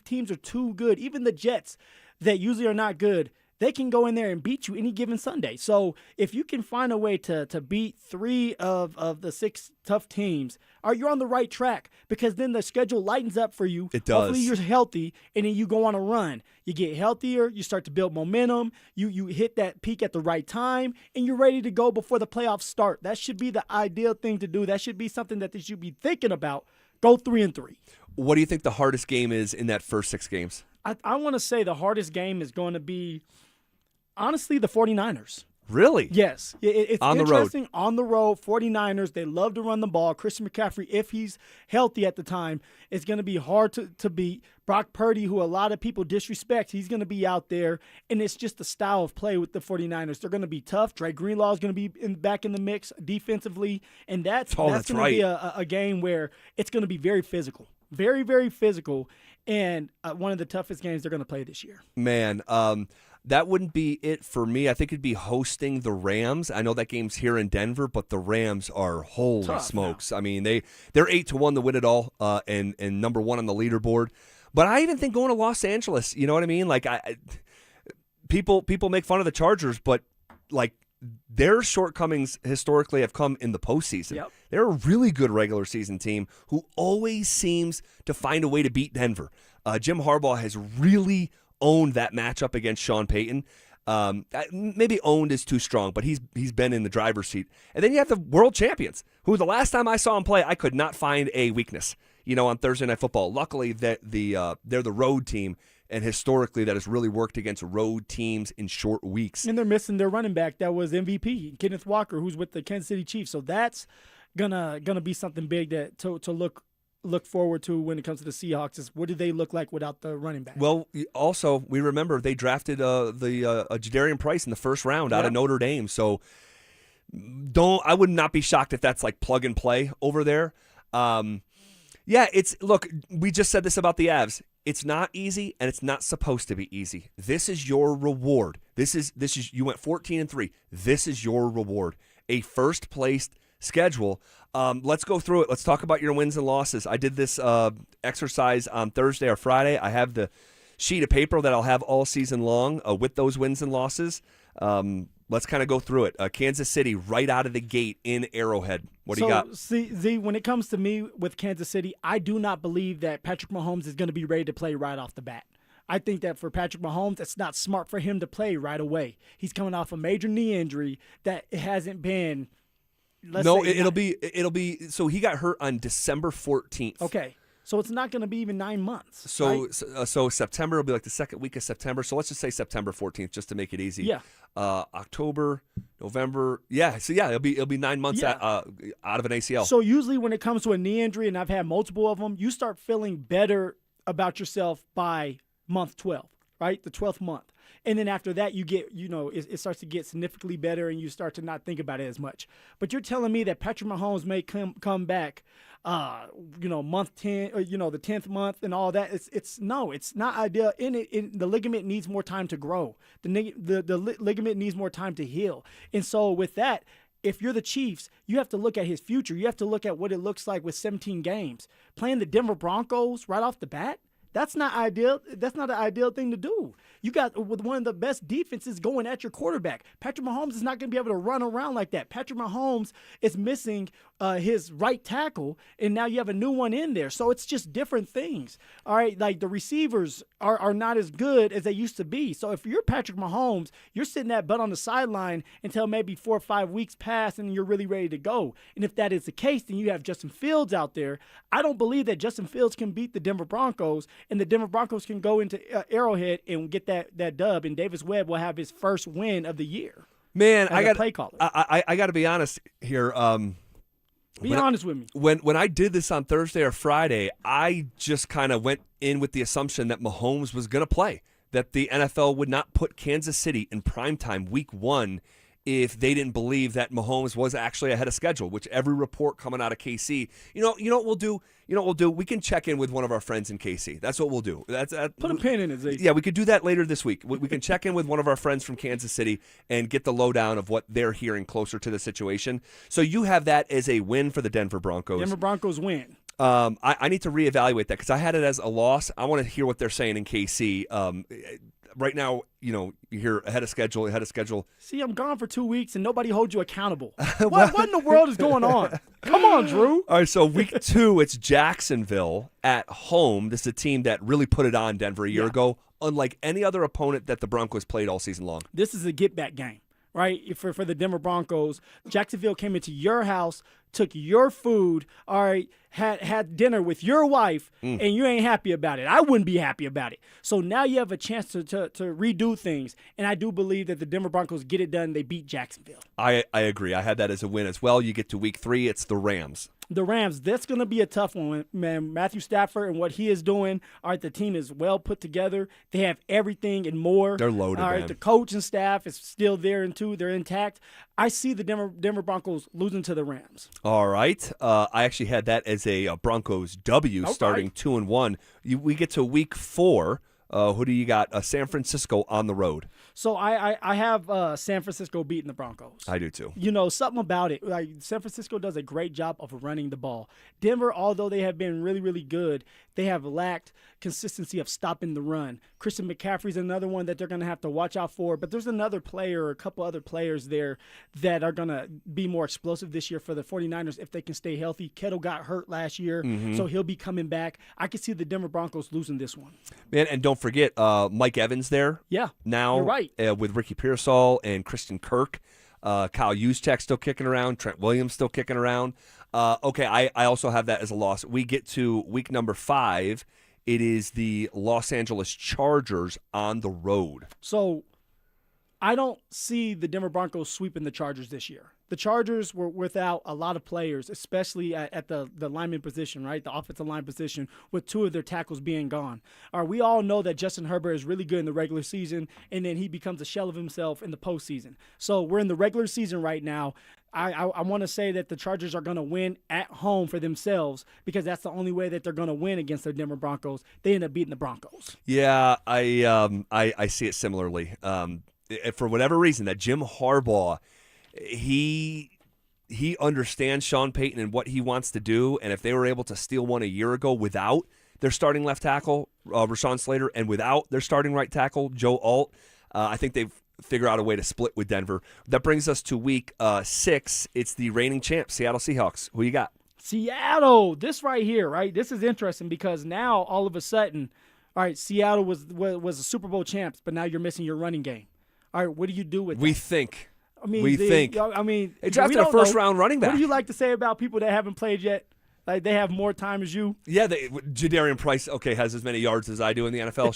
teams are too good. Even the Jets that usually are not good, they can go in there and beat you any given Sunday. So if you can find a way to beat 3 of the 6 tough teams, you're on the right track, because then the schedule lightens up for you. It does. Hopefully you're healthy, and then you go on a run. You get healthier. You start to build momentum. You hit that peak at the right time, and you're ready to go before the playoffs start. That should be the ideal thing to do. That should be something that they should be thinking about. Go 3-3. What do you think the hardest game is in that first 6 games? I want to say the hardest game is going to be, honestly, the 49ers. Really? Yes. It's on interesting. The road. On the road, 49ers, they love to run the ball. Christian McCaffrey, if he's healthy at the time, it's going to be hard to beat. Brock Purdy, who a lot of people disrespect, he's going to be out there, and it's just the style of play with the 49ers. They're going to be tough. Dre Greenlaw is going to be back in the mix defensively, and that's going to be a game where it's going to be very physical. Very, very physical, and one of the toughest games they're going to play this year. Man, that wouldn't be it for me. I think it'd be hosting the Rams. I know that game's here in Denver, but the Rams are holy tough smokes. Now. I mean, they're 8-1 to win it all, and number 1 on the leaderboard. But I even think going to Los Angeles, you know what I mean? Like, people make fun of the Chargers, but like their shortcomings historically have come in the postseason. Yep. They're a really good regular season team who always seems to find a way to beat Denver. Jim Harbaugh has really owned that matchup against Sean Payton. Maybe owned is too strong, but he's been in the driver's seat. And then you have the world champions, who the last time I saw him play, I could not find a weakness. On Thursday Night Football. Luckily, they're the road team, and historically that has really worked against road teams in short weeks. And they're missing their running back that was MVP, Kenneth Walker, who's with the Kansas City Chiefs. So that's gonna be something big to look forward to when it comes to the Seahawks. Is what do they look like without the running back? Well, also we remember they drafted Jadarian Price in the first round out of Notre Dame. So I would not be shocked if that's like plug and play over there. Yeah, look, we just said this about the Avs. It's not easy, and it's not supposed to be easy. This is your reward. This is you went 14-3. This is your reward. A first-placed schedule. Let's go through it. Let's talk about your wins and losses. I did this exercise on Thursday or Friday. I have the sheet of paper that I'll have all season long with those wins and losses. Let's kind of go through it. Kansas City right out of the gate in Arrowhead. What do you got? Z, when it comes to me with Kansas City, I do not believe that Patrick Mahomes is going to be ready to play right off the bat. I think that for Patrick Mahomes, it's not smart for him to play right away. He's coming off a major knee injury that hasn't been. It'll be. So he got hurt on December 14th. Okay. So it's not going to be even 9 months. So, right? so September will be like the second week of September. So let's just say September 14th, just to make it easy. Yeah. October, November. Yeah. So yeah, it'll be 9 months out of an ACL. So usually when it comes to a knee injury, and I've had multiple of them, you start feeling better about yourself by month 12, right? The 12th month. And then after that, you get, it starts to get significantly better, and you start to not think about it as much. But you're telling me that Patrick Mahomes may come back, month 10, or, the 10th month and all that. It's not ideal. The ligament needs more time to grow. The ligament needs more time to heal. And so with that, if you're the Chiefs, you have to look at his future. You have to look at what it looks like with 17 games. Playing the Denver Broncos right off the bat, that's not ideal. That's not an ideal thing to do. You got with one of the best defenses going at your quarterback. Patrick Mahomes is not going to be able to run around like that. Patrick Mahomes is missing his right tackle, and now you have a new one in there. So it's just different things. All right, like the receivers are not as good as they used to be. So if you're Patrick Mahomes, you're sitting that butt on the sideline until maybe 4 or 5 weeks pass, and you're really ready to go. And if that is the case, then you have Justin Fields out there. I don't believe that Justin Fields can beat the Denver Broncos, and the Denver Broncos can go into Arrowhead and get that dub, and Davis Webb will have his first win of the year. Man, I got to be honest here. Be honest with me. When I did this on Thursday or Friday, I just kind of went in with the assumption that Mahomes was going to play, that the NFL would not put Kansas City in primetime week 1 if they didn't believe that Mahomes was actually ahead of schedule, which every report coming out of KC, you know what we'll do? We can check in with one of our friends in KC. That's what we'll do. Put a pin in it, Z. Yeah, we could do that later this week. We can check in with one of our friends from Kansas City and get the lowdown of what they're hearing closer to the situation. So you have that as a win for the Denver Broncos. Denver Broncos win. I need to reevaluate that because I had it as a loss. I want to hear what they're saying in KC. Right now, you hear ahead of schedule. See, I'm gone for 2 weeks and nobody holds you accountable. What in the world is going on? Come on, Drew. All right, so week 2, it's Jacksonville at home. This is a team that really put it on Denver a year ago, unlike any other opponent that the Broncos played all season long. This is a get-back game, right, for the Denver Broncos. Jacksonville came into your house, took your food, all right, had dinner with your wife, and you ain't happy about it. I wouldn't be happy about it. So now you have a chance to redo things, and I do believe that the Denver Broncos get it done. They beat Jacksonville. I agree. I had that as a win as well. You get to week 3, it's the Rams. The Rams, that's going to be a tough one, man. Matthew Stafford and what he is doing. All right, the team is well put together. They have everything and more. They're loaded, all right, man. The coach and staff is still there, and too. They're intact. I see the Denver Broncos losing to the Rams. All right. I actually had that as a Broncos W, starting 2-1. We get to week 4. Who do you got? San Francisco on the road. So I have San Francisco beating the Broncos. I do too. Something about it. Like San Francisco does a great job of running the ball. Denver, although they have been really, really good, they have lacked consistency of stopping the run. Christian McCaffrey's another one that they're going to have to watch out for. But there's another player or a couple other players there that are going to be more explosive this year for the 49ers if they can stay healthy. Kittle got hurt last year, so he'll be coming back. I can see the Denver Broncos losing this one. Man, and don't forget Mike Evans there. Yeah, now you're right. With Ricky Pearsall and Christian Kirk. Kyle Juszczyk still kicking around. Trent Williams still kicking around. Okay, I also have that as a loss. We get to week number 5. It is the Los Angeles Chargers on the road. So I don't see the Denver Broncos sweeping the Chargers this year. The Chargers were without a lot of players, especially at the lineman position, right? The offensive line position, with 2 of their tackles being gone. We all know that Justin Herbert is really good in the regular season, and then he becomes a shell of himself in the postseason. So we're in the regular season right now. I want to say that the Chargers are going to win at home for themselves because that's the only way that they're going to win against the Denver Broncos. They end up beating the Broncos. Yeah, I see it similarly. For whatever reason, that Jim Harbaugh, he understands Sean Payton and what he wants to do, and if they were able to steal one a year ago without their starting left tackle, Rashawn Slater, and without their starting right tackle, Joe Alt, I think they've figured out a way to split with Denver. That brings us to week 6. It's the reigning champs, Seattle Seahawks. Who you got? Seattle. This right here, right? This is interesting because now all of a sudden, all right, Seattle was a Super Bowl champs, but now you're missing your running game. All right, what do you do with that? We think. I mean, they drafted a first-round running back. What do you like to say about people that haven't played yet? Like they have more time as you. Yeah, Jadarian Price, has as many yards as I do in the NFL.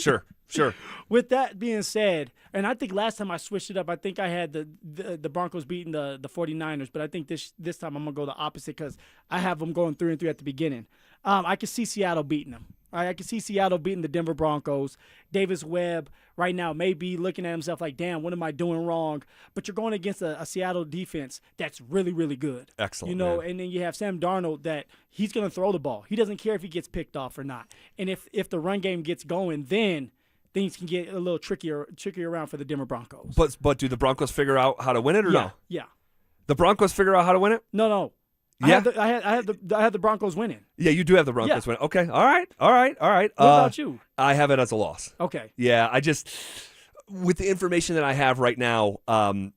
Sure. With that being said, and I think last time I switched it up, I think I had the Broncos beating the 49ers, but I think this time I'm going to go the opposite because I have them going 3-3 at the beginning. I can see Seattle beating them. I can see Seattle beating the Denver Broncos. Davis Webb right now may be looking at himself like, damn, what am I doing wrong? But you're going against a Seattle defense that's really, really good. Excellent. And then you have Sam Darnold that he's going to throw the ball. He doesn't care if he gets picked off or not. And if the run game gets going, then things can get a little trickier around for the Denver Broncos. But do the Broncos figure out how to win it or no? Yeah. The Broncos figure out how to win it? No. Yeah. I had the Broncos winning. Yeah, you do have the Broncos winning. Okay. All right. What about you? I have it as a loss. Okay. Yeah, with the information that I have right now,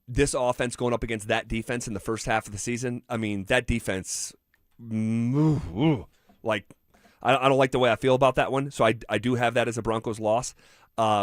this offense going up against that defense in the first half of the season, I mean, that defense, I don't like the way I feel about that one. So I do have that as a Broncos loss.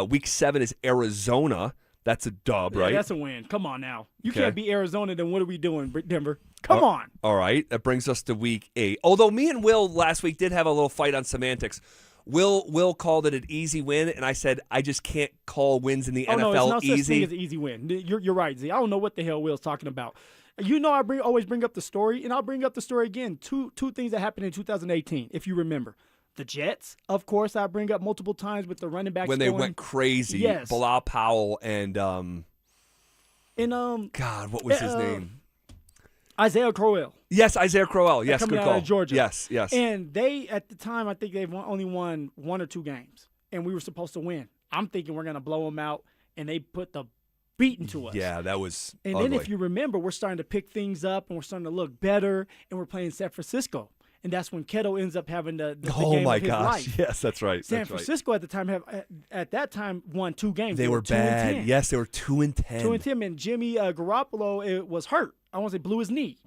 Week 7 is Arizona. That's a dub, right? That's a win. Come on now. You can't beat Arizona, then what are we doing, Denver? Come on. All right. That brings us to week 8. Although me and Will last week did have a little fight on semantics. Will called it an easy win, and I said I just can't call wins in the NFL no, it's no easy. Such thing as an easy win. You're right, Z. I don't know what the hell Will's talking about. You know, I always bring up the story, and I'll bring up the story again. Two things that happened in 2018, if you remember. The Jets, of course, I bring up multiple times with the running backs when they went crazy. Yes. Bilal Powell and God, what was his name? Isaiah Crowell. Yes, Isaiah Crowell. Yes, coming good out call. of Georgia. Yes. And they, at the time, I think they've only won 1 or 2 games, and we were supposed to win. I'm thinking we're going to blow them out, and they put the beating to us. Yeah, that was And ugly. then if you remember, we're starting to pick things up, and we're starting to look better, and we're playing San Francisco. And that's when Kettle ends up having the game of his life. Yes, that's right. San Francisco at that time won 2 games. They were bad. 2-10. Yes, they were 2-10. 2-10, and Jimmy Garoppolo was hurt. I want to say blew his knee,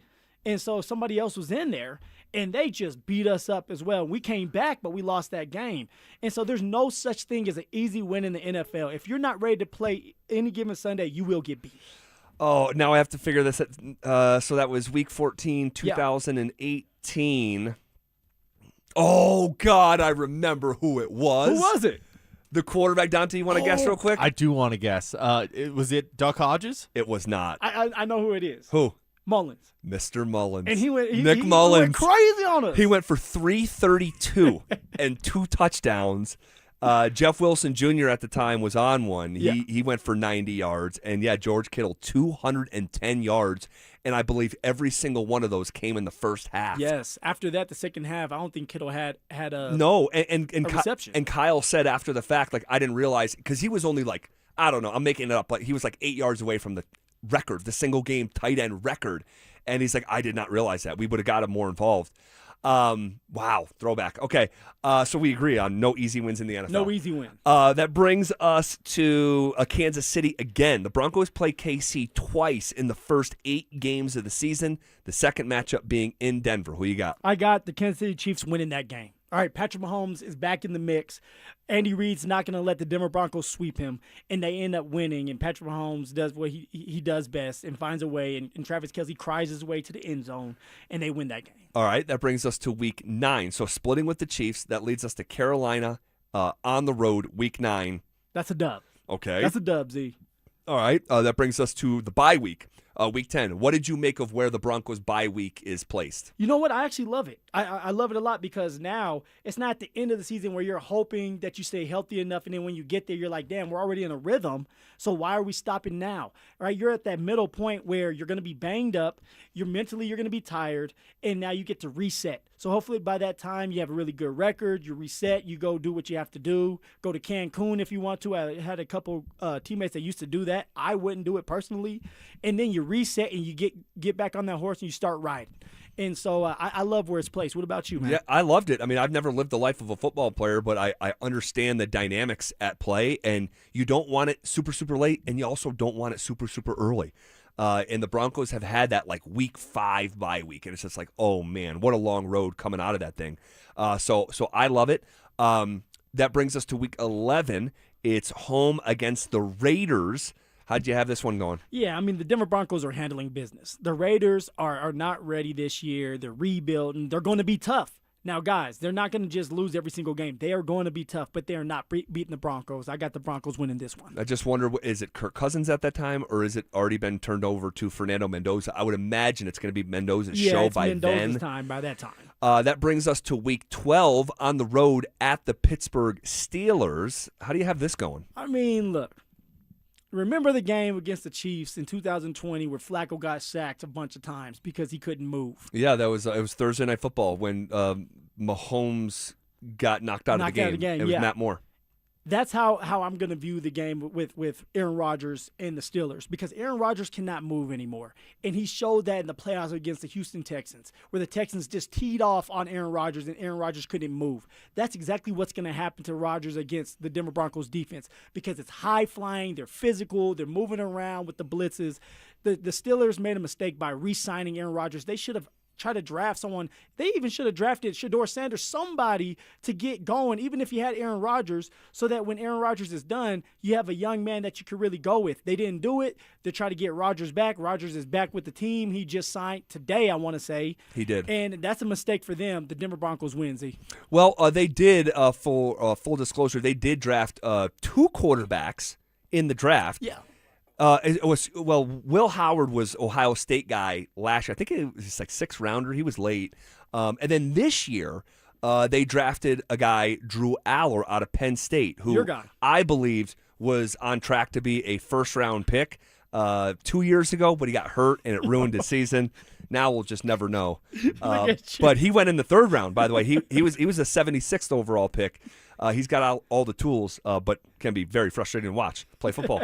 and so somebody else was in there, and they just beat us up as well. We came back, but we lost that game. And so there's no such thing as an easy win in the NFL. If you're not ready to play any given Sunday, you will get beat. Oh, now I have to figure this out. So that was week 14, 2018. Oh, God, I remember who it was. Who was it? The quarterback. Dante, you want to guess real quick? I do want to guess. Was it Duck Hodges? It was not. I know who it is. Who? Mullins. Mr. Mullins. And he went Mullins. crazy on us. He went for 332 and 2 touchdowns. Jeff Wilson Jr. at the time was on one. He went for 90 yards. And, George Kittle, 210 yards. And I believe every single one of those came in the first half. Yes. After that, the second half, I don't think Kittle had a reception. And Kyle said after the fact, I didn't realize, because he was only I don't know, I'm making it up, but he was 8 yards away from the record, the single game tight end record. And he's like, I did not realize that. We would have got him more involved. Wow, throwback. Okay, so we agree on no easy wins in the NFL. No easy win. That brings us to Kansas City again. The Broncos play KC twice in the first 8 games of the season, the second matchup being in Denver. Who you got? I got the Kansas City Chiefs winning that game. All right, Patrick Mahomes is back in the mix. Andy Reid's not going to let the Denver Broncos sweep him, and they end up winning. And Patrick Mahomes does what he does best and finds a way, and Travis Kelce cries his way to the end zone, and they win that game. All right, that brings us to week 9. So splitting with the Chiefs, that leads us to Carolina on the road, week 9. That's a dub. Okay. That's a dub, Z. All right, that brings us to the bye week. Week 10. What did you make of where the Broncos' bye week is placed? You know what? I actually love it. I love it a lot because now it's not at the end of the season where you're hoping that you stay healthy enough, and then when you get there, you're like, damn, we're already in a rhythm, so why are we stopping now? Right? You're at that middle point where you're going to be banged up, you're going to be tired, and now you get to reset. So hopefully by that time you have a really good record, you reset, you go do what you have to do, go to Cancun if you want to. I had a couple teammates that used to do that. I wouldn't do it personally. And then you reset and you get back on that horse and you start riding. And so I love where it's placed. What about you, man? Yeah, I loved it. I mean, I've never lived the life of a football player, but I understand the dynamics at play, and you don't want it super, super late, and you also don't want it super, super early. And the Broncos have had that week 5 bye week, and it's just oh man, what a long road coming out of that thing. So I love it. That brings us to week 11. It's home against the Raiders. How'd you have this one going? Yeah, I mean, the Denver Broncos are handling business. The Raiders are not ready this year. They're rebuilding. They're going to be tough. Now, guys, they're not going to just lose every single game. They are going to be tough, but they are not beating the Broncos. I got the Broncos winning this one. I just wonder, is it Kirk Cousins at that time, or is it already been turned over to Fernando Mendoza? I would imagine it's going to be Mendoza's show it's by Mendoza's then. time by that time. That brings us to Week 12 on the road at the Pittsburgh Steelers. How do you have this going? I mean, look. Remember the game against the Chiefs in 2020 where Flacco got sacked a bunch of times because he couldn't move? Yeah, that was it was Thursday Night Football when Mahomes got knocked out of the game. It was Matt Moore. That's how I'm going to view the game with Aaron Rodgers and the Steelers, because Aaron Rodgers cannot move anymore. And he showed that in the playoffs against the Houston Texans, where the Texans just teed off on Aaron Rodgers and Aaron Rodgers couldn't move. That's exactly what's going to happen to Rodgers against the Denver Broncos defense, because it's high-flying, they're physical, they're moving around with the blitzes. The Steelers made a mistake by re-signing Aaron Rodgers. They should have try to draft someone. They even should have drafted Shedeur Sanders, somebody to get going, even if you had Aaron Rodgers, so that when Aaron Rodgers is done, you have a young man that you could really go with. They didn't do it. They try to get Rodgers back. Rodgers is back with the team. He just signed today, I want to say. He did. And that's a mistake for them. The Denver Broncos win, Z. Well, they did, for full disclosure, they did draft 2 quarterbacks in the draft. Yeah. Will Howard was Ohio State guy last year. I think it was just like 6th rounder. He was late. And then this year, they drafted a guy, Drew Aller, out of Penn State, who Your guy. I believed was on track to be a first-round pick 2 years ago, but he got hurt and it ruined his season. Now we'll just never know. But he went in the 3rd round, by the way. He was a 76th overall pick. He's got all the tools, but can be very frustrating to watch play football.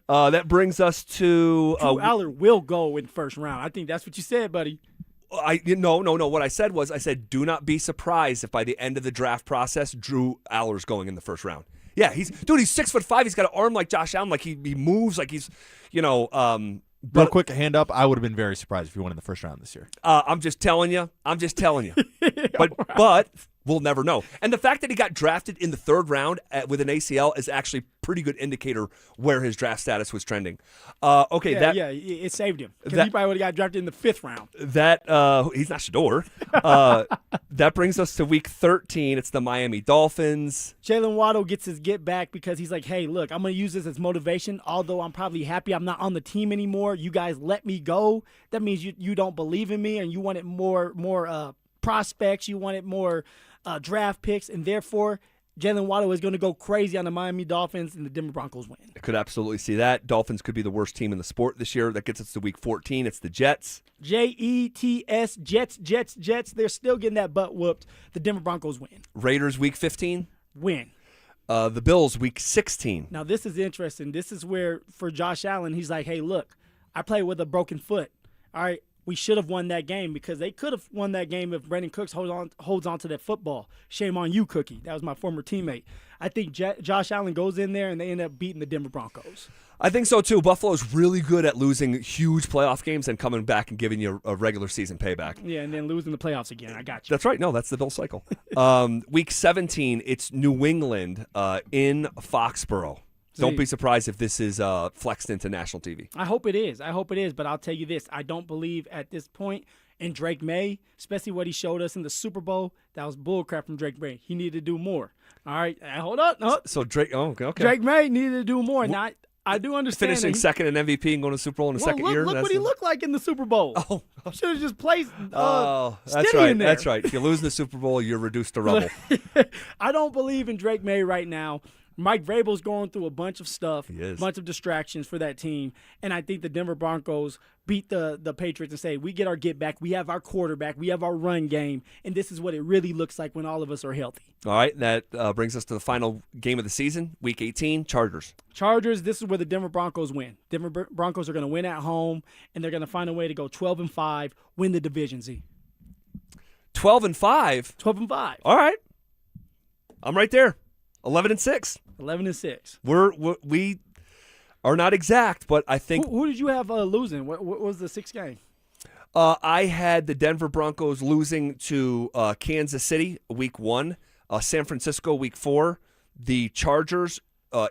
That brings us to Drew Aller will go in the 1st round. I think that's what you said, buddy. No. What I said, do not be surprised if by the end of the draft process, Drew Aller's going in the 1st round. Yeah, he's 6'5". He's got an arm like Josh Allen, like he moves like he's, Real quick, hand up. I would have been very surprised if he won in the 1st round this year. I'm just telling you. But we'll never know. And the fact that he got drafted in the 3rd round with an ACL is actually pretty good indicator where his draft status was trending. It saved him, because he probably would have got drafted in the 5th round. He's not Shedeur. That brings us to Week 13. It's the Miami Dolphins. Jalen Waddle gets his get back because he's like, hey, look, I'm going to use this as motivation. Although I'm probably happy I'm not on the team anymore. You guys let me go. That means you don't believe in me, and you wanted more prospects. You wanted more draft picks, and therefore Jalen Waddle is going to go crazy on the Miami Dolphins, and the Denver Broncos win. I could absolutely see that. Dolphins could be the worst team in the sport this year. That gets us to Week 14. It's the Jets. Jets, Jets. They're still getting that butt whooped. The Denver Broncos win. Raiders, Week 15. Win. The Bills, Week 16. Now, this is interesting. This is where, for Josh Allen, he's like, hey, look, I play with a broken foot. All right, we should have won that game, because they could have won that game if Brandon Cooks holds on to that football. Shame on you, Cookie. That was my former teammate. I think Josh Allen goes in there, and they end up beating the Denver Broncos. I think so, too. Buffalo's really good at losing huge playoff games and coming back and giving you a regular season payback. Yeah, and then losing the playoffs again. I got you. That's right. No, that's the Bill cycle. Week 17, it's New England in Foxborough. Don't be surprised if this is flexed into national TV. I hope it is. But I'll tell you this. I don't believe at this point in Drake May, especially what he showed us in the Super Bowl, that was bullcrap from Drake May. He needed to do more. All right, hold up. No. So Drake, okay. Drake May needed to do more. Now, I do understand. Finishing second in MVP and going to the Super Bowl in the second year. Look what he looked like in the Super Bowl. Oh, should have just placed that's right. That's right. If you lose the Super Bowl, you're reduced to rubble. I don't believe in Drake May right now. Mike Vrabel's going through a bunch of stuff, a bunch of distractions for that team, and I think the Denver Broncos beat the Patriots and say, we get our get back, we have our quarterback, we have our run game, and this is what it really looks like when all of us are healthy. All right, that brings us to the final game of the season, Week 18, Chargers. This is where the Denver Broncos win. Denver Broncos are going to win at home, and they're going to find a way to go 12-5, win the division, Z. 12-5? 12-5. All right. I'm right there. 11-6. 11-6. We are not exact, but I think. Who did you have losing? What was the 6th game? I had the Denver Broncos losing to Kansas City Week 1, San Francisco Week 4, the Chargers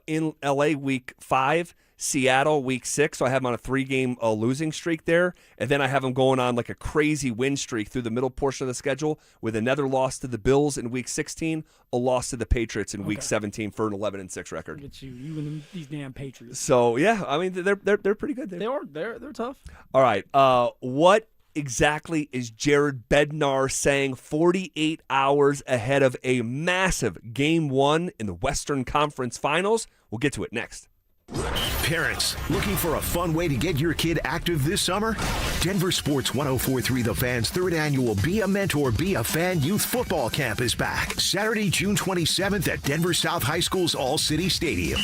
in LA Week 5, Seattle week 6, so I have them on a 3-game losing streak there, and then I have them going on like a crazy win streak through the middle portion of the schedule with another loss to the Bills in week 16, a loss to the Patriots in week 17 for an 11-6 record. Look at you and these damn Patriots. So yeah, I mean they're pretty good. They're tough. All right, what exactly is Jared Bednar saying 48 hours ahead of a massive Game 1 in the Western Conference Finals? We'll get to it next. Parents, looking for a fun way to get your kid active this summer? Denver Sports 104.3 The Fan's 3rd annual Be a Mentor, Be a Fan Youth Football Camp is back. Saturday, June 27th at Denver South High School's All-City Stadium.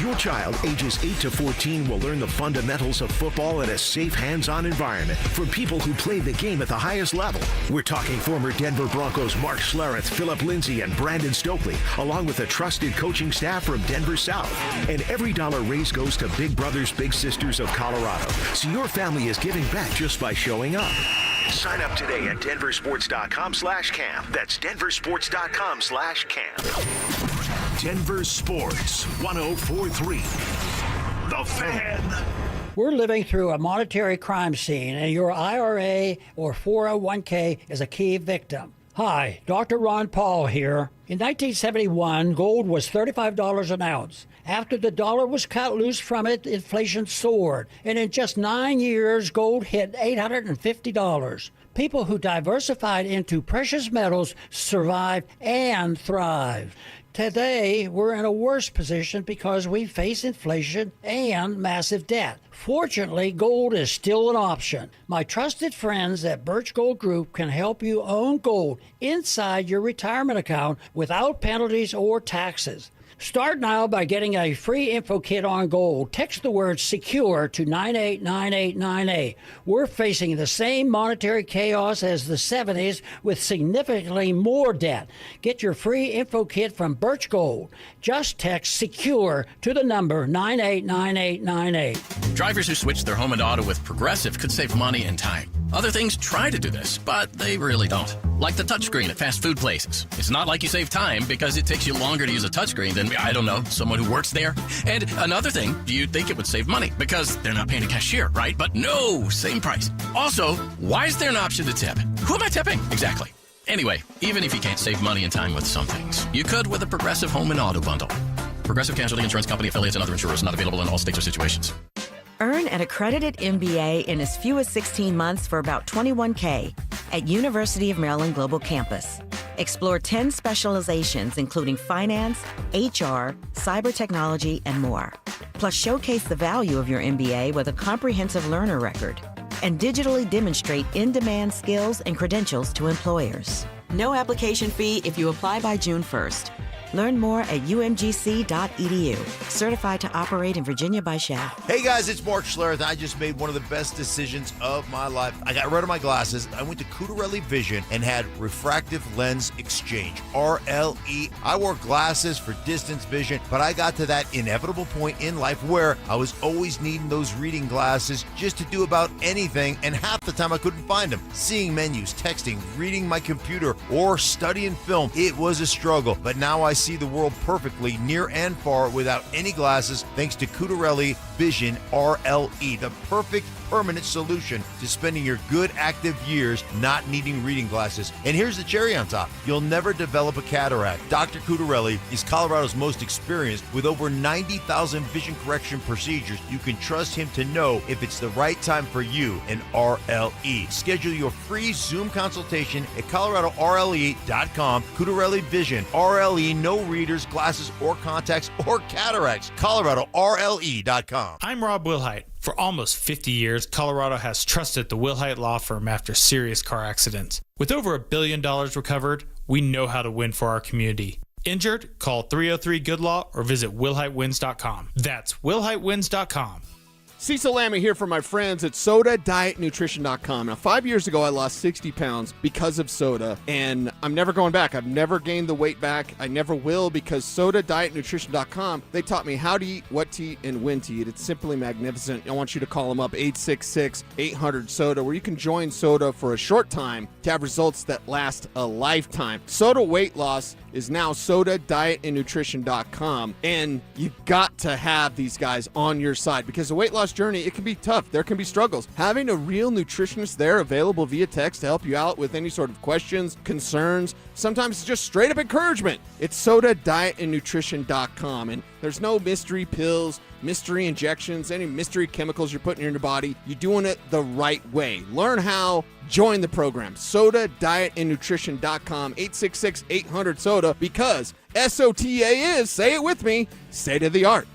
Your child, ages 8 to 14, will learn the fundamentals of football in a safe, hands-on environment from people who play the game at the highest level. We're talking former Denver Broncos Mark Schlereth, Phillip Lindsay, and Brandon Stokely, along with a trusted coaching staff from Denver South. And every dollar raised goes to Big Brothers Big Sisters of Colorado. So your family is giving back just by showing up. Sign up today at DenverSports.com/camp. That's DenverSports.com/camp. Denver Sports 104.3 The Fan. We're living through a monetary crime scene, and your IRA or 401k is a key victim. Hi, Dr. Ron Paul here. In 1971, gold was $35 an ounce. After the dollar was cut loose from it, inflation soared. And in just 9 years, gold hit $850. People who diversified into precious metals survived and thrived. Today, we're in a worse position because we face inflation and massive debt. Fortunately, gold is still an option. My trusted friends at Birch Gold Group can help you own gold inside your retirement account without penalties or taxes. Start now by getting a free info kit on gold. Text the word SECURE to 989898. We're facing the same monetary chaos as the 70s with significantly more debt. Get your free info kit from Birch Gold. Just text SECURE to the number 989898. Drivers who switch their home and auto with Progressive could save money and time. Other things try to do this, but they really don't. Like the touchscreen at fast food places. It's not like you save time because it takes you longer to use a touchscreen than, I don't know, someone who works there. And another thing, you'd think it would save money because they're not paying a cashier, right? But no, same price. Also, why is there an option to tip? Who am I tipping? Exactly. Anyway, even if you can't save money and time with some things, you could with a Progressive Home and Auto Bundle. Progressive Casualty Insurance Company, affiliates, and other insurers not available in all states or situations. Earn an accredited MBA in as few as 16 months for about $21K at University of Maryland Global Campus. Explore 10 specializations, including finance, HR, cyber technology, and more. Plus, showcase the value of your MBA with a comprehensive learner record and digitally demonstrate in-demand skills and credentials to employers. No application fee if you apply by June 1st. Learn more at umgc.edu. Certified to operate in Virginia by Shaft. Hey guys, it's Mark Schlereth. I just made one of the best decisions of my life. I got rid of my glasses. I went to Cutarelli Vision and had refractive lens exchange, RLE. I wore glasses for distance vision, but I got to that inevitable point in life where I was always needing those reading glasses just to do about anything, and half the time I couldn't find them. Seeing menus, texting, reading my computer, or studying film, it was a struggle. But now I see the world perfectly near and far without any glasses thanks to Cutarelli Vision RLE, the perfect permanent solution to spending your good active years not needing reading glasses. And here's the cherry on top. You'll never develop a cataract. Dr. Cutarelli is Colorado's most experienced with over 90,000 vision correction procedures. You can trust him to know if it's the right time for you and RLE. Schedule your free Zoom consultation at coloradorle.com. Cutarelli Vision RLE, no readers, glasses, or contacts, or cataracts. coloradorle.com. I'm Rob Wilhite. For almost 50 years, Colorado has trusted the Wilhite Law Firm after serious car accidents. With over $1 billion recovered, we know how to win for our community. Injured? Call 303-GOOD-LAW or visit WilhiteWins.com. That's WilhiteWins.com. Cecil Lammy here from my friends at SodaDietNutrition.com. Now, 5 years ago, I lost 60 pounds because of soda, and I'm never going back. I've never gained the weight back. I never will, because SodaDietNutrition.com, they taught me how to eat, what to eat, and when to eat. It's simply magnificent. I want you to call them up, 866-800-SODA, where you can join Soda for a short time to have results that last a lifetime. Soda weight loss is now SodaDietAndNutrition.com. And you've got to have these guys on your side because the weight loss journey, it can be tough. There can be struggles. Having a real nutritionist there available via text to help you out with any sort of questions, concerns, sometimes it's just straight up encouragement. It's SodaDietAndNutrition.com. And there's no mystery pills, mystery injections, any mystery chemicals you're putting in your body. You're doing it the right way. Learn how. Join the program. SodaDietAndNutrition.com, 866-800-SODA, because SOTA is, say it with me, state of the art.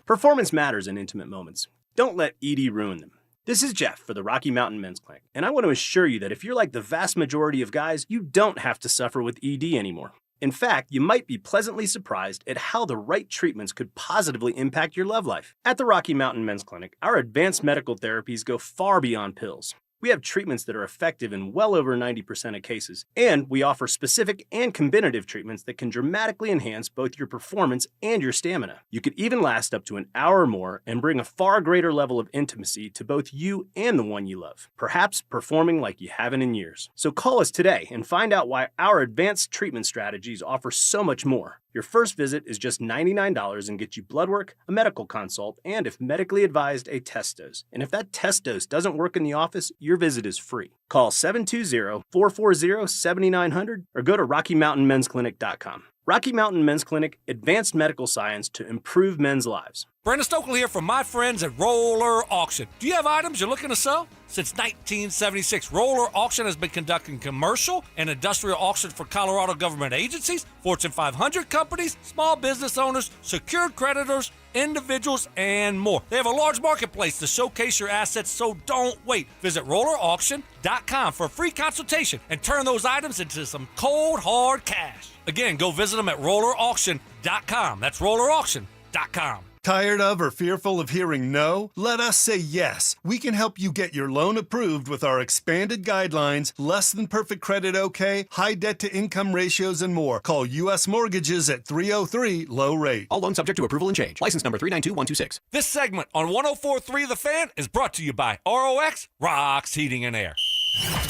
Performance matters in intimate moments. Don't let ED ruin them. This is Jeff for the Rocky Mountain Men's Clinic, and I want to assure you that if you're like the vast majority of guys, you don't have to suffer with ED anymore. In fact, you might be pleasantly surprised at how the right treatments could positively impact your love life. At the Rocky Mountain Men's Clinic, our advanced medical therapies go far beyond pills. We have treatments that are effective in well over 90% of cases, and we offer specific and combinative treatments that can dramatically enhance both your performance and your stamina. You could even last up to an hour or more and bring a far greater level of intimacy to both you and the one you love, perhaps performing like you haven't in years. So call us today and find out why our advanced treatment strategies offer so much more. Your first visit is just $99 and gets you blood work, a medical consult, and if medically advised, a test dose. And if that test dose doesn't work in the office, your visit is free. Call 720-440-7900 or go to RockyMountainMen'sClinic.com. Rocky Mountain Men's Clinic, advanced medical science to improve men's lives. Brandon Stokely here from my friends at Roller Auction. Do you have items you're looking to sell? Since 1976, Roller Auction has been conducting commercial and industrial auctions for Colorado government agencies, Fortune 500 companies, small business owners, secured creditors, individuals, and more. They have a large marketplace to showcase your assets, so don't wait. Visit RollerAuction.com for a free consultation and turn those items into some cold, hard cash. Again, go visit them at RollerAuction.com. That's RollerAuction.com. Tired of or fearful of hearing no? Let us say yes. We can help you get your loan approved with our expanded guidelines, less than perfect credit okay, high debt to income ratios, and more. Call U.S. Mortgages at 303-LOW rate. All loans subject to approval and change. License number 392126. This segment on 104.3 The Fan is brought to you by ROX, Rocks Heating and Air.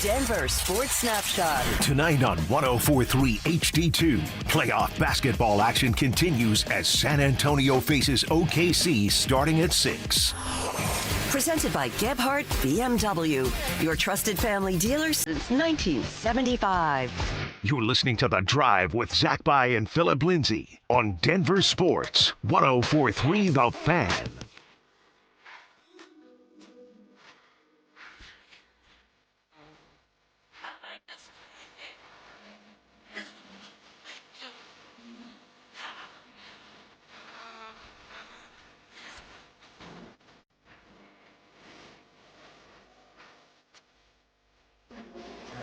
Denver Sports Snapshot. Tonight on 104.3 HD2, playoff basketball action continues as San Antonio faces OKC starting at 6. Presented by Gebhardt BMW, your trusted family dealer since 1975. You're listening to The Drive with Zach By and Phillip Lindsay on Denver Sports 104.3 The Fan.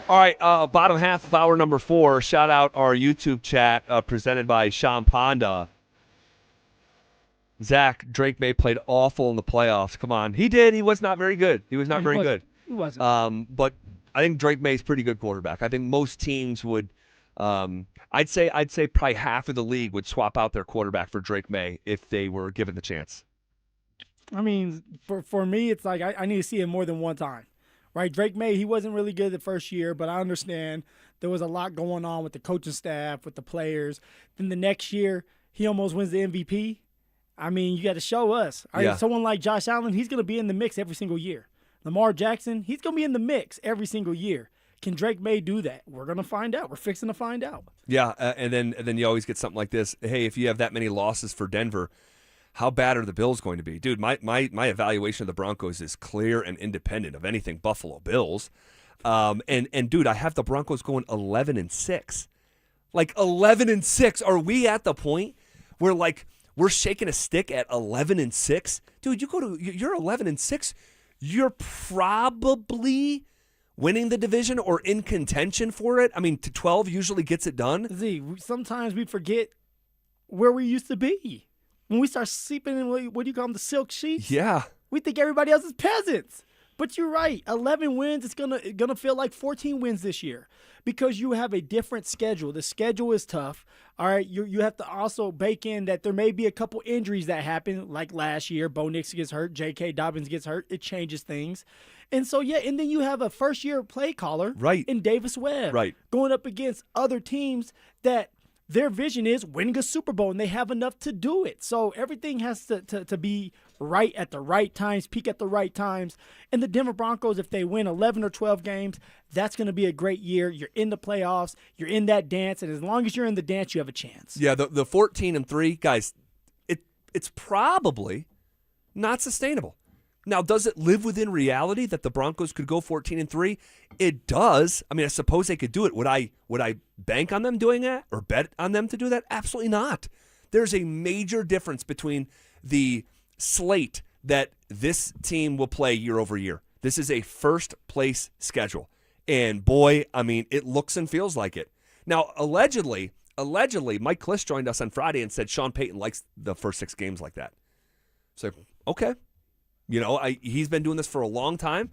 All right, bottom half of hour number 4. Shout out our YouTube chat presented by Sean Ponda. Zach, Drake May played awful in the playoffs. Come on. He did. He was not very good. He was not very good. He wasn't. But I think Drake May's pretty good quarterback. I think most teams would I'd say probably half of the league would swap out their quarterback for Drake May if they were given the chance. I mean, for me, it's like I need to see him more than one time. Right, Drake May, he wasn't really good the first year, but I understand there was a lot going on with the coaching staff, with the players. Then the next year, he almost wins the MVP. I mean, you got to show us. Yeah. Someone like Josh Allen, he's going to be in the mix every single year. Lamar Jackson, he's going to be in the mix every single year. Can Drake May do that? We're going to find out. We're fixing to find out. Yeah, and then you always get something like this. Hey, if you have that many losses for Denver, how bad are the Bills going to be? Dude, my evaluation of the Broncos is clear and independent of anything Buffalo Bills. And dude, I have the Broncos going 11-6. Like 11-6. Are we at the point where like we're shaking a stick at 11-6? Dude, you're 11-6. You're probably winning the division or in contention for it. I mean, 12 usually gets it done. Sometimes we forget where we used to be. When we start sleeping in, what do you call them, the silk sheets? Yeah. We think everybody else is peasants. But you're right. 11 wins, it's gonna feel like 14 wins this year because you have a different schedule. The schedule is tough. All right, you have to also bake in that there may be a couple injuries that happen, like last year. Bo Nix gets hurt, J.K. Dobbins gets hurt. It changes things. And so, yeah, and then you have a first-year play caller in Davis Webb going up against other teams that their vision is winning a Super Bowl, and they have enough to do it. So everything has to be right at the right times, peak at the right times. And the Denver Broncos, if they win 11 or 12 games, that's going to be a great year. You're in the playoffs. You're in that dance. And as long as you're in the dance, you have a chance. Yeah, the 14-3, guys, it's probably not sustainable. Now, does it live within reality that the Broncos could go 14-3? It does. I mean, I suppose they could do it. Would I bank on them doing that or bet on them to do that? Absolutely not. There's a major difference between the slate that this team will play year over year. This is a first-place schedule. And, boy, I mean, it looks and feels like it. Now, allegedly, Mike Kliss joined us on Friday and said Sean Payton likes the first 6 games like that. So, okay. You know, he's been doing this for a long time.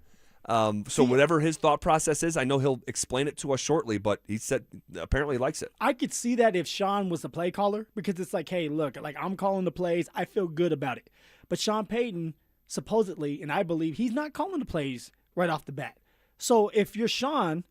So whatever his thought process is, I know he'll explain it to us shortly, but he said apparently he likes it. I could see that if Sean was the play caller, because it's like, hey, look, like I'm calling the plays. I feel good about it. But Sean Payton, supposedly, and I believe, he's not calling the plays right off the bat. So if you're Sean,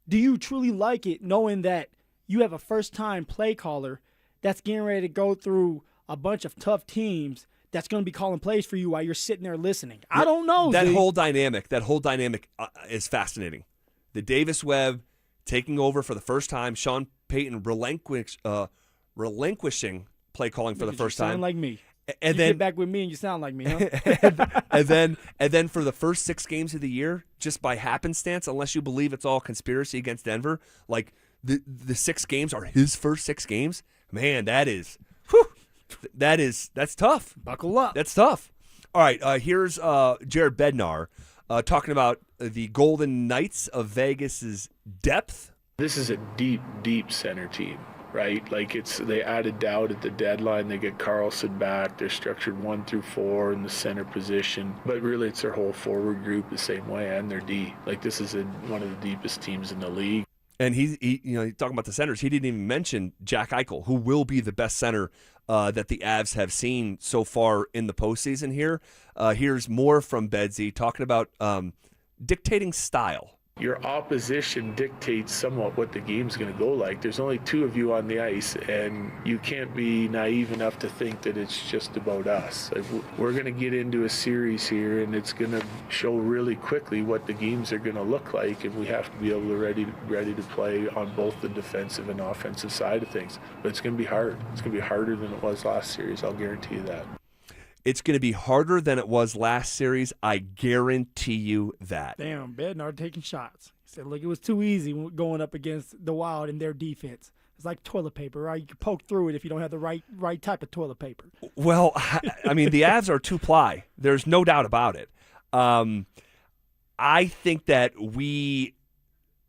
do you truly like it knowing that you have a first-time play caller that's getting ready to go through a bunch of tough teams that's going to be calling plays for you while you're sitting there listening? I don't know. That whole dynamic is fascinating. The Davis Webb taking over for the first time, Sean Payton relinquishing play calling for the first time. You sound like me. And you then get back with me and you sound like me, huh? and then for the first 6 games of the year, just by happenstance, unless you believe it's all conspiracy against Denver, like the 6 games are his first 6 games. Man, that's tough. Buckle up. That's tough. All right, here's Jared Bednar talking about the Golden Knights of Vegas's depth. This is a deep, deep center team, right? Like they added Dowd at the deadline. They get Carlson back. They're structured 1 through 4 in the center position, but really it's their whole forward group the same way, and their D. Like this is one of the deepest teams in the league. And he's talking about the centers. He didn't even mention Jack Eichel, who will be the best center that the Avs have seen so far in the postseason here. Here's more from Bedsy talking about dictating style. Your opposition dictates somewhat what the game's going to go like. There's only 2 of you on the ice, and you can't be naive enough to think that it's just about us. Like, we're going to get into a series here, and it's going to show really quickly what the games are going to look like, and we have to be able to ready to play on both the defensive and offensive side of things. But it's going to be hard. It's going to be harder than it was last series. I'll guarantee you that. It's going to be harder than it was last series. I guarantee you that. Damn, Bednar taking shots. He said, look, it was too easy going up against the Wild and their defense. It's like toilet paper, right? You can poke through it if you don't have the right type of toilet paper. Well, I mean, the Avs are 2-ply. There's no doubt about it. I think that we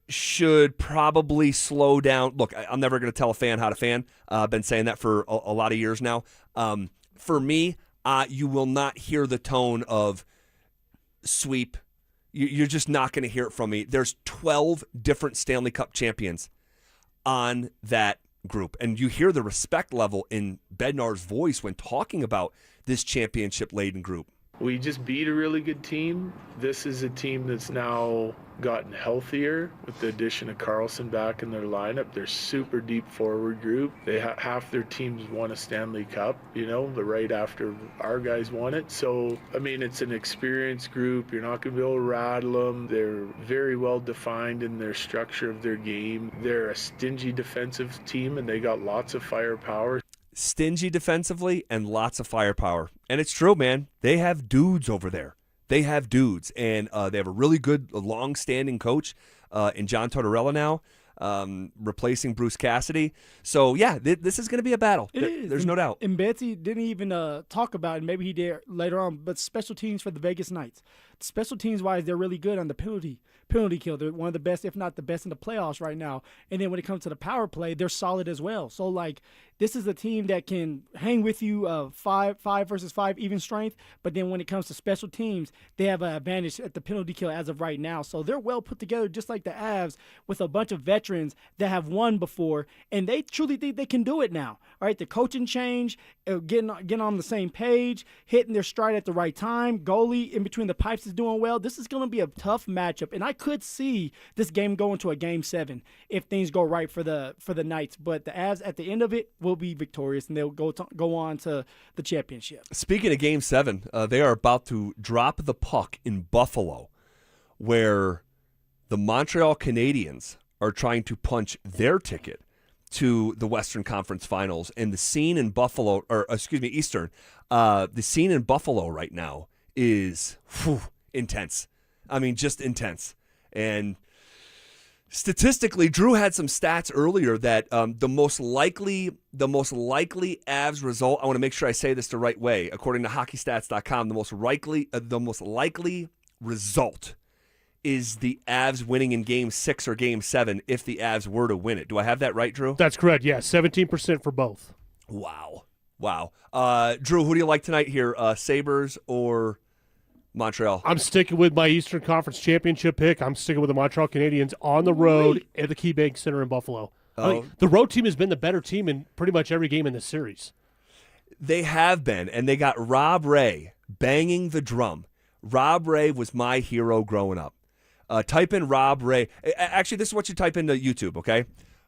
should probably slow down. Look, I'm never going to tell a fan how to fan. I've been saying that for a lot of years now. For me, you will not hear the tone of sweep. You're just not going to hear it from me. There's 12 different Stanley Cup champions on that group. And you hear the respect level in Bednar's voice when talking about this championship-laden group. We just beat a really good team. This is a team that's now gotten healthier with the addition of Carlson back in their lineup. They're super deep forward group. They half their teams won a Stanley Cup, right after our guys won it. So, I mean, it's an experienced group. You're not going to be able to rattle them. They're very well defined in their structure of their game. They're a stingy defensive team, and they got lots of firepower. Stingy defensively and lots of firepower. And it's true, man. They have dudes over there. They have dudes. And they have a really good, long-standing coach in John Tortorella now, replacing Bruce Cassidy. So, yeah, this is going to be a battle. There's no doubt. And Betsy didn't even talk about it. Maybe he did later on. But special teams for the Vegas Knights. Special teams-wise, they're really good on the penalty kill. They're one of the best, if not the best, in the playoffs right now. And then when it comes to the power play, they're solid as well. So, this is a team that can hang with you 5 versus 5 even strength, but then when it comes to special teams, they have an advantage at the penalty kill as of right now. So they're well put together, just like the Avs, with a bunch of veterans that have won before, and they truly think they can do it now. All right, the coaching change, getting on the same page, hitting their stride at the right time, goalie in between the pipes is doing well. This is going to be a tough matchup, and I could see this game going to a Game 7 if things go right for the Knights. But the Avs at the end of it will be victorious, and they'll go on to the championship. Speaking of Game 7, they are about to drop the puck in Buffalo, where the Montreal Canadiens are trying to punch their ticket to the Western Conference Finals. And the scene in Buffalo, Eastern, the scene in Buffalo right now is intense. I mean, just intense. And statistically, Drew had some stats earlier that the most likely Avs result, I want to make sure I say this the right way, according to hockeystats.com, the most likely result is the Avs winning in Game 6 or Game 7 if the Avs were to win it. Do I have that right, Drew? That's correct, yeah. 17% for both. Wow. Drew, who do you like tonight here, Sabres or Montreal? I'm sticking with my Eastern Conference Championship pick. I'm sticking with the Montreal Canadiens on the road at the KeyBank Center in Buffalo. The road team has been the better team in pretty much every game in this series. They have been, and they got Rob Ray banging the drum. Rob Ray was my hero growing up. Type in Rob Ray. Actually, this is what you type into YouTube, okay?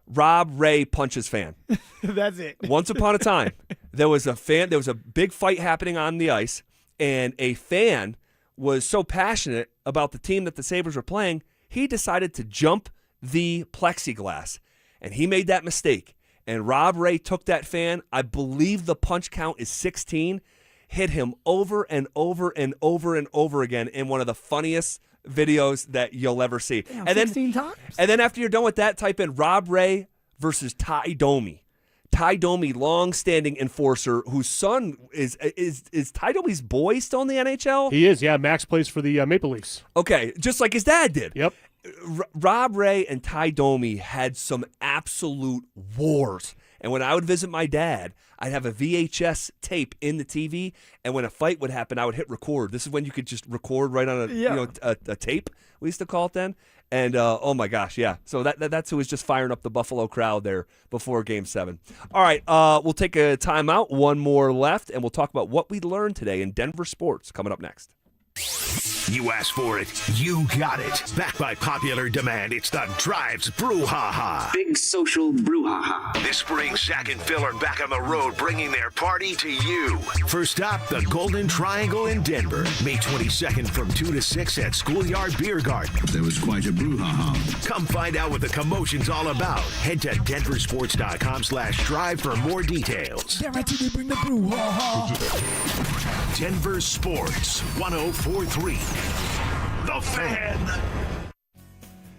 Rob Ray punches fan. That's it. Once upon a time, there was a big fight happening on the ice, and a fan was so passionate about the team that the Sabres were playing, he decided to jump the plexiglass, and he made that mistake. And Rob Ray took that fan, I believe the punch count is 16, hit him over and over and over and over again in one of the funniest videos that you'll ever see. Damn, and 16 times? And then after you're done with that, type in Rob Ray versus Ty Domi. Ty Domi, long-standing enforcer, whose son is Ty Domi's boy still in the NHL? He is, yeah. Max plays for the Maple Leafs. Okay, just like his dad did. Yep. Rob Ray and Ty Domi had some absolute wars. And when I would visit my dad, I'd have a VHS tape in the TV, and when a fight would happen, I would hit record. This is when you could just record right on a tape, we used to call it then. And oh my gosh, yeah. So that's who was just firing up the Buffalo crowd there before Game 7. All right, we'll take a timeout, one more left, and we'll talk about what we learned today in Denver sports coming up next. You asked for it, you got it. Backed by popular demand, it's the Drives Brouhaha. Big social brouhaha. This spring, Zach and Phil are back on the road, bringing their party to you. First stop, the Golden Triangle in Denver. May 22nd from 2 to 6 at Schoolyard Beer Garden. There was quite a brouhaha. Come find out what the commotion's all about. Head to DenverSports.com/drive for more details. Guaranteed to bring the brouhaha. Denver Sports 104.3. The Fan.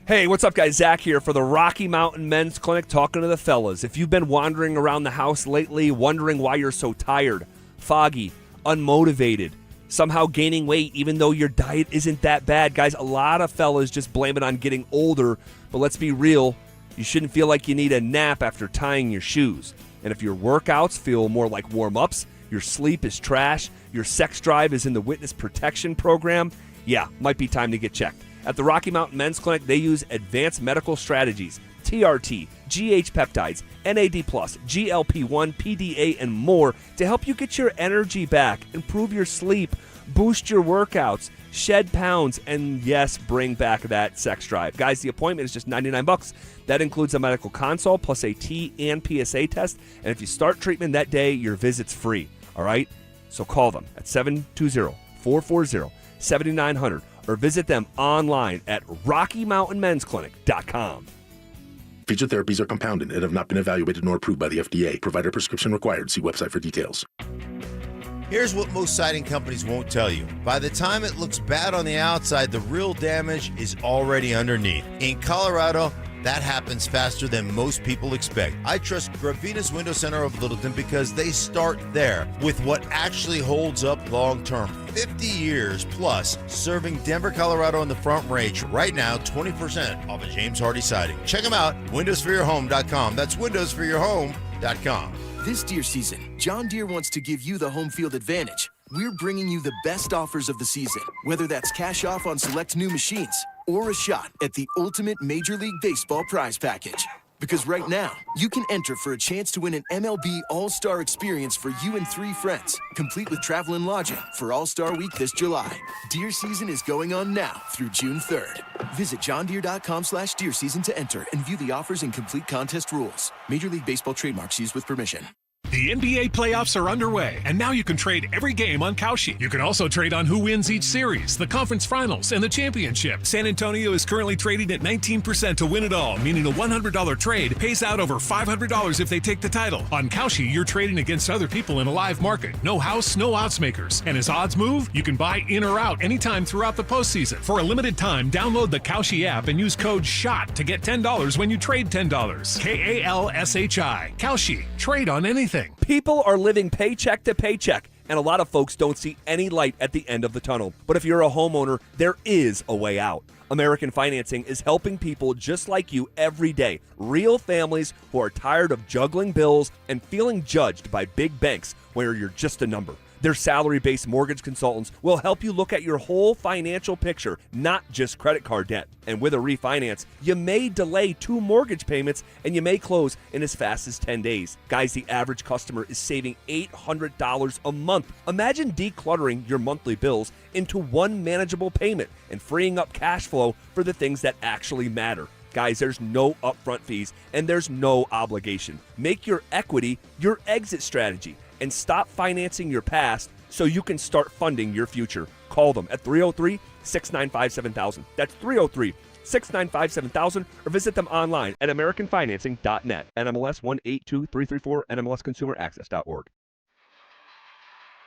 Hey, what's up, guys? Zach here for the Rocky Mountain Men's Clinic, talking to the fellas. If you've been wandering around the house lately, wondering why you're so tired, foggy, unmotivated, somehow gaining weight even though your diet isn't that bad, guys, a lot of fellas just blame it on getting older. But let's be real, you shouldn't feel like you need a nap after tying your shoes. And if your workouts feel more like warm-ups, your sleep is trash, your sex drive is in the witness protection program, yeah, might be time to get checked. At the Rocky Mountain Men's Clinic, they use advanced medical strategies, TRT, GH peptides, NAD+, GLP-1, PDA, and more to help you get your energy back, improve your sleep, boost your workouts, shed pounds, and yes, bring back that sex drive. Guys, the appointment is just $99. That includes a medical consult plus a T and PSA test, and if you start treatment that day, your visit's free, all right? So call them at 720-440-7900 or visit them online at RockyMountainMen'sClinic.com. Featured therapies are compounded and have not been evaluated nor approved by the FDA. Provider prescription required. See website for details. Here's what most siding companies won't tell you. By the time it looks bad on the outside, the real damage is already underneath. In Colorado, that happens faster than most people expect. I trust Gravina's Window Center of Littleton because they start there with what actually holds up long term. 50 years plus serving Denver, Colorado in the Front Range. Right now, 20% off a James Hardy siding. Check them out, windowsforyourhome.com. That's windowsforyourhome.com. This deer season, John Deere wants to give you the home field advantage. We're bringing you the best offers of the season, whether that's cash off on select new machines or a shot at the ultimate Major League Baseball prize package. Because right now, you can enter for a chance to win an MLB All-Star experience for you and 3 friends, complete with travel and lodging for All-Star Week this July. Deer season is going on now through June 3rd. Visit johndeere.com/deer season to enter and view the offers and complete contest rules. Major League Baseball trademarks used with permission. The NBA playoffs are underway, and now you can trade every game on Kalshi. You can also trade on who wins each series, the conference finals, and the championship. San Antonio is currently trading at 19% to win it all, meaning a $100 trade pays out over $500 if they take the title. On Kalshi, you're trading against other people in a live market. No house, no odds makers. And as odds move, you can buy in or out anytime throughout the postseason. For a limited time, download the Kalshi app and use code SHOT to get $10 when you trade $10. KALSHI. Kalshi. Trade on anything. People are living paycheck to paycheck, and a lot of folks don't see any light at the end of the tunnel. But if you're a homeowner, there is a way out. American Financing is helping people just like you every day. Real families who are tired of juggling bills and feeling judged by big banks where you're just a number. Their salary-based mortgage consultants will help you look at your whole financial picture, not just credit card debt. And with a refinance, you may delay 2 mortgage payments and you may close in as fast as 10 days. Guys, the average customer is saving $800 a month. Imagine decluttering your monthly bills into one manageable payment and freeing up cash flow for the things that actually matter. Guys, there's no upfront fees and there's no obligation. Make your equity your exit strategy and stop financing your past so you can start funding your future. Call them at 303-695-7000. That's 303-695-7000 or visit them online at americanfinancing.net. NMLS 182334, NMLSconsumeraccess.org.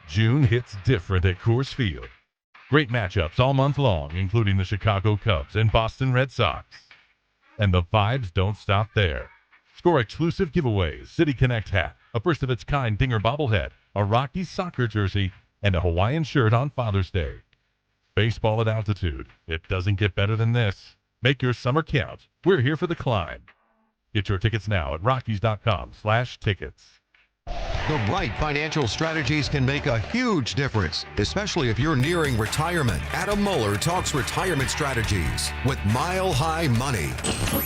June hits different at Coors Field. Great matchups all month long, including the Chicago Cubs and Boston Red Sox. And the vibes don't stop there. Score exclusive giveaways, City Connect hat, a first-of-its-kind Dinger bobblehead, a Rockies soccer jersey, and a Hawaiian shirt on Father's Day. Baseball at altitude. It doesn't get better than this. Make your summer count. We're here for the climb. Get your tickets now at Rockies.com/tickets. The right financial strategies can make a huge difference, especially if you're nearing retirement. Adam Mueller talks retirement strategies with Mile High Money.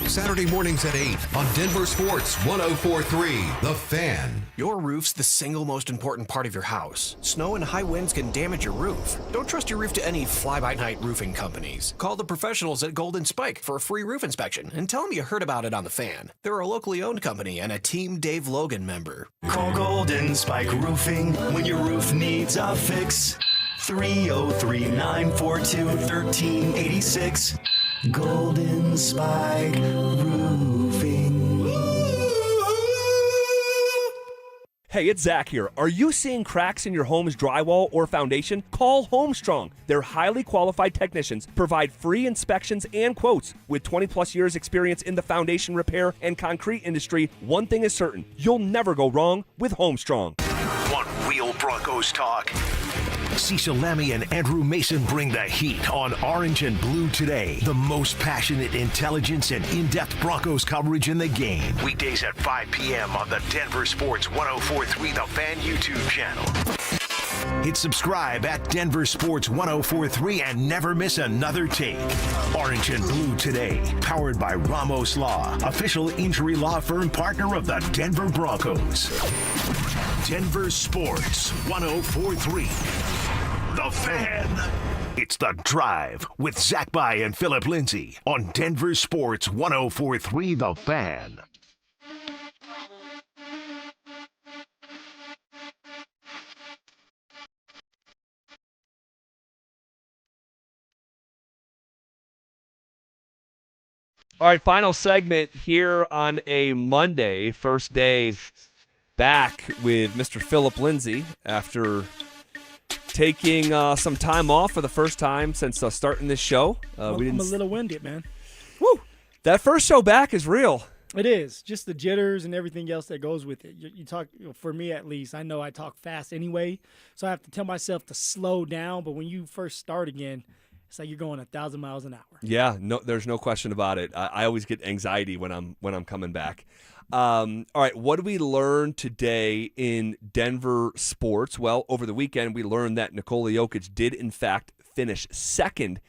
Saturday mornings at 8 on Denver Sports 104.3 The Fan. Your roof's the single most important part of your house. Snow and high winds can damage your roof. Don't trust your roof to any fly-by-night roofing companies. Call the professionals at Golden Spike for a free roof inspection and tell them you heard about it on The Fan. They're a locally owned company and a Team Dave Logan member. Call Golden Spike Roofing when your roof needs a fix. 303-942-1386. Golden Spike Roofing. Hey, it's Zach here. Are you seeing cracks in your home's drywall or foundation? Call Homestrong. Their highly qualified technicians provide free inspections and quotes. With 20-plus years experience in the foundation repair and concrete industry, one thing is certain. You'll never go wrong with Homestrong. Want real Broncos talk? Cecil Lammy and Andrew Mason bring the heat on Orange and Blue Today. The most passionate intelligence and in-depth Broncos coverage in the game. Weekdays at 5 p.m. on the Denver Sports 104.3 The Fan YouTube channel. Hit subscribe at Denver Sports 104.3 and never miss another take. Orange and Blue Today, powered by Ramos Law, official injury law firm partner of the Denver Broncos. Denver Sports 104.3 The Fan. It's The Drive with Zach By and Phillip Lindsay on Denver Sports 104.3 The Fan. All right, final segment here on a Monday, first day back with Mr. Phillip Lindsay after taking some time off for the first time since starting this show. I'm a little winded, man. Woo! That first show back is real. It is. Just the jitters and everything else that goes with it. You talk, for me at least, I know I talk fast anyway, so I have to tell myself to slow down. But when you first start again, it's like you're going 1,000 miles an hour. Yeah, no, there's no question about it. I always get anxiety when I'm coming back. All right, what did we learn today in Denver sports? Well, over the weekend, we learned that Nikola Jokic did, in fact, finish second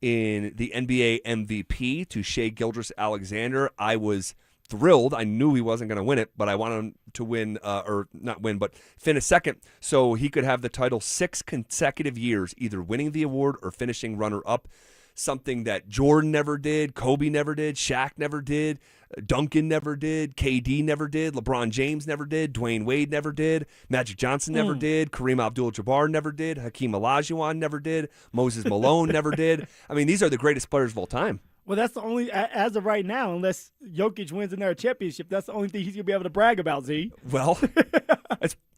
in the NBA MVP to Shai Gilgeous-Alexander. I was thrilled. I knew he wasn't going to win it, but I wanted him to win, or not win, but finish second so he could have the title 6 consecutive years, either winning the award or finishing runner-up, something that Jordan never did, Kobe never did, Shaq never did, Duncan never did, KD never did, LeBron James never did, Dwayne Wade never did, Magic Johnson never did, Kareem Abdul-Jabbar never did, Hakeem Olajuwon never did, Moses Malone never did. I mean, these are the greatest players of all time. Well, that's the only, as of right now, unless Jokic wins another championship, that's the only thing he's going to be able to brag about, Z. Well,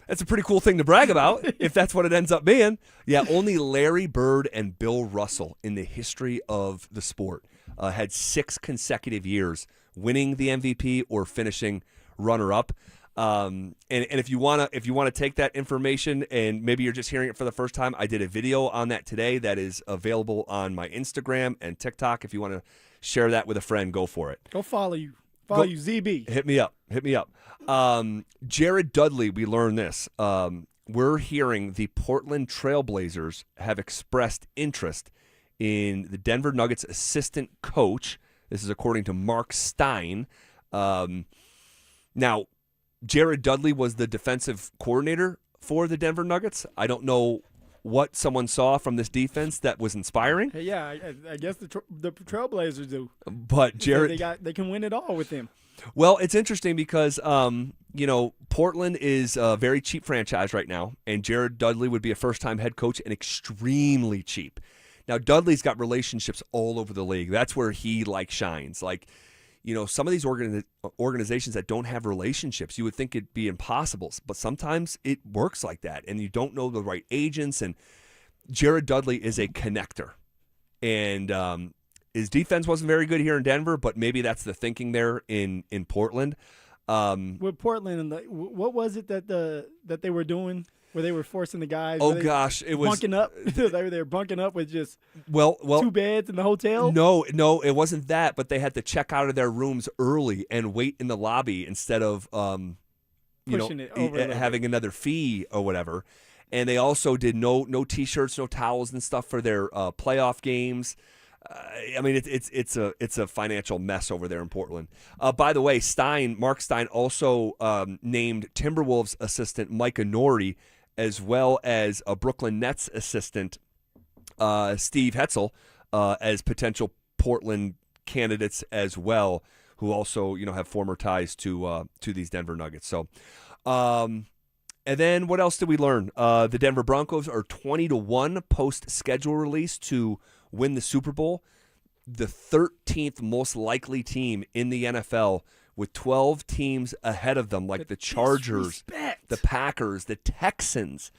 that's a pretty cool thing to brag about if that's what it ends up being. Yeah, only Larry Bird and Bill Russell in the history of the sport had 6 consecutive years winning the MVP or finishing runner-up. And if you wanna take that information and maybe you're just hearing it for the first time, I did a video on that today that is available on my Instagram and TikTok. If you want to share that with a friend, go for it. Go follow you. Follow you, ZB. Hit me up. Jared Dudley, we learned this. We're hearing the Portland Trailblazers have expressed interest in the Denver Nuggets assistant coach. This is according to Mark Stein. Now, Jared Dudley was the defensive coordinator for the Denver Nuggets. I don't know what someone saw from this defense that was inspiring. Hey, yeah, I guess the Trailblazers do. But Jared, they can win it all with him. Well, it's interesting because Portland is a very cheap franchise right now, and Jared Dudley would be a first-time head coach and extremely cheap. Now, Dudley's got relationships all over the league. That's where he shines. Some of these organizations that don't have relationships, you would think it'd be impossible, but sometimes it works like that, and you don't know the right agents. And Jared Dudley is a connector, and his defense wasn't very good here in Denver, but maybe that's the thinking there in Portland. With Portland, what was it that they were doing? Where they were forcing the guys? Oh gosh, it was bunking up. They were bunking up with just 2 beds in the hotel. No, it wasn't that. But they had to check out of their rooms early and wait in the lobby instead of having another fee or whatever. And they also did no T-shirts, no towels and stuff for their playoff games. I mean, it's a financial mess over there in Portland. By the way, Mark Stein also named Timberwolves assistant Micah Norrie, as well as a Brooklyn Nets assistant, Steve Hetzel, as potential Portland candidates as well, who also have former ties to these Denver Nuggets. So, and then what else did we learn? The Denver Broncos are 20-1 post schedule release to win the Super Bowl, the 13th most likely team in the NFL, with 12 teams ahead of them, like the Chargers, the Packers, the Texans,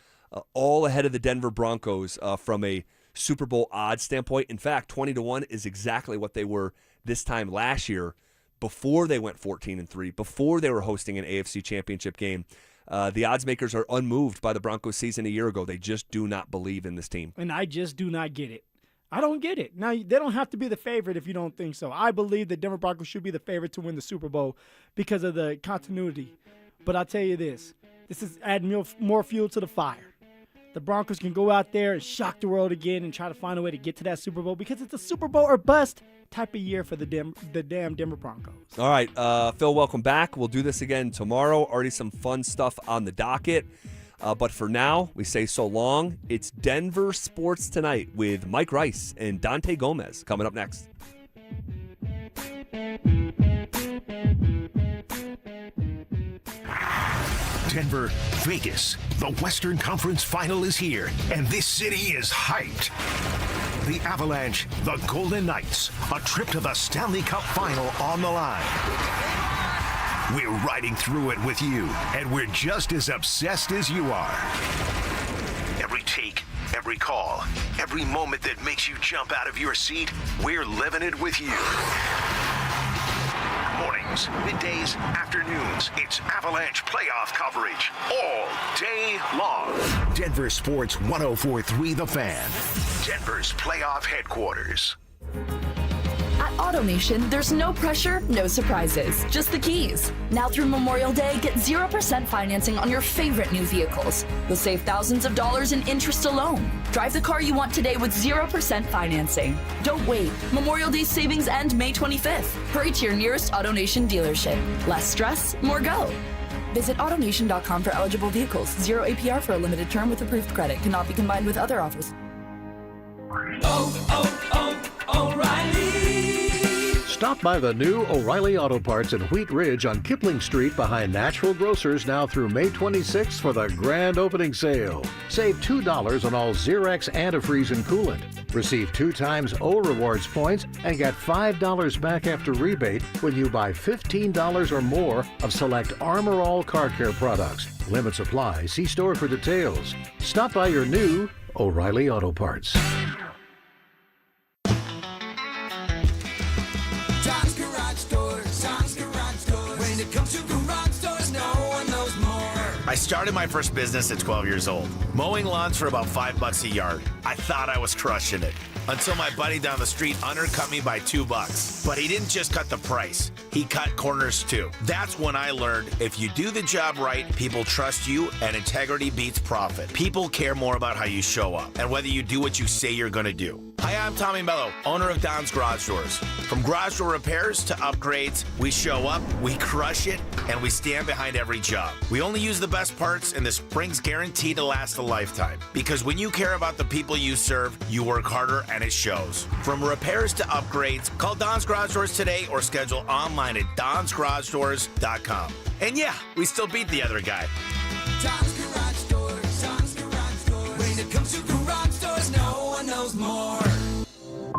all ahead of the Denver Broncos from a Super Bowl odds standpoint. In fact, 20-1 is exactly what they were this time last year, before they went 14-3, before they were hosting an AFC Championship game. The odds makers are unmoved by the Broncos season a year ago. They just do not believe in this team. And I just do not get it. I don't get it. Now, they don't have to be the favorite if you don't think so. I believe the Denver Broncos should be the favorite to win the Super Bowl because of the continuity. But I'll tell you this is adding more fuel to the fire. The Broncos can go out there and shock the world again and try to find a way to get to that Super Bowl because it's a Super Bowl or bust type of year for the damn Denver Broncos. All right, Phil, welcome back. We'll do this again tomorrow. Already some fun stuff on the docket. But for now, we say so long. It's Denver Sports Tonight with Mike Rice and Dante Gomez coming up next. Denver, Vegas. The Western Conference Final is here, and this city is hyped. The Avalanche, the Golden Knights, a trip to the Stanley Cup Final on the line. We're riding through it with you, and we're just as obsessed as you are. Every take, every call, every moment that makes you jump out of your seat, we're living it with you. Mornings, middays, afternoons, it's Avalanche playoff coverage all day long. Denver Sports 104.3 The Fan, Denver's playoff headquarters. At AutoNation, there's no pressure, no surprises, just the keys. Now through Memorial Day, get 0% financing on your favorite new vehicles. You'll save thousands of dollars in interest alone. Drive the car you want today with 0% financing. Don't wait. Memorial Day savings end May 25th. Hurry to your nearest AutoNation dealership. Less stress, more go. Visit AutoNation.com for eligible vehicles. 0 APR for a limited term with approved credit. Cannot be combined with other offers. O'Reilly. Stop by the new O'Reilly Auto Parts in Wheat Ridge on Kipling Street behind Natural Grocers now through May 26th for the grand opening sale. Save $2 on all Xerox antifreeze and coolant. Receive 2 times O Rewards points and get $5 back after rebate when you buy $15 or more of select Armor All car care products. Limits apply. See store for details. Stop by your new O'Reilly Auto Parts. John's Garage Doors. John's Garage Doors. When it comes to garage doors, no one knows more. I started my first business at 12 years old, mowing lawns for about $5 a yard. I thought I was crushing it until my buddy down the street undercut me by $2. But he didn't just cut the price, he cut corners too. That's when I learned if you do the job right, people trust you and integrity beats profit. People care more about how you show up and whether you do what you say you're gonna do. Hi, I'm Tommy Mello, owner of Don's Garage Doors. From garage door repairs to upgrades, we show up, we crush it, and we stand behind every job. We only use the best parts, and the spring's guaranteed to last a lifetime. Because when you care about the people you serve, you work harder and it shows. From repairs to upgrades, call Don's Garage Doors today or schedule online at donsgaragedoors.com. And yeah, we still beat the other guy. John's